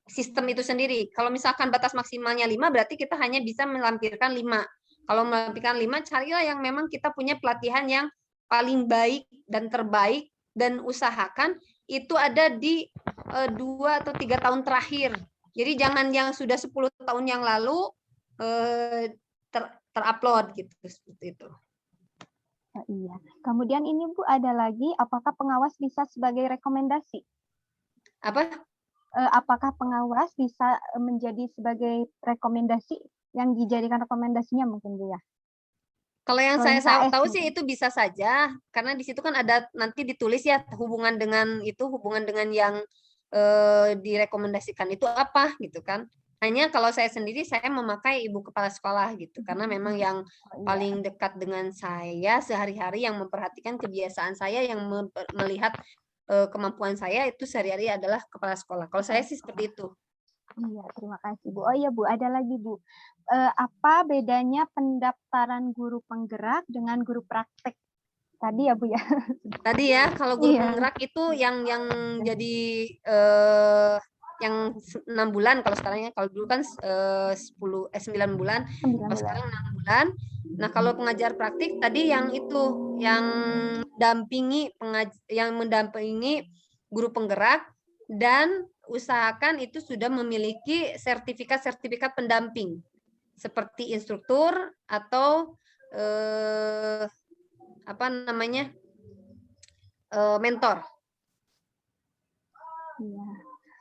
sistem itu sendiri. Kalau misalkan batas maksimalnya 5, berarti kita hanya bisa melampirkan 5. Kalau melampirkan 5, carilah yang memang kita punya pelatihan yang paling baik dan terbaik, dan usahakan itu ada di 2 atau 3 tahun terakhir. Jadi jangan yang sudah 10 tahun yang lalu terupload gitu, seperti itu. Iya. Kemudian ini Bu ada lagi, apakah pengawas bisa sebagai rekomendasi? Apa? Apakah pengawas bisa menjadi sebagai rekomendasi yang dijadikan rekomendasinya mungkin Bu ya? Kalau yang saya tahu sih itu bisa saja, karena di situ kan ada nanti ditulis ya hubungan dengan yang direkomendasikan itu apa gitu kan. Hanya kalau saya sendiri saya memakai Ibu Kepala Sekolah gitu, karena memang yang paling dekat dengan saya sehari-hari, yang memperhatikan kebiasaan saya, yang melihat kemampuan saya itu sehari-hari adalah Kepala Sekolah. Kalau saya sih seperti itu. Iya, terima kasih Bu. Oh iya Bu, ada lagi Bu. Apa bedanya pendaftaran guru penggerak dengan guru praktek? Tadi ya Bu ya. Tadi ya, kalau guru penggerak itu yang jadi yang 6 bulan, kalau sekarang ya, kalau dulu kan 9 bulan, kalau sekarang 6 bulan. Nah, kalau pengajar praktik tadi yang itu, yang mendampingi guru penggerak, dan usahakan itu sudah memiliki sertifikat pendamping seperti instruktur atau mentor.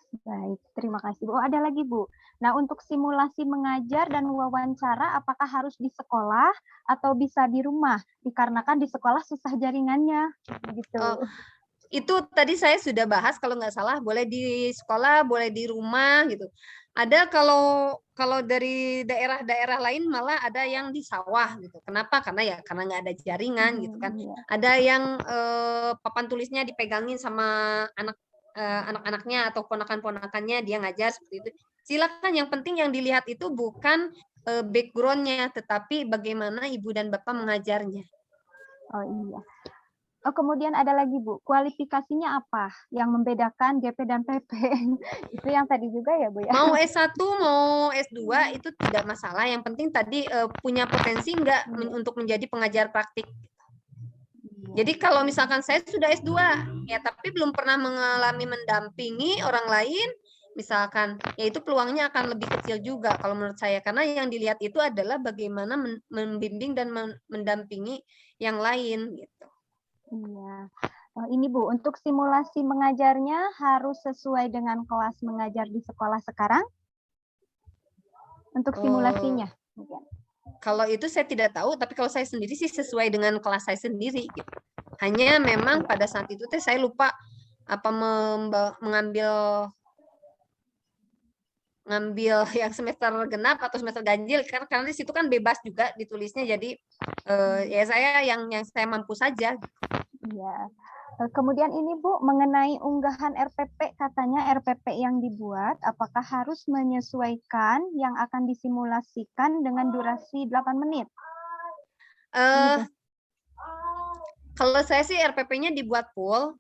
Iya, Baik, terima kasih Bu. Oh, ada lagi Bu. Nah, untuk simulasi mengajar dan wawancara, apakah harus di sekolah atau bisa di rumah? Dikarenakan di sekolah susah jaringannya, gitu. Oh, itu tadi saya sudah bahas, kalau nggak salah boleh di sekolah, boleh di rumah gitu. Ada kalau dari daerah-daerah lain malah ada yang di sawah gitu. Kenapa? Karena nggak ada jaringan gitu kan. Iya. Ada yang papan tulisnya dipegangin sama anak-anaknya atau ponakan-ponakannya, dia ngajar seperti itu. Silakan, yang penting yang dilihat itu bukan background-nya, tetapi bagaimana ibu dan bapak mengajarnya. Oh iya. Oh, kemudian ada lagi Bu, kualifikasinya apa yang membedakan GP dan PP? Itu yang tadi juga ya Bu ya? Mau S1, mau S2 itu tidak masalah, yang penting tadi punya potensi enggak untuk menjadi pengajar praktik. Jadi kalau misalkan saya sudah S2, ya tapi belum pernah mengalami mendampingi orang lain, misalkan, ya itu peluangnya akan lebih kecil juga kalau menurut saya, karena yang dilihat itu adalah bagaimana membimbing dan mendampingi yang lain gitu. Iya. Ini Bu, untuk simulasi mengajarnya harus sesuai dengan kelas mengajar di sekolah sekarang? Untuk simulasinya? Kalau itu saya tidak tahu, tapi kalau saya sendiri sih sesuai dengan kelas saya sendiri. Gitu. Hanya memang pada saat itu saya lupa apa mengambil yang semester genap atau semester ganjil, karena di situ kan bebas juga ditulisnya, jadi ya saya yang saya mampu saja. Iya. Kemudian ini Bu, mengenai unggahan RPP, katanya RPP yang dibuat, apakah harus menyesuaikan yang akan disimulasikan dengan durasi 8 menit? Kalau saya sih RPP-nya dibuat full,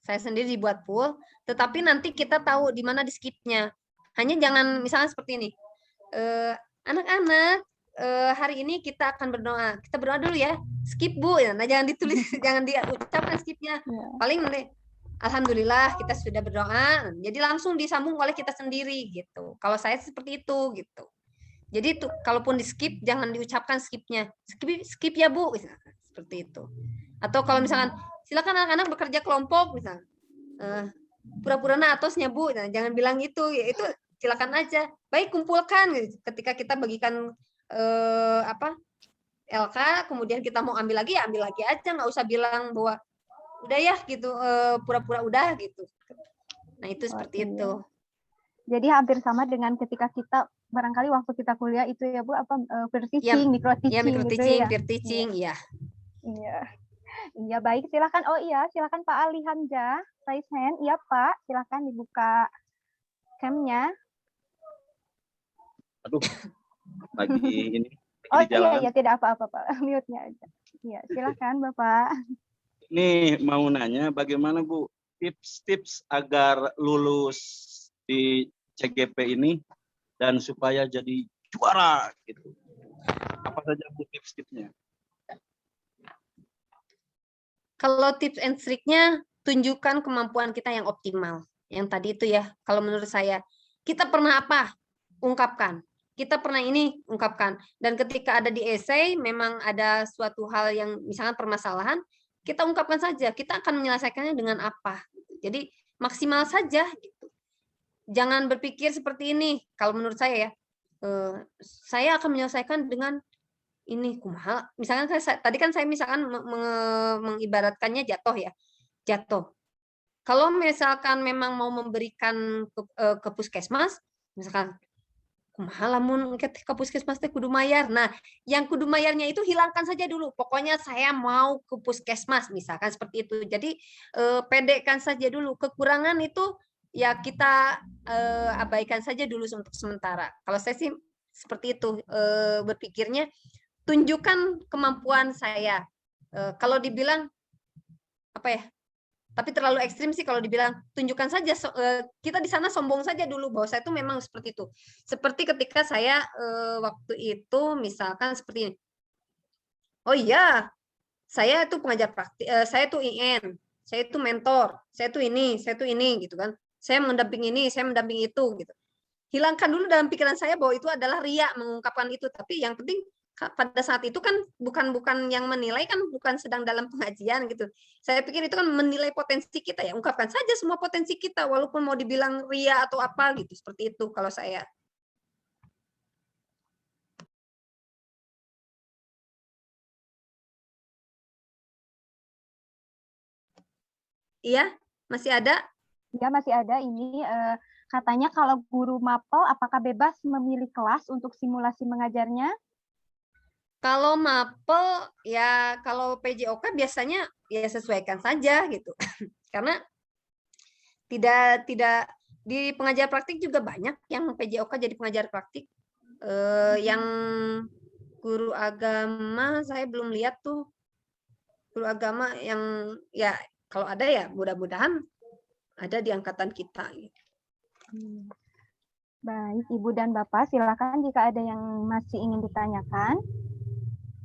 saya sendiri dibuat full, tetapi nanti kita tahu di mana di skip-nya. Hanya jangan misalnya seperti ini, anak-anak, hari ini kita akan berdoa. Kita berdoa dulu ya. Skip Bu. Nah, jangan ditulis, jangan diucapkan skipnya. Paling alhamdulillah kita sudah berdoa. Jadi langsung disambung oleh kita sendiri gitu. Kalau saya seperti itu gitu. Jadi kalaupun di skip jangan diucapkan skipnya. Skip ya Bu. Seperti itu. Atau kalau misalkan silakan anak-anak bekerja kelompok misalnya. Pura-pura natosnya Bu. Nah, jangan bilang itu. Ya itu silakan aja. Baik, kumpulkan gitu. Ketika kita bagikan LK, kemudian kita mau ambil lagi, ya ambil lagi aja, nggak usah bilang bahwa udah ya gitu, pura-pura udah gitu. Nah itu seperti itu. Jadi hampir sama dengan ketika kita barangkali waktu kita kuliah itu ya Bu, apa peer teaching, micro teaching, ya, micro teaching, gitu ya. peer teaching, iya. Iya. Iya, baik, silakan. Oh iya, silakan Pak Ali Hamzah, raise hand. Iya Pak, silakan dibuka cam-nya. Aduh. Lagi ini. Oh iya, tidak apa-apa Pak, mute-nya aja. Iya, silakan Bapak. Ini mau nanya bagaimana Bu tips-tips agar lulus di CGP ini dan supaya jadi juara gitu. Apa saja Bu tips-tipsnya? Kalau tips and triknya, tunjukkan kemampuan kita yang optimal. Yang tadi itu ya, kalau menurut saya, kita pernah apa? Ungkapkan. Kita pernah ini, ungkapkan. Dan ketika ada di esai, memang ada suatu hal yang misalnya permasalahan, kita ungkapkan saja. Kita akan menyelesaikannya dengan apa. Jadi maksimal saja. Gitu. Jangan berpikir seperti ini. Kalau menurut saya ya, saya akan menyelesaikan dengan ini kumaha. Misalkan tadi kan saya misalkan mengibaratkannya jatuh ya. Jatuh. Kalau misalkan memang mau memberikan ke puskesmas, misalkan kumaha lamun ke puskesmas teh kudu mayar. Nah, yang kudu mayarnya itu hilangkan saja dulu. Pokoknya saya mau ke puskesmas, misalkan seperti itu. Jadi pedekan saja dulu. Kekurangan itu ya kita abaikan saja dulu untuk sementara. Kalau saya sih seperti itu berpikirnya, tunjukkan kemampuan saya. Kalau dibilang apa ya? Tapi terlalu ekstrim sih kalau dibilang tunjukkan saja, kita di sana sombong saja dulu bahwa saya itu memang seperti itu. Seperti ketika saya waktu itu misalkan seperti ini. Oh iya, saya itu pengajar praktik, saya itu IN, saya itu mentor, saya itu ini gitu kan. Saya mendamping ini, saya mendamping itu gitu. Hilangkan dulu dalam pikiran saya bahwa itu adalah riya mengungkapkan itu, tapi yang penting pada saat itu kan bukan yang menilai, kan bukan sedang dalam pengajian gitu. Saya pikir itu kan menilai potensi kita, ya ungkapkan saja semua potensi kita walaupun mau dibilang ria atau apa gitu, seperti itu kalau saya. Iya, masih ada? Ya, masih ada. Ini katanya kalau guru mapel apakah bebas memilih kelas untuk simulasi mengajarnya? Kalau mapel ya, kalau PJOK biasanya ya sesuaikan saja gitu. Karena tidak di pengajar praktik juga banyak yang PJOK jadi pengajar praktik. Yang guru agama saya belum lihat tuh. Guru agama yang ya kalau ada ya mudah-mudahan ada di angkatan kita. Baik, Ibu dan Bapak, silakan jika ada yang masih ingin ditanyakan.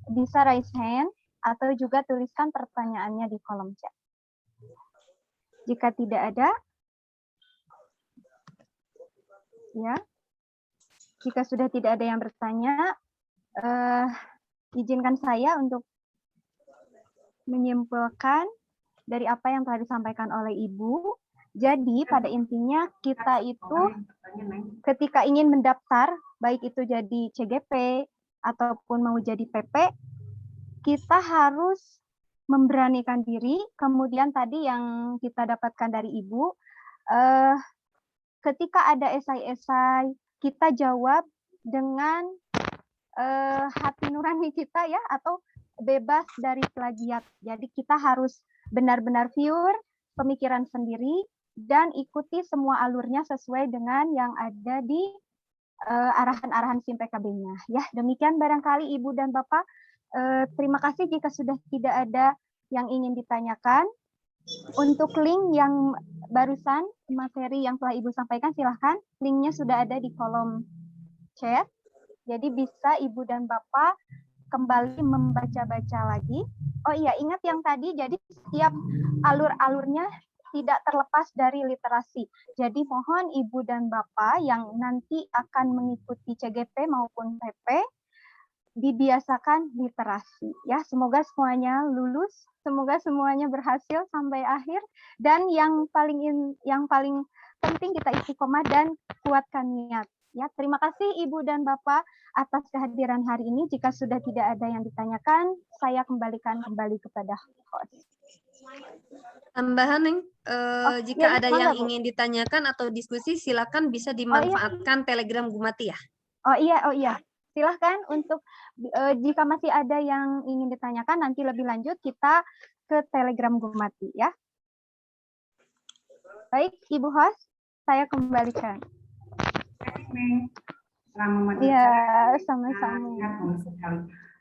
Bisa raise hand atau juga tuliskan pertanyaannya di kolom chat. Jika tidak ada, ya. Jika sudah tidak ada yang bertanya, izinkan saya untuk menyimpulkan dari apa yang telah disampaikan oleh Ibu. Jadi pada intinya kita itu ketika ingin mendaftar, baik itu jadi CGP ataupun mau jadi PP, kita harus memberanikan diri. Kemudian tadi yang kita dapatkan dari Ibu, ketika ada esai-esai, kita jawab dengan hati nurani kita ya, atau bebas dari plagiat. Jadi kita harus benar-benar pure, pemikiran sendiri, dan ikuti semua alurnya sesuai dengan yang ada di arahan-arahan SIM PKB-nya. Ya, demikian barangkali Ibu dan Bapak. Terima kasih jika sudah tidak ada yang ingin ditanyakan. Untuk link yang barusan, materi yang telah Ibu sampaikan, silahkan. Linknya sudah ada di kolom chat. Jadi bisa Ibu dan Bapak kembali membaca-baca lagi. Oh iya, ingat yang tadi, jadi setiap alur-alurnya tidak terlepas dari literasi. Jadi mohon Ibu dan Bapak yang nanti akan mengikuti CGP maupun PP, dibiasakan literasi. Ya, semoga semuanya lulus, semoga semuanya berhasil sampai akhir, dan yang paling penting kita istiqomah dan kuatkan niat. Ya, terima kasih Ibu dan Bapak atas kehadiran hari ini. Jika sudah tidak ada yang ditanyakan, saya kembalikan kembali kepada host. Tambahan, Neng, jika ya, ada yang ingin ditanyakan atau diskusi, silakan bisa dimanfaatkan Telegram Gumati ya. Oh iya. Silahkan untuk jika masih ada yang ingin ditanyakan, nanti lebih lanjut kita ke Telegram Gumati ya. Baik, Ibu host, saya kembalikan. Iya, sama-sama.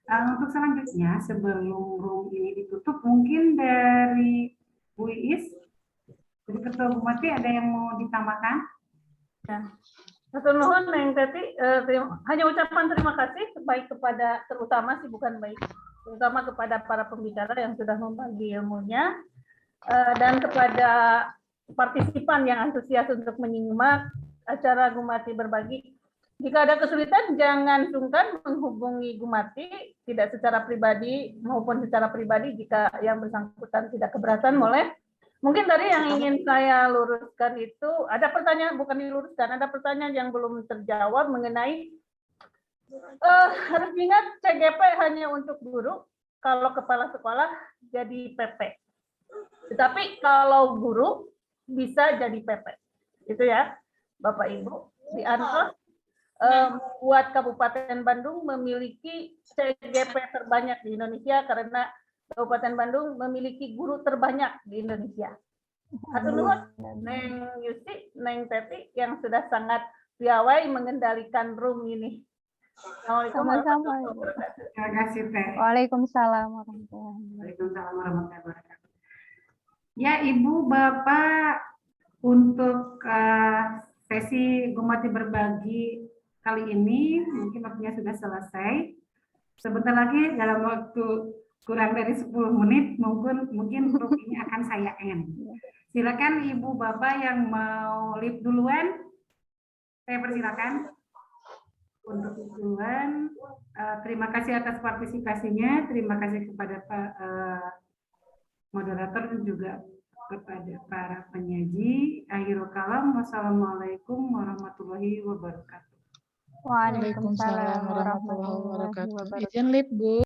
Untuk selanjutnya, sebelum room ini ditutup, mungkin dari Bu Iis, dari Ketua Gumati, ada yang mau ditambahkan? Ya. Nuhun Neng Teti, hanya ucapan terima kasih baik kepada, terutama sih bukan baik, terutama kepada para pembicara yang sudah membagi ilmunya, dan kepada partisipan yang antusias untuk menyimak acara Gumati Berbagi. Jika ada kesulitan, jangan sungkan menghubungi Gumati, tidak secara pribadi maupun secara pribadi. Jika yang bersangkutan tidak keberatan, boleh. Mungkin tadi yang ingin saya luruskan itu, ada pertanyaan, bukan diluruskan, ada pertanyaan yang belum terjawab mengenai, harus ingat CGP hanya untuk guru, kalau kepala sekolah jadi PP. Tetapi kalau guru bisa jadi PP. Itu ya, Bapak Ibu. Di Ansos, buat Kabupaten Bandung memiliki CGP terbanyak di Indonesia karena Kabupaten Bandung memiliki guru terbanyak di Indonesia. Hatur nuhun Neng Yusi, Neng Teti yang sudah sangat piawai mengendalikan room ini. Assalamualaikum warahmatullahi wabarakatuh. Terima kasih, Teh. Waalaikumsalam warahmatullahi wabarakatuh. Ya, Ibu, Bapak, untuk sesi Gumati Berbagi kali ini, mungkin waktunya sudah selesai. Sebentar lagi dalam waktu kurang dari 10 menit, mungkin grup ini akan saya end. Silakan Ibu Bapak yang mau lead duluan, saya persilakan. untuk usulan. Terima kasih atas partisipasinya. Terima kasih kepada Pak moderator dan juga kepada para penyaji. Akhirul kalam. Wassalamualaikum warahmatullahi wabarakatuh. Waalaikumsalam warahmatullahi wabarakatuh. Izin Lip, Bu.